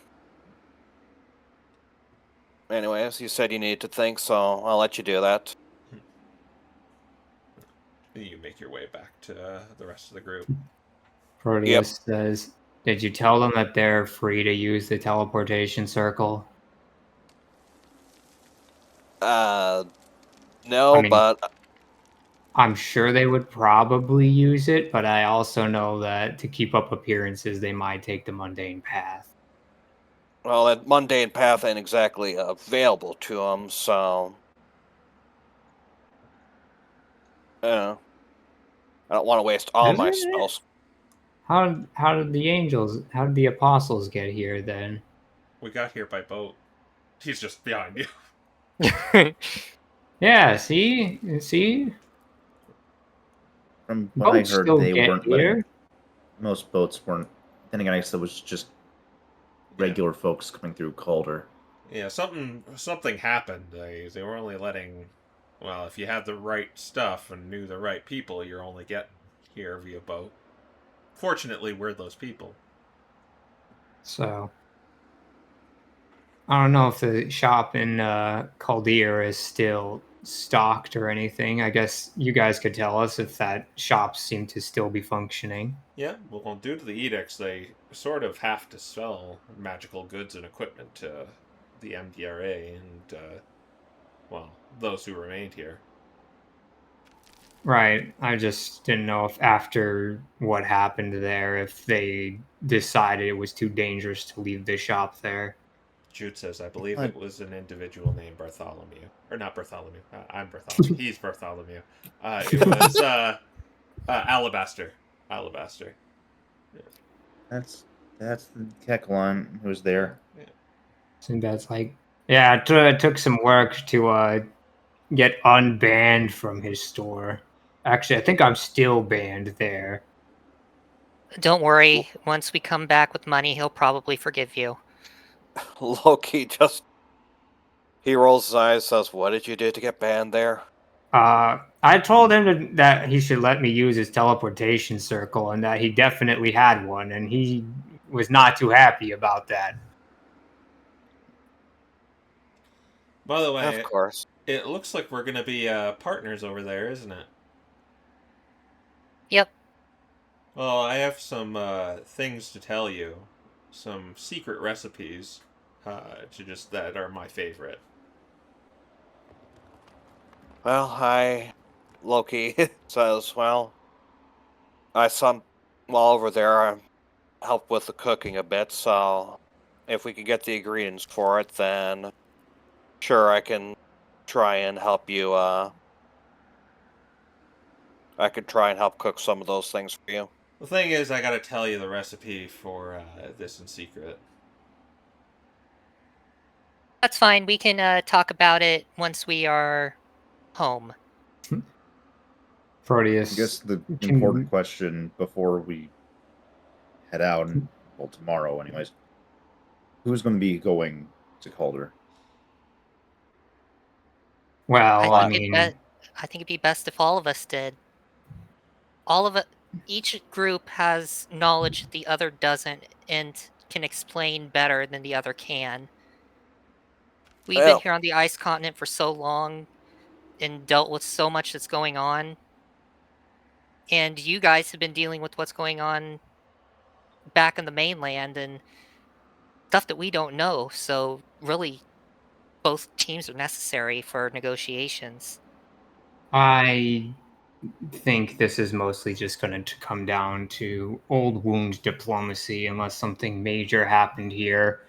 Speaker 4: Anyways, you said you needed to think, so I'll let you do that.
Speaker 1: You make your way back to the rest of the group.
Speaker 3: Proteus says, "Did you tell them that they're free to use the teleportation circle?"
Speaker 4: No,
Speaker 3: I mean,
Speaker 4: but
Speaker 3: I'm sure they would probably use it, but I also know that to keep up appearances, they might take the mundane path.
Speaker 4: well, that mundane path ain't exactly available to them, so I don't want to waste all my
Speaker 3: Isn't it?
Speaker 4: spells.
Speaker 3: How did the apostles get here then?
Speaker 1: We got here by boat. He's just behind you.
Speaker 3: Yeah, see,
Speaker 6: From what I
Speaker 3: boats
Speaker 6: heard,
Speaker 3: still
Speaker 6: they
Speaker 3: get
Speaker 6: weren't letting.
Speaker 3: here.
Speaker 6: Most boats weren't. Then again, I guess it was just regular folks coming through Calder.
Speaker 1: Yeah, something happened. They were only letting. Well, if you had the right stuff and knew the right people, you're only getting here via boat. Fortunately, we're those people.
Speaker 3: So I don't know if the shop in Caldera is still stocked or anything. I guess you guys could tell us if that shop seemed to still be functioning.
Speaker 1: Yeah, well, due to the edicts, they sort of have to sell magical goods and equipment to the MDRA and, well, those who remained here.
Speaker 3: Right. I just didn't know if after what happened there, if they decided it was too dangerous to leave the shop there.
Speaker 1: Jude says, I believe
Speaker 6: What?
Speaker 1: it was an individual named Bartholomew. Or not Bartholomew. I'm Bartholomew. He's Bartholomew. It was Alabaster. Alabaster.
Speaker 6: That's the Keklan who was there.
Speaker 3: So that's like, yeah, it took some work to get unbanned from his store. Actually, I think I'm still banned there.
Speaker 5: Don't worry. Once we come back with money, he'll probably forgive you.
Speaker 4: Loki just he rolls his eyes, says, "What did you do to get banned there?"
Speaker 3: I told him that he should let me use his teleportation circle and that he definitely had one, and he was not too happy about that.
Speaker 1: By the
Speaker 4: Of
Speaker 1: way,
Speaker 4: course.
Speaker 1: it looks like we're going to be partners over there, isn't it?
Speaker 5: Yep.
Speaker 1: Well, I have some things to tell you. Some secret recipes that are my favorite.
Speaker 4: Well, Loki says, well, while over there, I help with the cooking a bit, so if we can get the ingredients for it, then sure, I can try and help you, I could try and help cook some of those things for you.
Speaker 1: The thing is, I gotta tell you the recipe for this in secret.
Speaker 5: That's fine. We can talk about it once we are home.
Speaker 3: Proteus.
Speaker 2: I guess the
Speaker 3: can-
Speaker 2: important question before we head out, and well, tomorrow, anyways, who's going to be going to Calder?
Speaker 3: Well, I
Speaker 5: think
Speaker 3: mean,
Speaker 5: I think it'd be best if all of us did. All of it. Each group has knowledge the other doesn't, and can explain better than the other can. We've been
Speaker 4: Well,
Speaker 5: here on the ice continent for so long and dealt with so much that's going on. And you guys have been dealing with what's going on back in the mainland and stuff that we don't know. So really, both teams are necessary for negotiations.
Speaker 3: I think this is mostly just going to come down to old wound diplomacy, unless something major happened here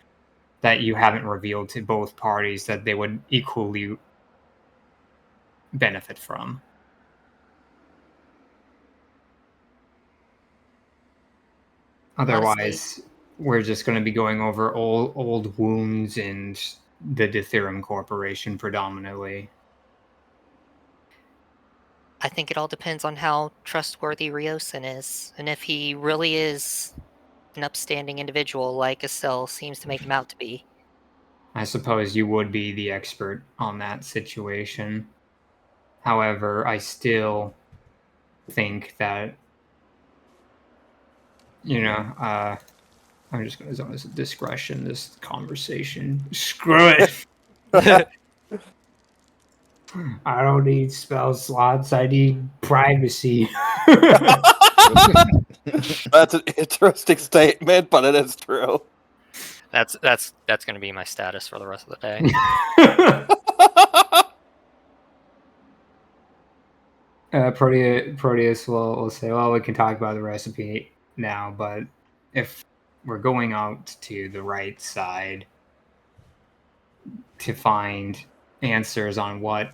Speaker 3: that you haven't revealed to both parties that they would equally benefit from.
Speaker 5: Honestly,
Speaker 3: Otherwise, we're just going to be going over old wounds and the Dithyrum Corporation predominantly.
Speaker 5: I think it all depends on how trustworthy Ryosen is, and if he really is an upstanding individual like Estelle seems to make him out to be.
Speaker 3: I suppose you would be the expert on that situation. However, I still think that, I'm just going to zone this discretion, this conversation. Screw it. I don't need spell slots. I need privacy.
Speaker 4: That's an interesting statement, but it is true.
Speaker 5: That's going to be my status for the rest of the day.
Speaker 3: Proteus will say, well, we can talk about the recipe now, but if we're going out to the right side to find answers on what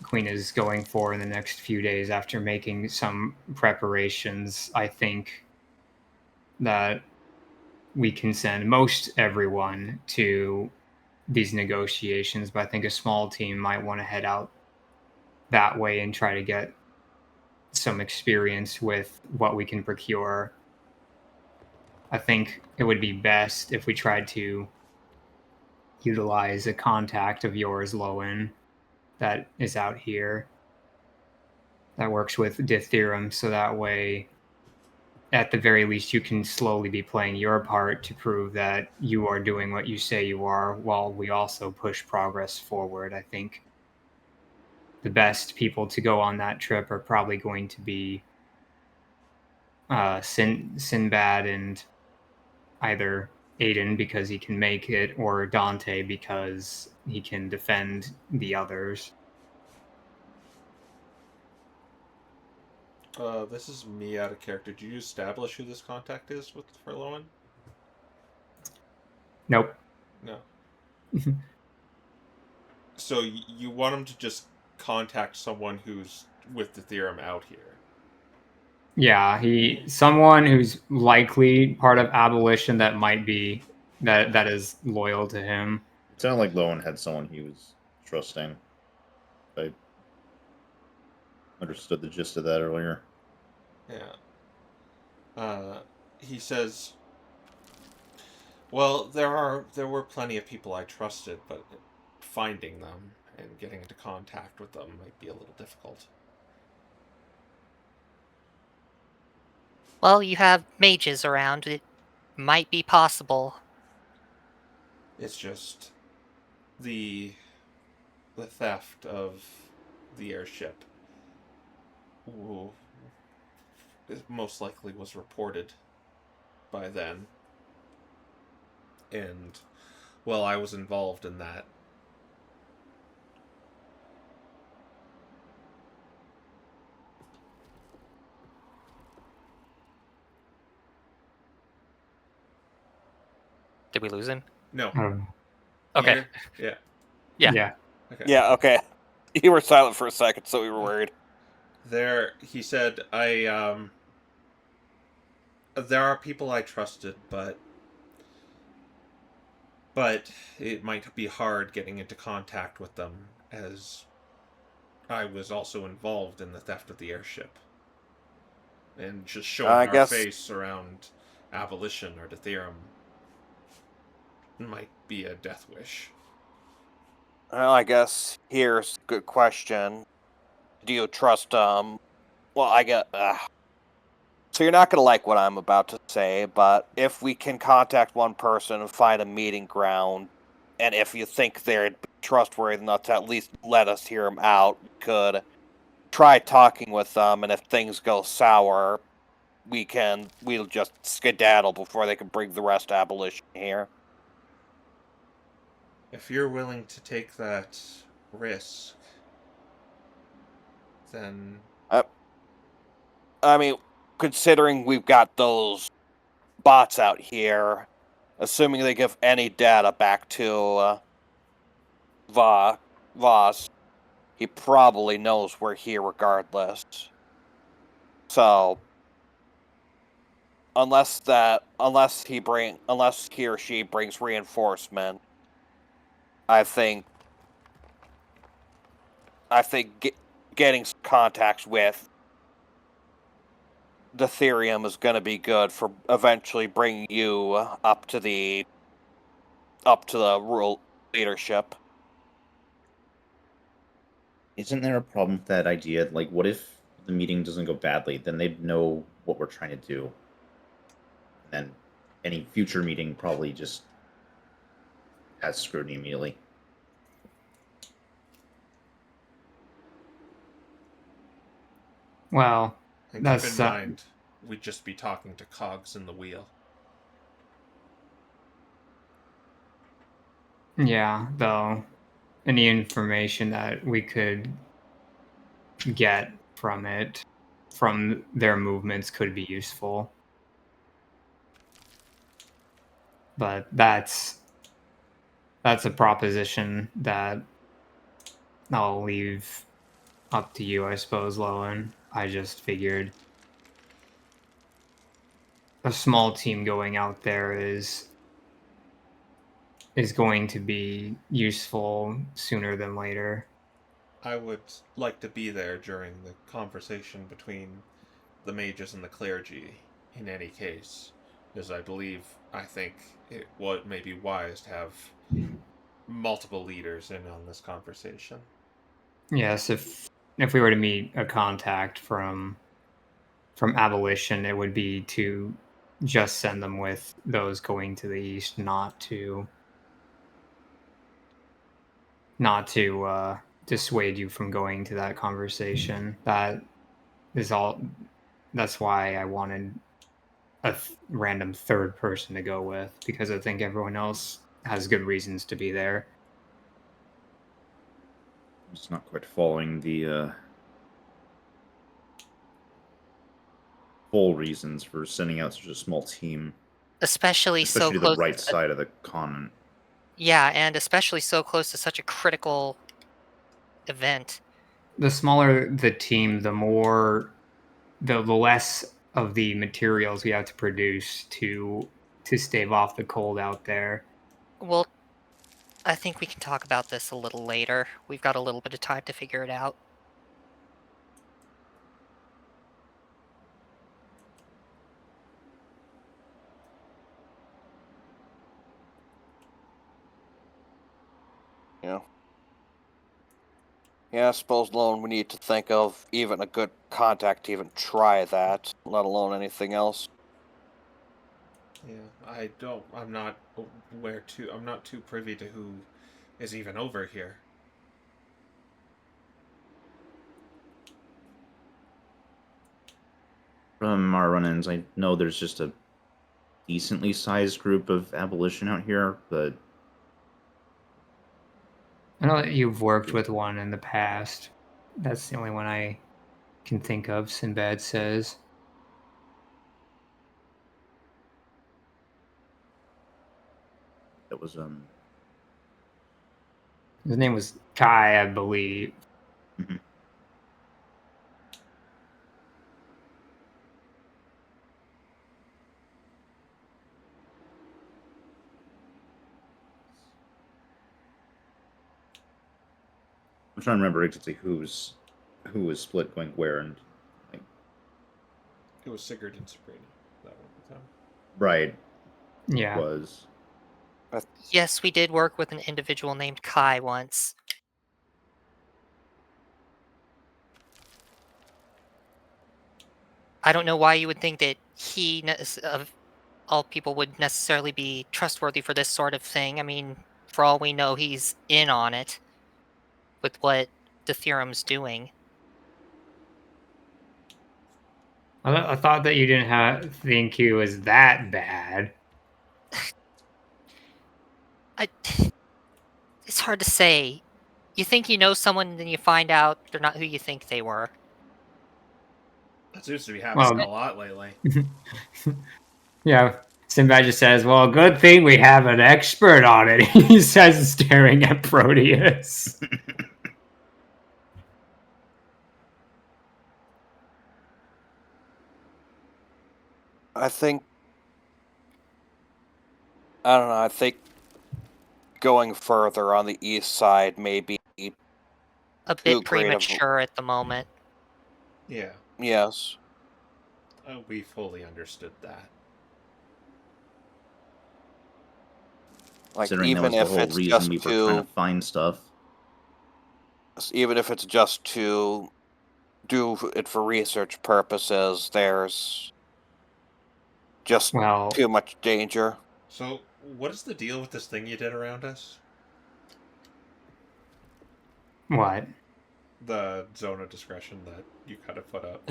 Speaker 3: Queen is going for in the next few days after making some preparations, I think that we can send most everyone to these negotiations, but I think a small team might want to head out that way and try to get some experience with what we can procure. I think it would be best if we tried to utilize a contact of yours, Lowen, that is out here that works with Ditherum, so that way, at the very least, you can slowly be playing your part to prove that you are doing what you say you are, while we also push progress forward. I think the best people to go on that trip are probably going to be Sinbad and either Aiden because he can make it, or Dante because he can defend the others.
Speaker 1: This is me out of character. Did you establish who this contact is with Furlowan?
Speaker 3: Nope.
Speaker 1: No. So you want him to just contact someone who's with the theorem out here?
Speaker 3: Yeah, someone who's likely part of abolition that might be that is loyal to him.
Speaker 2: It sounded like Lowen had someone he was trusting. I understood the gist of that earlier.
Speaker 1: Yeah. He says, well, there were plenty of people I trusted, but finding them and getting into contact with them might be a little difficult.
Speaker 5: Well, you have mages around. It might be possible.
Speaker 1: It's just the theft of the airship. Ooh, it most likely was reported by then. And, well, I was involved in that.
Speaker 5: Did we lose him?
Speaker 1: No.
Speaker 3: I don't know.
Speaker 5: Okay.
Speaker 1: Yeah.
Speaker 5: Yeah.
Speaker 1: Okay.
Speaker 4: Yeah, okay. You were silent for a second, so we were worried.
Speaker 1: He said, there are people I trusted, but it might be hard getting into contact with them, as I was also involved in the theft of the airship. And just showing our face around abolition or Detherum might be a death wish.
Speaker 4: Well, I guess here's a good question. Do you trust, well, I get, so you're not going to like what I'm about to say, but if we can contact one person and find a meeting ground, and if you think they're trustworthy enough to at least let us hear them out, we could try talking with them, and if things go sour, we'll just skedaddle before they can bring the rest of abolition here.
Speaker 1: If you're willing to take that risk, then...
Speaker 4: I mean, considering we've got those bots out here, assuming they give any data back to Voss, he probably knows we're here regardless. So, unless he or she brings reinforcement, I think getting contacts with Deuterium is going to be good for eventually bringing you up to the rural leadership.
Speaker 6: Isn't there a problem with that idea? Like, what if the meeting doesn't go badly? Then they'd know what we're trying to do. And then any future meeting probably just has scrutiny immediately.
Speaker 3: Well,
Speaker 1: And
Speaker 3: that's
Speaker 1: keep in mind, we'd just be talking to cogs in the wheel.
Speaker 3: yeah. Though any information that we could get from it, from their movements, could be useful. But that's a proposition that I'll leave up to you, I suppose, Lowen. I just figured a small team going out there is going to be useful sooner than later.
Speaker 1: I would like to be there during the conversation between the mages and the clergy in any case, as I think it may be wise to have multiple leaders in on this conversation.
Speaker 3: Yes, if we were to meet a contact from abolition, it would be to just send them with those going to the east, not to dissuade you from going to that conversation. That is all. That's why I wanted a random third person to go with, because I think everyone else has good reasons to be there.
Speaker 6: I'm just not quite following the full reasons for sending out such a small team,
Speaker 5: Especially so
Speaker 6: especially to the
Speaker 5: close.
Speaker 6: right side of the continent.
Speaker 5: Yeah, and especially so close to such a critical event.
Speaker 3: The smaller the team, the more the less of the materials we have to produce to stave off the cold out there.
Speaker 5: Well, I think we can talk about this a little later. We've got a little bit of time to figure it out.
Speaker 4: Yeah. Yeah, I suppose alone we need to think of even a good contact to even try that, let alone anything else.
Speaker 1: Yeah, I'm not too privy to who is even over here.
Speaker 6: From our run-ins, I know there's just a decently sized group of abolition out here, but
Speaker 3: I know that you've worked with one in the past. That's the only one I can think of, Sinbad says.
Speaker 6: that was
Speaker 3: His name was Kai, I believe.
Speaker 6: mhm. I'm trying to remember exactly who was split going where, and like,
Speaker 1: It was Sigurd and Sabrina that one with them.
Speaker 6: right,
Speaker 3: Yeah.
Speaker 6: was
Speaker 5: Yes, we did work with an individual named Kai once. I don't know why you would think that he, of all people, would necessarily be trustworthy for this sort of thing. I mean, for all we know, he's in on it with what the theorem's doing.
Speaker 3: I thought that you didn't think he was that bad.
Speaker 5: It's hard to say. You think you know someone, then you find out they're not who you think they were.
Speaker 1: That seems to be happening
Speaker 3: Well-
Speaker 1: a lot lately.
Speaker 3: Yeah. Sinbad just says, well, good thing we have an expert on it, he says, staring at Proteus.
Speaker 4: I think, I don't know, I think going further on the east side may be
Speaker 5: A
Speaker 4: too
Speaker 5: bit
Speaker 4: great of
Speaker 5: premature at the moment.
Speaker 1: Yeah,
Speaker 4: Yes.
Speaker 1: we fully understood that.
Speaker 4: Like,
Speaker 6: Considering that
Speaker 4: even
Speaker 6: was the
Speaker 4: if
Speaker 6: whole
Speaker 4: it's
Speaker 6: reason
Speaker 4: just
Speaker 6: we were trying to
Speaker 4: to,
Speaker 6: find stuff.
Speaker 4: even if it's just to do it for research purposes, there's just
Speaker 3: Well,
Speaker 4: too much danger.
Speaker 1: So, what is the deal with this thing you did around us?
Speaker 3: what?
Speaker 1: The zone of discretion that you kind of put up.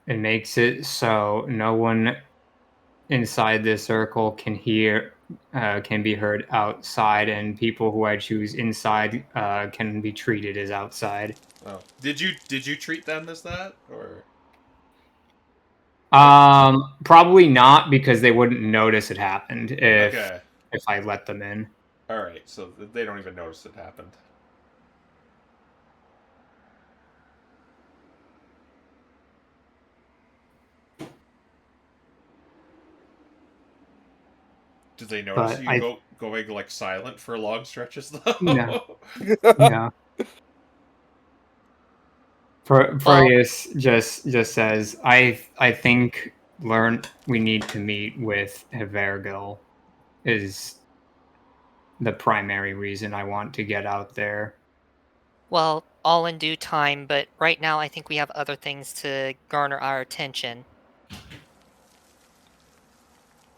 Speaker 3: It makes it so no one inside this circle can be heard outside, and people who I choose inside can be treated as outside.
Speaker 1: Oh, did you treat them as that, or
Speaker 3: Probably not, because they wouldn't notice it happened
Speaker 1: okay?
Speaker 3: if I let them in.
Speaker 1: All right, so they don't even notice it happened. Did they notice
Speaker 3: But
Speaker 1: you going like silent for long stretches
Speaker 3: no,
Speaker 1: though?
Speaker 3: no.
Speaker 5: Well,
Speaker 3: Proteus just says, I think we need to meet with Evergil is the primary reason I want to get out there.
Speaker 5: well, all in due time, but right now I think we have other things to garner our attention.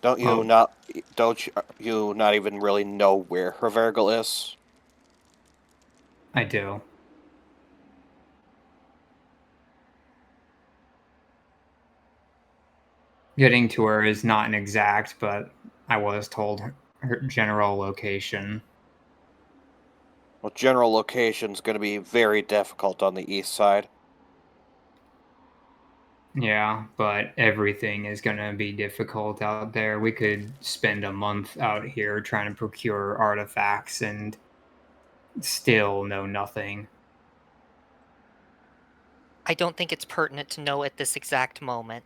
Speaker 4: Don't you
Speaker 3: Oh,
Speaker 4: not? You not even really know where Hervergal is?
Speaker 3: I do. Getting to her is not an exact, but I was told her general location.
Speaker 4: Well, general location's going to be very difficult on the east side.
Speaker 3: Yeah, but everything is going to be difficult out there. We could spend a month out here trying to procure artifacts and still know nothing.
Speaker 5: I don't think it's pertinent to know at this exact moment.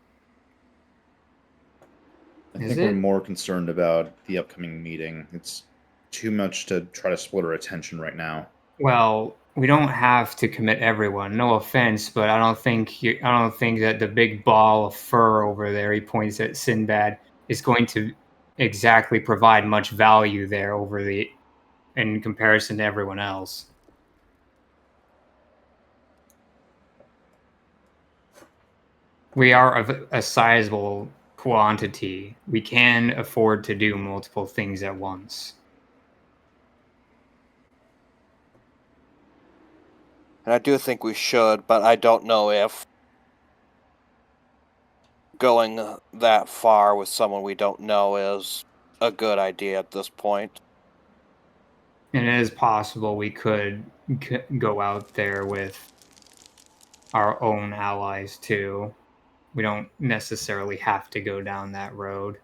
Speaker 2: I
Speaker 3: Is
Speaker 2: think we're
Speaker 3: it?
Speaker 2: more concerned about the upcoming meeting. It's too much to try to split our attention right now.
Speaker 3: Well, we don't have to commit everyone. No offense, but I don't think that the big ball of fur over there, he points at Sinbad, is going to exactly provide much value there in comparison to everyone else. We are a sizable quantity. We can afford to do multiple things at once.
Speaker 4: And I do think we should, but I don't know if going that far with someone we don't know is a good idea at this point.
Speaker 3: And it is possible we could go out there with our own allies too. We don't necessarily have to go down that road.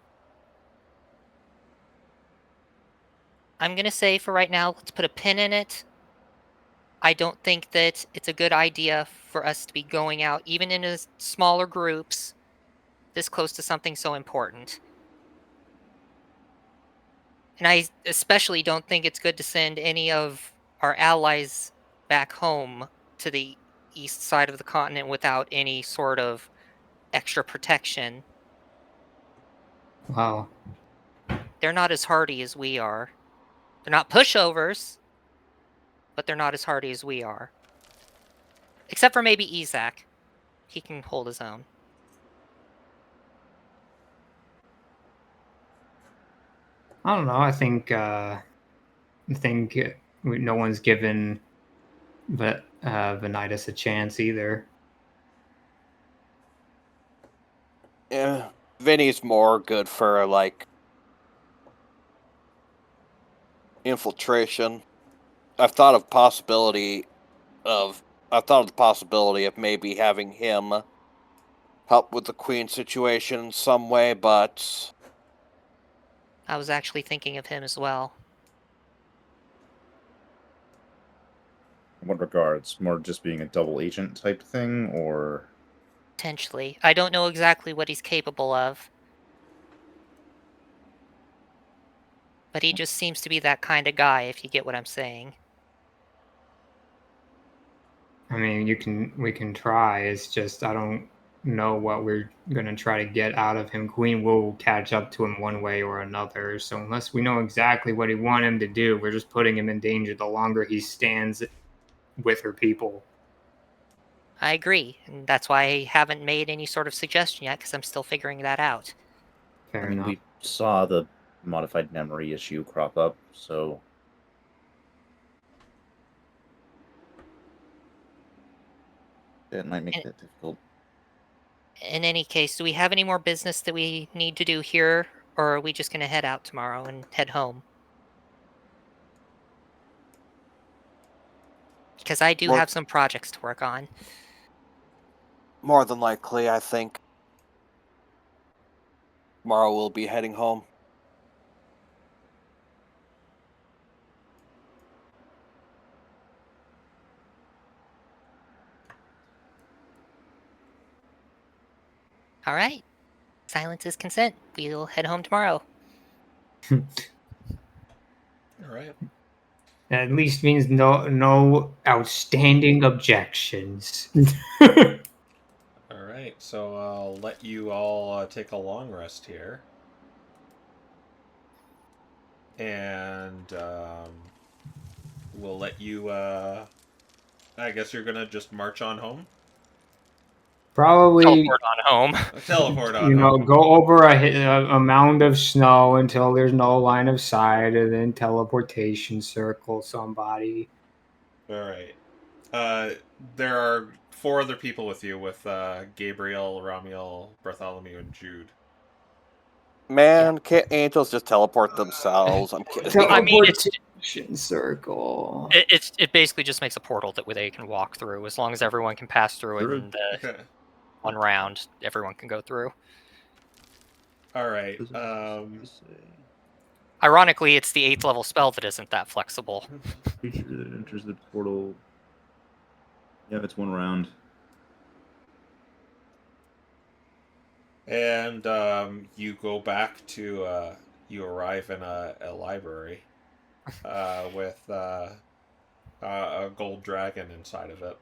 Speaker 5: I'm going to say for right now, let's put a pin in it. I don't think that it's a good idea for us to be going out, even in smaller groups, this close to something so important. And I especially don't think it's good to send any of our allies back home to the east side of the continent without any sort of extra protection.
Speaker 3: Well,
Speaker 5: They're not as hardy as we are. They're not pushovers, but they're not as hardy as we are. Except for maybe Izak. He can hold his own.
Speaker 3: I don't know. I think no one's given Vanitas a chance either.
Speaker 4: Yeah, Vinny's more good for like infiltration. I've thought of possibility of I've thought of the possibility of maybe having him help with the queen situation in some way, but
Speaker 5: I was actually thinking of him as well.
Speaker 2: In what regards? More just being a double agent type thing, or
Speaker 5: Potentially. I don't know exactly what he's capable of. But he just seems to be that kind of guy, if you get what I'm saying.
Speaker 3: I mean, we can try. It's just I don't know what we're gonna try to get out of him. Queen will catch up to him one way or another. So unless we know exactly what we want him to do, we're just putting him in danger the longer he stands with her people.
Speaker 5: I agree, and that's why I haven't made any sort of suggestion yet, because I'm still figuring that out.
Speaker 3: Fair
Speaker 6: I mean,
Speaker 3: enough.
Speaker 6: we saw the modified memory issue crop up, so that might make
Speaker 5: And-
Speaker 6: that difficult.
Speaker 5: In any case, do we have any more business that we need to do here, or are we just going to head out tomorrow and head home? Because I do
Speaker 4: Well-
Speaker 5: have some projects to work on.
Speaker 4: More than likely, I think tomorrow we'll be heading home.
Speaker 5: All right. Silence is consent. We'll head home tomorrow.
Speaker 1: All right.
Speaker 3: That at least means no outstanding objections.
Speaker 1: All right. So I'll let you all take a long rest here. And we'll let you. I guess you're gonna just march on home.
Speaker 3: Probably
Speaker 5: Teleport on home.
Speaker 1: Teleport on
Speaker 3: you know,
Speaker 1: home.
Speaker 3: go over a mound of snow until there's no line of sight, and then teleportation circle somebody.
Speaker 1: All right. There are 4 other people with you, with Gabriel, Ramiel, Bartholomew, and Jude.
Speaker 4: Man, can't angels just teleport themselves? I'm kidding.
Speaker 5: I mean, it's
Speaker 3: Teleportation circle.
Speaker 5: it basically just makes a portal that they can walk through. As long as everyone can pass through it
Speaker 2: Sure.
Speaker 5: in the
Speaker 1: Okay.
Speaker 5: one round, everyone can go through.
Speaker 1: All right.
Speaker 5: Ironically, it's the 8th level spell that isn't that flexible.
Speaker 2: Creature that enters the portal. Yeah, it's 1 round.
Speaker 1: And you go back to you arrive in a library with a gold dragon inside of it.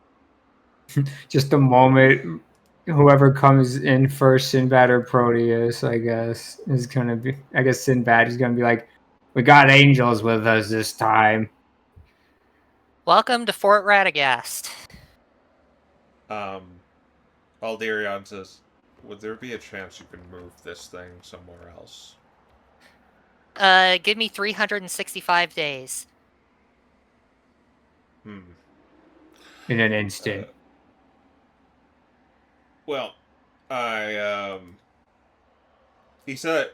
Speaker 3: Just a moment. Whoever comes in first, Sinbad or Proteus, I guess, is gonna be. I guess Sinbad is gonna be like, "We got angels with us this time."
Speaker 5: Welcome to Fort Radagast.
Speaker 1: Alderion says, "Would there be a chance you can move this thing somewhere else?"
Speaker 5: Give me 365 days.
Speaker 1: Hmm.
Speaker 3: In an instant.
Speaker 1: Well, I he said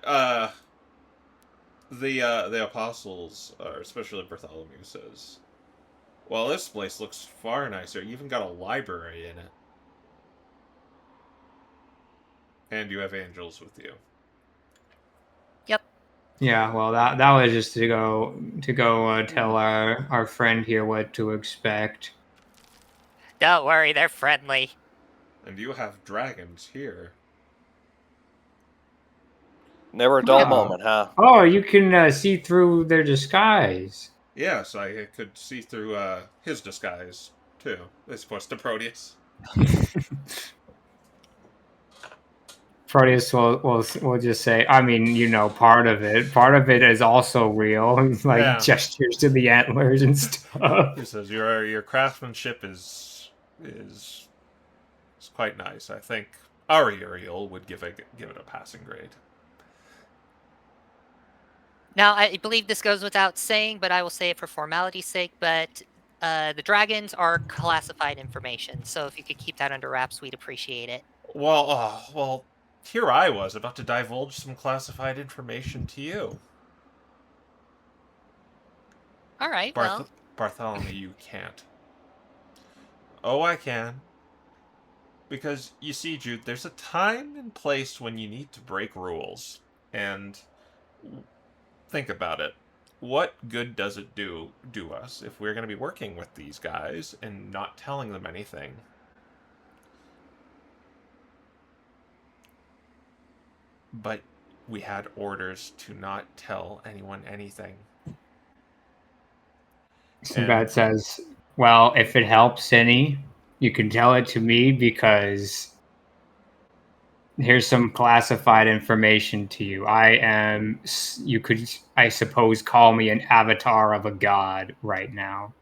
Speaker 1: the apostles, or especially Bartholomew, says, "Well, this place looks far nicer. You even got a library in it, and you have angels with you."
Speaker 5: Yep.
Speaker 3: Yeah, well, that was just to go tell our friend here what to expect.
Speaker 5: Don't worry, they're friendly.
Speaker 1: And you have dragons here.
Speaker 4: Never a dull
Speaker 3: Oh.
Speaker 4: moment, huh?
Speaker 3: Oh, you can see through their disguise.
Speaker 1: Yes, I could see through his disguise too. As opposed to Proteus.
Speaker 3: Proteus will just say, I mean, you know, part of it is also real, like
Speaker 1: Yeah.
Speaker 3: gestures to the antlers and stuff.
Speaker 1: He says your craftsmanship is quite nice. I think our Uriel would give it a passing grade.
Speaker 5: Now, I believe this goes without saying, but I will say it for formality's sake, but the dragons are classified information, so if you could keep that under wraps, we'd appreciate it.
Speaker 1: Well, here I was about to divulge some classified information to you.
Speaker 5: All right, well,
Speaker 1: Bartholomew, you can't. Oh, I can. Because, you see, Jude, there's a time and place when you need to break rules. And think about it. What good does it do us if we're going to be working with these guys and not telling them anything? But we had orders to not tell anyone anything.
Speaker 3: Sinbad says, well, if it helps any, You can tell it to me because here's some classified information to you. You could, I suppose, call me an avatar of a god right now.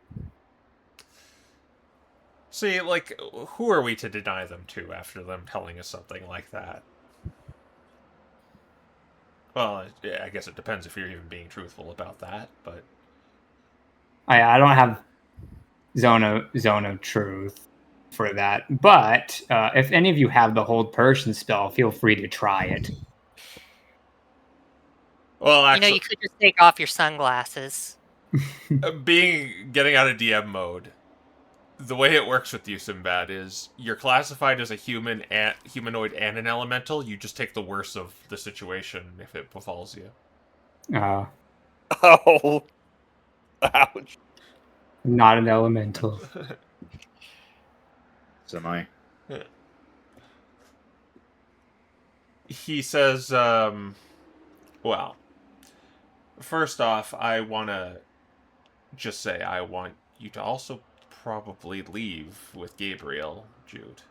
Speaker 1: See, like, who are we to deny them to after them telling us something like that? Well, I guess it depends if you're even being truthful about that, but
Speaker 3: I don't have zone of truth for that. But if any of you have the hold person spell, feel free to try it.
Speaker 1: well,
Speaker 5: You know,
Speaker 1: actually,
Speaker 5: you could just take off your sunglasses.
Speaker 1: getting out of DM mode, the way it works with you, Simbad, is you're classified as a humanoid, and an elemental. You just take the worst of the situation if it befalls you.
Speaker 4: Oh, ouch.
Speaker 3: Not an elemental.
Speaker 2: So am I.
Speaker 1: He says, well, first off, I want to just say I want you to also probably leave with Gabriel, Jude.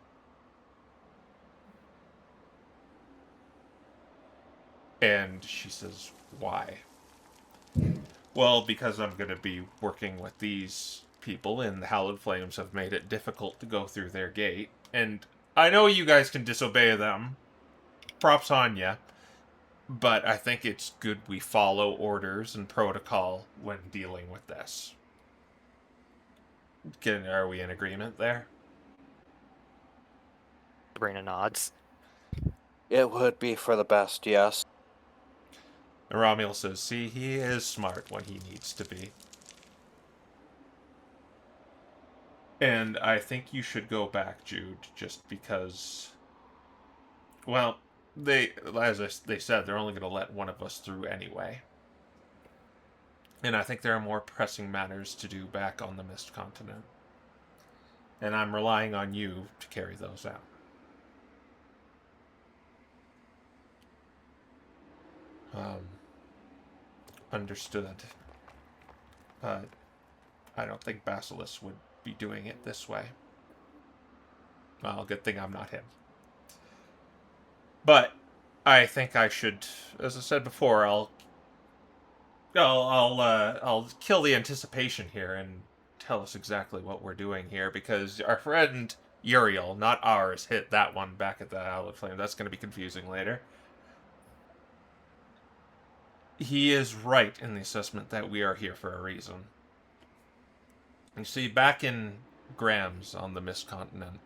Speaker 1: And she says, why? Well, because I'm going to be working with these people, and the Hallowed Flames have made it difficult to go through their gate. And I know you guys can disobey them. Props on ya. But I think it's good we follow orders and protocol when dealing with this. Are we in agreement there?
Speaker 5: Sabrina nods.
Speaker 4: It would be for the best, yes.
Speaker 1: And Romuald says, see, he is smart when he needs to be. And I think you should go back, Jude, just because... Well, they said, they're only going to let one of us through anyway. And I think there are more pressing matters to do back on the Mist Continent. And I'm relying on you to carry those out. Understood. I don't think Basilisk would be doing it this way. Well, good thing I'm not him. But I think I should, as I said before, I'll kill the anticipation here and tell us exactly what we're doing here, because our friend Uriel, not ours, hit that one back at the Hallowed Flame. That's going to be confusing later. He is right in the assessment that we are here for a reason. You see, back in Graham's on the Mist Continent,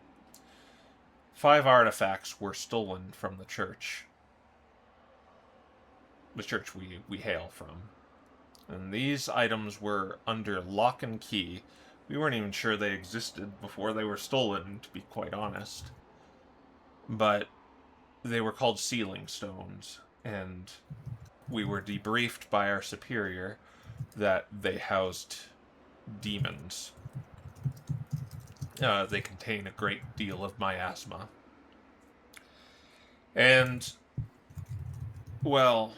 Speaker 1: 5 artifacts were stolen from the church. The church we hail from. And these items were under lock and key. We weren't even sure they existed before they were stolen, to be quite honest. But they were called sealing stones, and we were debriefed by our superior that they housed demons. They contain a great deal of miasma. And, well,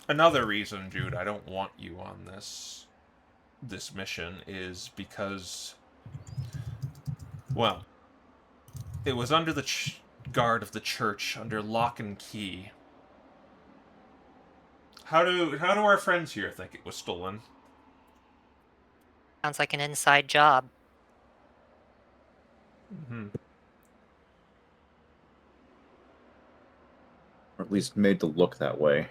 Speaker 1: another reason, Jude, I don't want you on this mission is because, well, it was under the guard of the church, under lock and key. How do our friends here think it was stolen?
Speaker 5: Sounds like an inside job.
Speaker 1: Mm-hmm.
Speaker 2: Or at least made to look that way.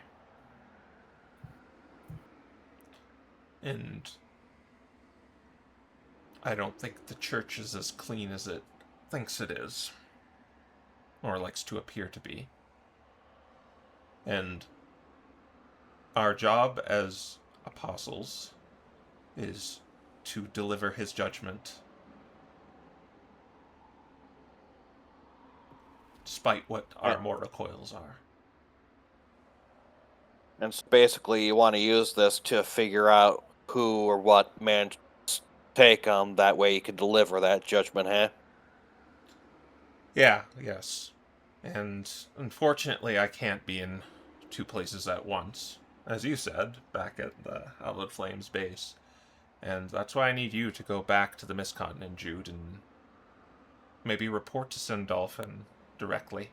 Speaker 1: And I don't think the church is as clean as it thinks it is. Or likes to appear to be. And our job as apostles is to deliver his judgment, despite what our mortal coils are.
Speaker 4: And so basically, you want to use this to figure out who or what man to take them. That way you can deliver that judgment, huh?
Speaker 1: Yeah, yes. And unfortunately, I can't be in 2 places at once, as you said, back at the Hallowed Flames base. And that's why I need you to go back to the Mist Continent, Jude, and maybe report to Sindolphin directly.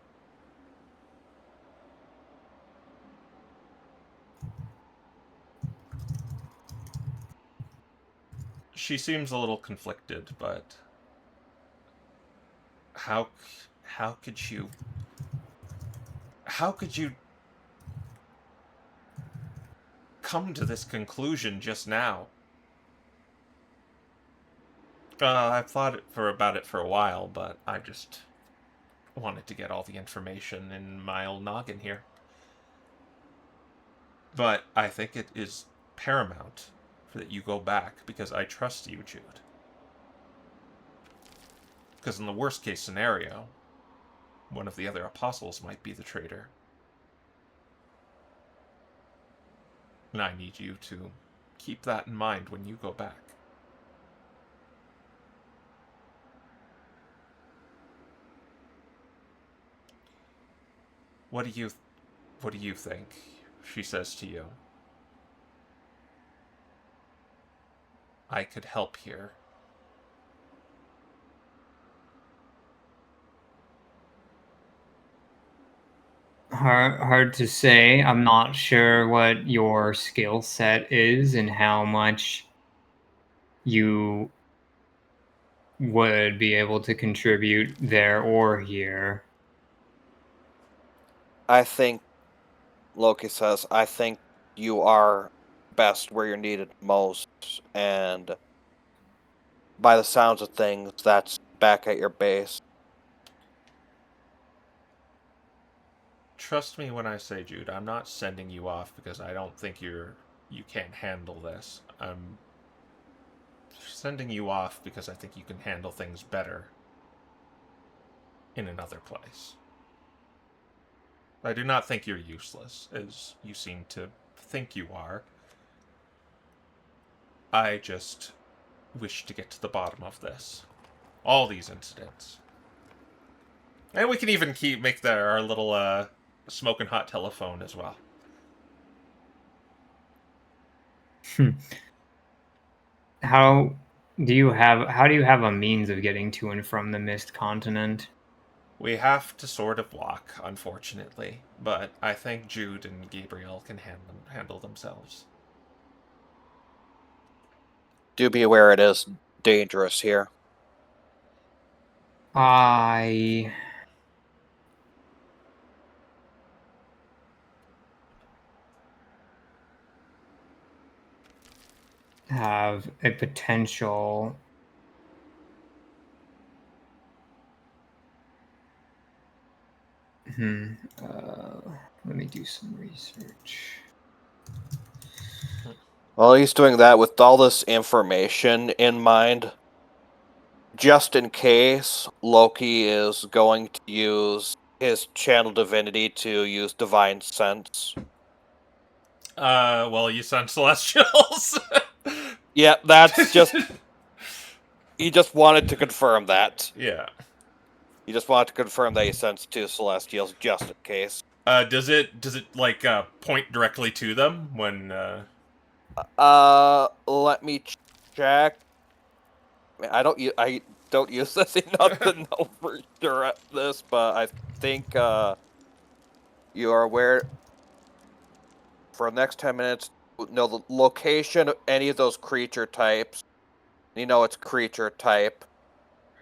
Speaker 1: She seems a little conflicted, but how could you come to this conclusion just now? I've thought about it for a while, but I just wanted to get all the information in my old noggin here. But I think it is paramount that you go back, because I trust you, Jude. Because in the worst case scenario, one of the other apostles might be the traitor. And I need you to keep that in mind when you go back. What do you think? She says to you. I could help here.
Speaker 3: Hard to say. I'm not sure what your skill set is and how much you would be able to contribute there or here.
Speaker 4: I think, Loki says, I think you are best where you're needed most, and by the sounds of things, that's back at your base.
Speaker 1: Trust me when I say, Jude, I'm not sending you off because I don't think you can't handle this. I'm sending you off because I think you can handle things better in another place. I do not think you're useless, as you seem to think you are. I just wish to get to the bottom of this. All these incidents. And we can even make our little smoking hot telephone as well.
Speaker 3: How do you have a means of getting to and from the Mist Continent?
Speaker 1: We have to sort of walk, unfortunately, but I think Jude and Gabriel can handle themselves.
Speaker 4: Do be aware it is dangerous here.
Speaker 3: I have a potential let me do some research.
Speaker 4: Well, he's doing that with all this information in mind. Just in case Loki is going to use his channel divinity to use divine sense.
Speaker 1: Well, you sent celestials.
Speaker 4: Yeah, that's just... He just wanted to confirm that.
Speaker 1: Yeah.
Speaker 4: He just wanted to confirm that he sends two celestials just in case.
Speaker 1: Does it like point directly to them when
Speaker 4: Let me check. I don't use this enough to know for sure at this, but I think you are aware for the next 10 minutes, know the location of any of those creature types. You know it's creature type.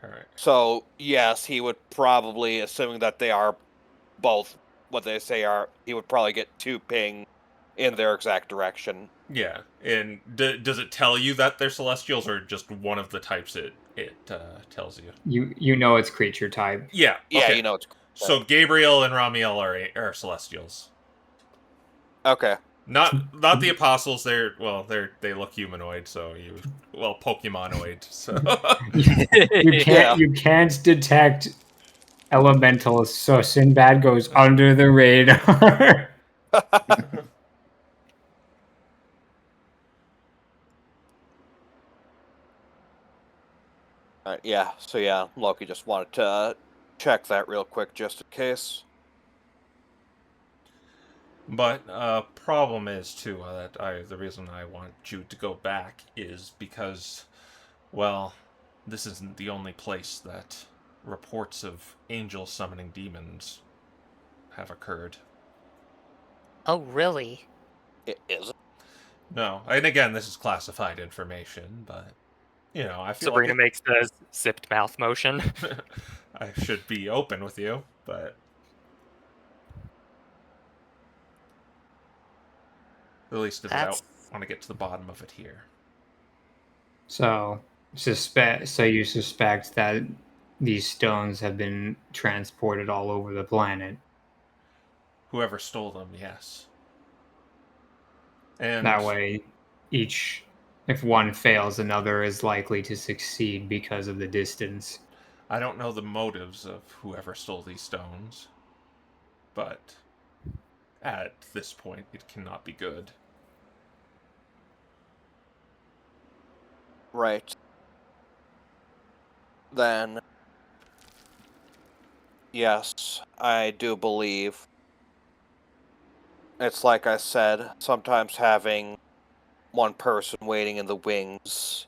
Speaker 1: Alright.
Speaker 4: So, yes, he would probably, assuming that they are both what they say are, he would probably get two ping in their exact direction.
Speaker 1: Yeah, and does it tell you that they're celestials, or just one of the types it tells you?
Speaker 3: You know it's creature type.
Speaker 1: Yeah.
Speaker 4: Yeah,
Speaker 1: Okay.
Speaker 4: you know it's...
Speaker 1: So Gabriel and Ramiel are celestials.
Speaker 4: Okay.
Speaker 1: Not the apostles. They look humanoid. So Pokemonoid. So
Speaker 3: You can't detect elementals, so Sinbad goes under the radar.
Speaker 4: Yeah, so yeah, Loki just wanted to check that real quick just in case.
Speaker 1: But problem is too the reason I want Jude to go back is because, well, this isn't the only place that reports of angels summoning demons have occurred.
Speaker 5: Oh, really?
Speaker 4: It is.
Speaker 1: No, and again, this is classified information, but I feel like
Speaker 5: Sabrina makes the zipped mouth motion.
Speaker 1: I should be open with you, but at least I
Speaker 5: That's
Speaker 1: want to get to the bottom of it here.
Speaker 3: So you suspect that these stones have been transported all over the planet.
Speaker 1: Whoever stole them, yes. And
Speaker 3: That way, if one fails, another is likely to succeed because of the distance.
Speaker 1: I don't know the motives of whoever stole these stones, but at this point, it cannot be good.
Speaker 4: Right. Then, yes, I do believe. It's like I said, sometimes having one person waiting in the wings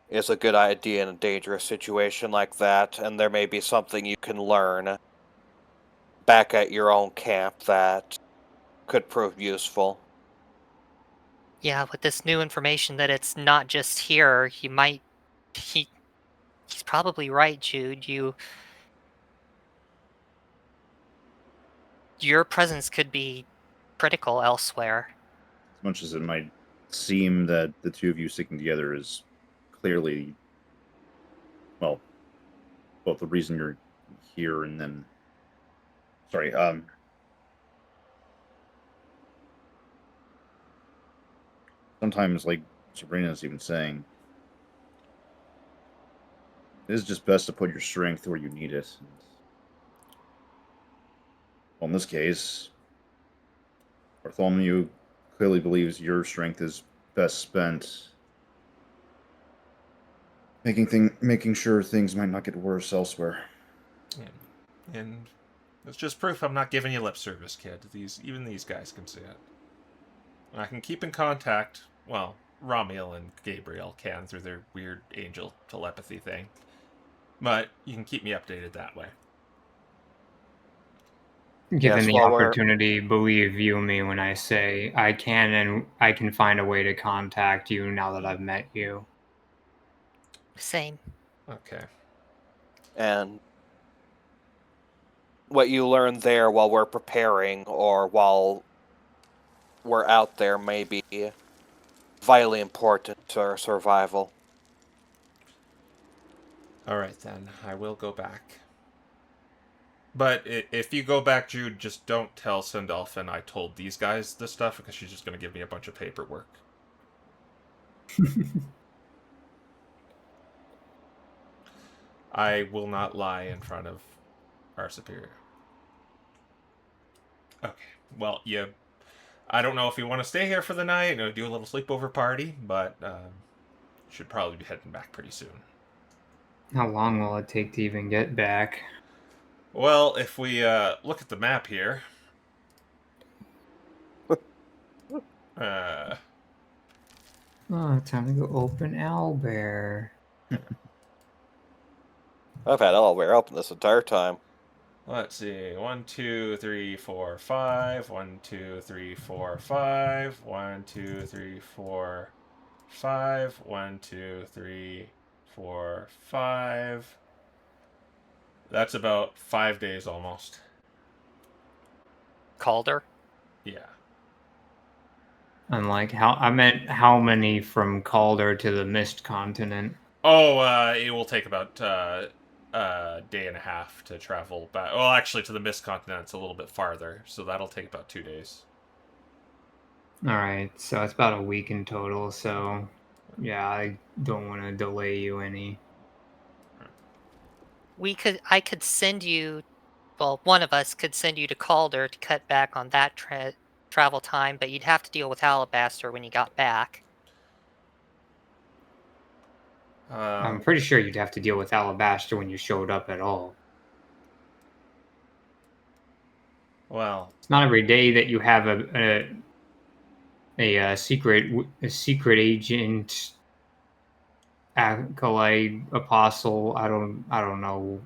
Speaker 4: is a good idea in a dangerous situation like that, and there may be something you can learn back at your own camp that could prove useful.
Speaker 5: yeah. With this new information that it's not just here, he's probably right, Jude. Your presence could be critical elsewhere.
Speaker 2: As much as it might seem that the two of you sticking together is clearly, well, both the reason you're here and then, sorry, sometimes, like Sabrina's even saying, it is just best to put your strength where you need it. Well, in this case, Bartholomew clearly believes your strength is best spent making sure things might not get worse elsewhere.
Speaker 1: And it's just proof I'm not giving you lip service, kid. Even these guys can see it. I can keep in contact. Well, Ramiel and Gabriel can through their weird angel telepathy thing. But you can keep me updated that way.
Speaker 3: Given
Speaker 4: Yes,
Speaker 3: the
Speaker 4: while we're
Speaker 3: opportunity, believe you me when I say I can find a way to contact you now that I've met you.
Speaker 5: Same.
Speaker 1: Okay.
Speaker 4: and what you learn there while we're preparing or while we're out there may be vitally important to our survival.
Speaker 1: Alright then. I will go back. But if you go back, Jude, just don't tell Sindolphin I told these guys this stuff because she's just going to give me a bunch of paperwork. I will not lie in front of our superior. Okay. Well, I don't know if you want to stay here for the night or do a little sleepover party, but should probably be heading back pretty soon.
Speaker 3: How long will it take to even get back?
Speaker 1: Well, if we look at the map here, uh,
Speaker 3: Oh, time to go open Owlbear.
Speaker 4: I've had Elware open this entire time.
Speaker 1: let's see. 1, 2, 3, 4, 5. 1, 2, 3, 4, 5. 1, 2, 3, 4, 5. 1, 2, 3, 4, 5. That's about 5 days almost.
Speaker 5: Calder.
Speaker 1: Yeah.
Speaker 3: And like how many from Calder to the Mist Continent?
Speaker 1: Oh, it will take about day and a half to travel back. Well, actually, to the Mist Continent, it's a little bit farther, so that'll take about 2 days.
Speaker 3: All right, so it's about a week in total. So yeah, I don't want to delay you any.
Speaker 5: I could send you. Well, one of us could send you to Calder to cut back on that travel time, but you'd have to deal with Alabaster when you got back.
Speaker 3: I'm pretty sure you'd have to deal with Alabaster when you showed up at all.
Speaker 1: Well,
Speaker 3: It's not every day that you have a secret agent, acolyte, apostle. I don't know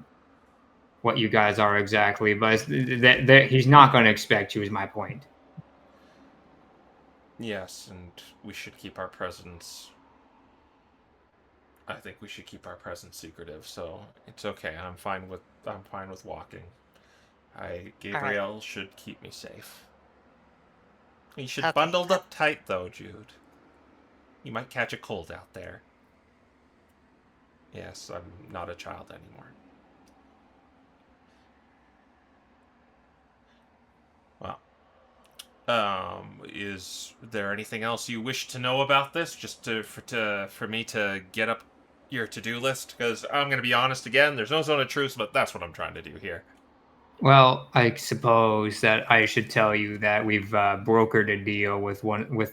Speaker 3: what you guys are exactly, but that he's not going to expect you. Is my point.
Speaker 1: yes, and we should keep our presence. I think we should keep our presence secretive. So it's okay. I'm fine with walking. Gabriel should keep me safe. You should
Speaker 5: Okay.
Speaker 1: bundled up tight though, Jude. You might catch a cold out there. Yes, I'm not a child anymore. Well, is there anything else you wish to know about this? Just for me to get up your to-do list? Because I'm gonna be honest again. There's no zone of truce, but that's what I'm trying to do here.
Speaker 3: Well, I suppose that I should tell you that we've brokered a deal with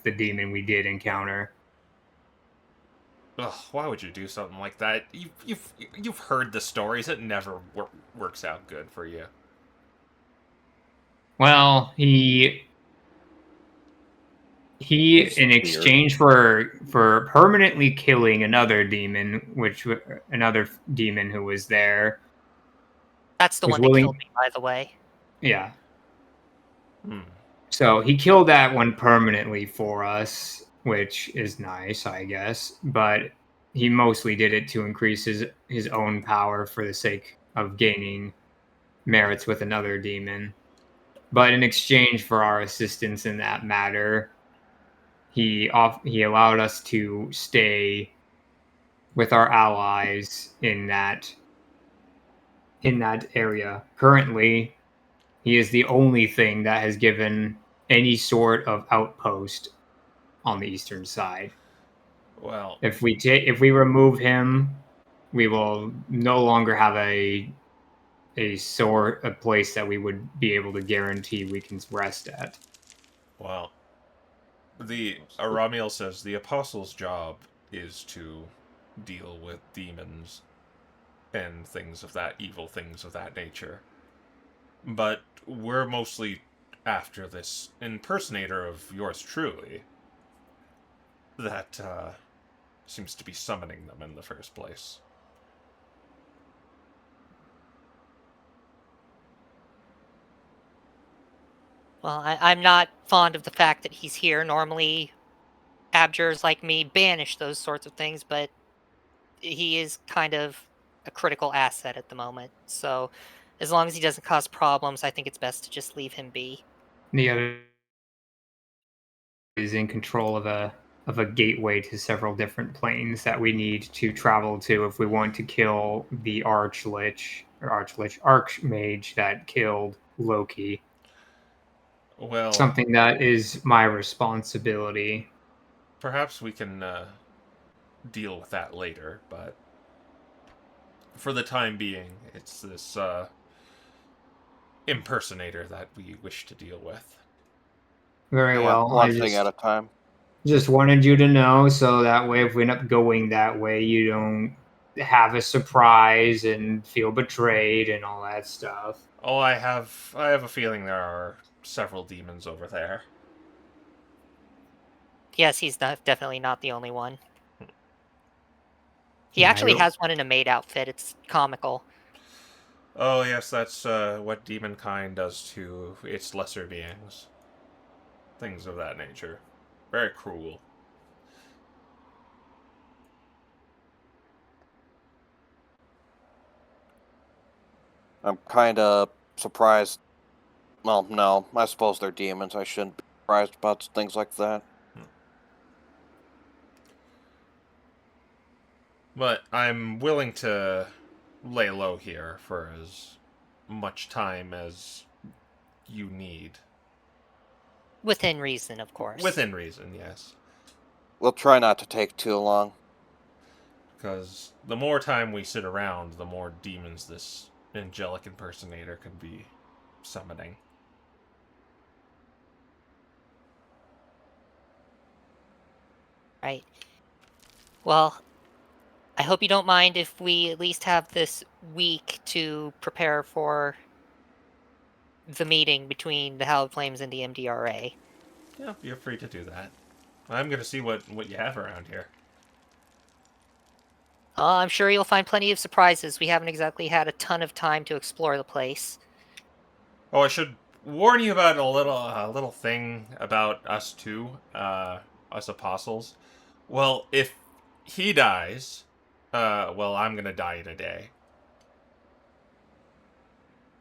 Speaker 3: the demon we did encounter.
Speaker 1: Ugh, why would you do something like that? You've heard the stories. It never works out good for you.
Speaker 3: Well, he
Speaker 6: It's
Speaker 3: in
Speaker 6: weird.
Speaker 3: exchange for permanently killing another demon, another demon who was there,
Speaker 5: That's the
Speaker 3: was
Speaker 5: one that
Speaker 3: willing.
Speaker 5: killed me, by the way.
Speaker 3: Yeah.
Speaker 1: Hmm.
Speaker 3: So he killed that one permanently for us, which is nice, I guess. But he mostly did it to increase his own power for the sake of gaining merits with another demon. But in exchange for our assistance in that matter, he allowed us to stay with our allies in that area. Currently, he is the only thing that has given any sort of outpost on the eastern side.
Speaker 1: Well,
Speaker 3: If we remove him, we will no longer have a place that we would be able to guarantee we can rest at.
Speaker 1: well, the Aramiel says the apostle's job is to deal with demons and evil things of that nature. But we're mostly after this impersonator of yours truly that seems to be summoning them in the first place.
Speaker 5: Well, I'm not fond of the fact that he's here. Normally, abjurers like me banish those sorts of things, but he is kind of a critical asset at the moment. So, as long as he doesn't cause problems, I think it's best to just leave him be.
Speaker 3: The other is in control of a gateway to several different planes that we need to travel to if we want to kill the archmage that killed Loki.
Speaker 1: Well,
Speaker 3: Something that is my responsibility.
Speaker 1: perhaps we can deal with that later, but for the time being, it's this impersonator that we wish to deal with.
Speaker 3: Very
Speaker 4: Yeah,
Speaker 3: well.
Speaker 4: one thing at a time.
Speaker 3: Just wanted you to know so that way if we end up going that way, you don't have a surprise and feel betrayed and all that stuff.
Speaker 1: Oh, I have a feeling there are several demons over there.
Speaker 5: Yes, he's definitely not the only one. He
Speaker 3: Yeah,
Speaker 5: actually has one in a maid outfit. It's comical.
Speaker 1: Oh yes, that's what demonkind does to its lesser beings. Things of that nature. Very cruel.
Speaker 4: I'm kind of surprised. Well, no, I suppose they're demons. I shouldn't be surprised about things like that.
Speaker 1: But I'm willing to lay low here for as much time as you need.
Speaker 5: Within reason, of course.
Speaker 1: Within reason, yes.
Speaker 4: We'll try not to take too long.
Speaker 1: Because the more time we sit around, the more demons this angelic impersonator can be summoning.
Speaker 5: Right. Well, I hope you don't mind if we at least have this week to prepare for
Speaker 7: the meeting between the Hallowed Flames and the MDRA.
Speaker 1: Yeah, you're free to do that. I'm gonna see what you have around here.
Speaker 7: I'm sure you'll find plenty of surprises. We haven't exactly had a ton of time to explore the place.
Speaker 1: Oh, I should warn you about a little thing about us too, us apostles. Well, if he dies, well, I'm gonna die in a day.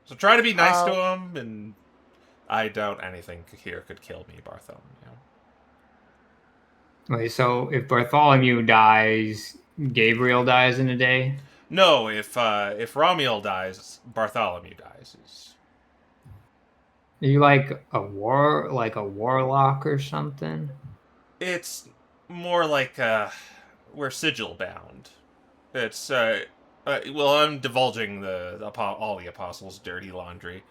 Speaker 1: So try to be nice to him, and I doubt anything here could kill me, Bartholomew.
Speaker 3: Wait, so if Bartholomew dies, Gabriel dies in a day?
Speaker 1: No, if Romuald dies, Bartholomew dies.
Speaker 3: Are you like a warlock or something?
Speaker 1: It's more like we're sigil bound. It's well, I'm divulging all the apostles' dirty laundry.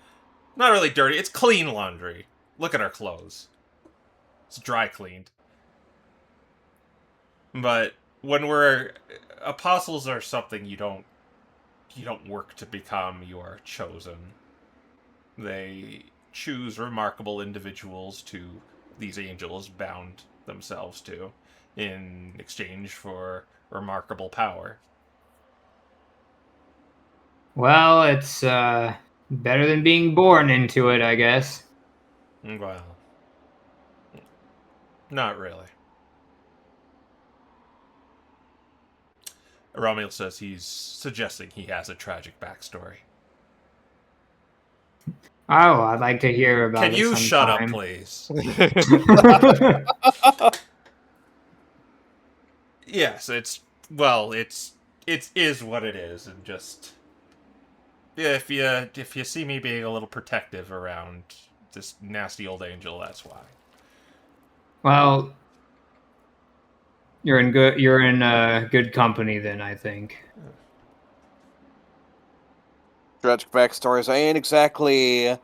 Speaker 1: Not really dirty. It's clean laundry. Look at our clothes. It's dry cleaned. But when we're apostles are something you don't work to become. You are chosen. They choose remarkable individuals to these angels bound themselves to in exchange for remarkable power.
Speaker 3: Well, it's better than being born into it, I guess.
Speaker 1: Well, not really. Romuald says he's suggesting he has a tragic backstory.
Speaker 3: Oh, I'd like to hear about
Speaker 1: Can
Speaker 3: it
Speaker 1: you shut up,
Speaker 3: sometime.
Speaker 1: please? Yes, it is what it is, and just if you see me being a little protective around this nasty old angel, that's why.
Speaker 3: Well, you're in good company then, I think.
Speaker 4: Tragic backstories ain't exactly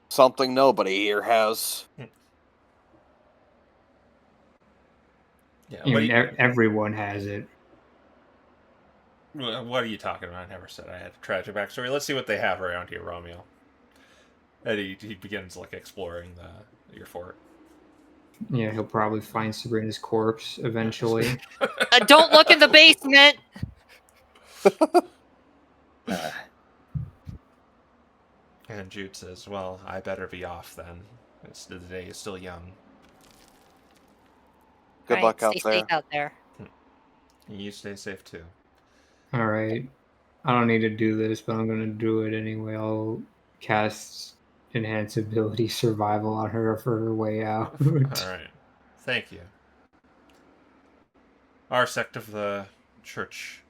Speaker 4: something nobody here has.
Speaker 1: Yeah,
Speaker 3: I mean, everyone has it.
Speaker 1: what are you talking about? I never said I had a tragic backstory. Let's see what they have around here, Romeo. And he begins like exploring your fort.
Speaker 3: Yeah, he'll probably find Sabrina's corpse eventually.
Speaker 7: Don't look in the basement!
Speaker 1: And Jude says, "Well, I better be off then. The day is still young.
Speaker 4: Good luck out
Speaker 7: stay
Speaker 4: there.
Speaker 7: safe out there.
Speaker 1: And you stay safe too."
Speaker 3: All right. I don't need to do this, but I'm going to do it anyway. I'll cast Enhance Ability Survival on her for her way out.
Speaker 1: All right. Thank you. Our sect of the church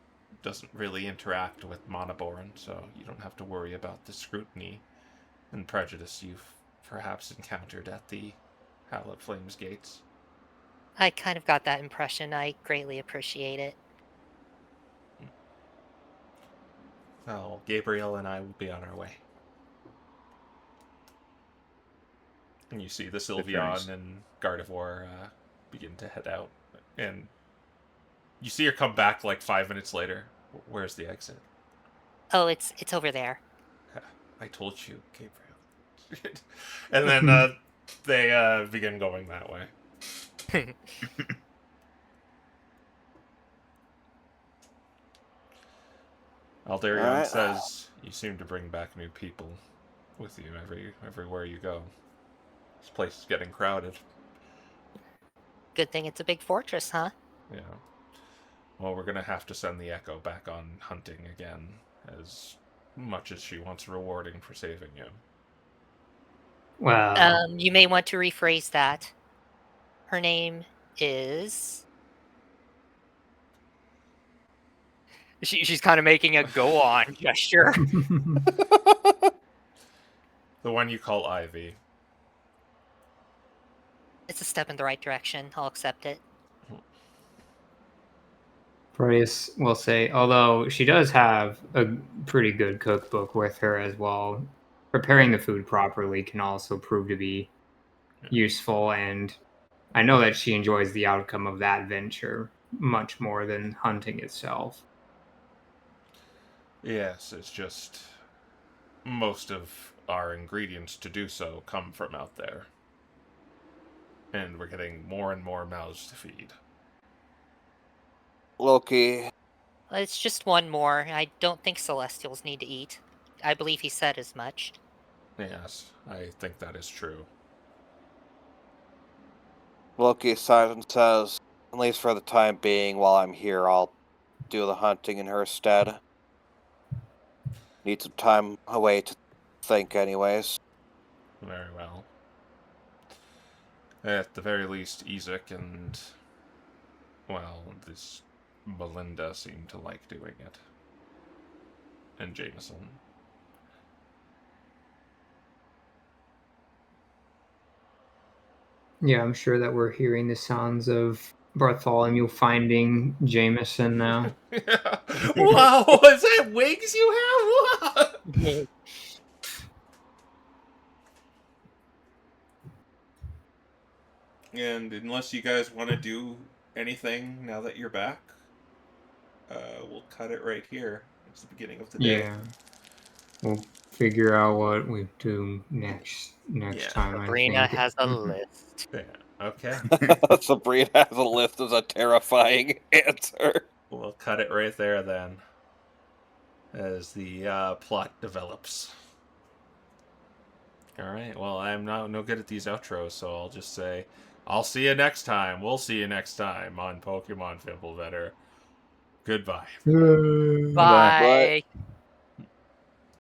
Speaker 1: doesn't really interact with Monoborn, so you don't have to worry about the scrutiny and prejudice you've perhaps encountered at the Hallowed Flames gates.
Speaker 7: I kind of got that impression. I greatly appreciate it.
Speaker 1: Well, Gabriel and I will be on our way. And you see the Sylveon and Gardevoir begin to head out. And you see her come back like 5 minutes later. Where's the exit?
Speaker 7: Oh, it's over there.
Speaker 1: I told you, Gabriel. And then they begin going that way. Aldarion says, "You seem to bring back new people with you everywhere you go. This place is getting crowded."
Speaker 7: Good thing it's a big fortress, huh?
Speaker 1: Yeah. Well, we're gonna have to send the Echo back on hunting again, as much as she wants rewarding for saving you.
Speaker 3: Well,
Speaker 7: You may want to rephrase that. Her name is...
Speaker 5: She's kind of making a go on gesture.
Speaker 1: The one you call Ivy.
Speaker 7: It's a step in the right direction. I'll accept it.
Speaker 3: Proteus will say, although she does have a pretty good cookbook with her as well, preparing the food properly can also prove to be useful, and I know that she enjoys the outcome of that venture much more than hunting itself.
Speaker 1: Yes, it's just most of our ingredients to do so come from out there. And we're getting more and more mouths to feed.
Speaker 4: Loki,
Speaker 7: It's just one more. I don't think Celestials need to eat. I believe he said as much.
Speaker 1: Yes, I think that is true.
Speaker 4: Loki Simon says, at least for the time being, while I'm here, I'll do the hunting in her stead. Need some time away to think, anyways.
Speaker 1: Very well. At the very least, Ezek and, well, this Melinda seem to like doing it. And Jameson.
Speaker 3: Yeah, I'm sure that we're hearing the sounds of Bartholomew finding Jameson now.
Speaker 1: Wow, is that wigs you have? What? And unless you guys want to do anything now that you're back, we'll cut it right here. It's the beginning of the day.
Speaker 3: Yeah. We'll figure out what we do next
Speaker 1: Yeah.
Speaker 3: time.
Speaker 7: Sabrina
Speaker 3: I think.
Speaker 7: has a list.
Speaker 1: Yeah. Okay.
Speaker 4: Sabrina has a list as a terrifying answer.
Speaker 1: We'll cut it right there then, as the plot develops. All right. Well, I'm no good at these outros, so I'll just say, I'll see you next time. We'll see you next time on Pokemon Fimbulvetr. Goodbye.
Speaker 7: Bye.
Speaker 4: Bye.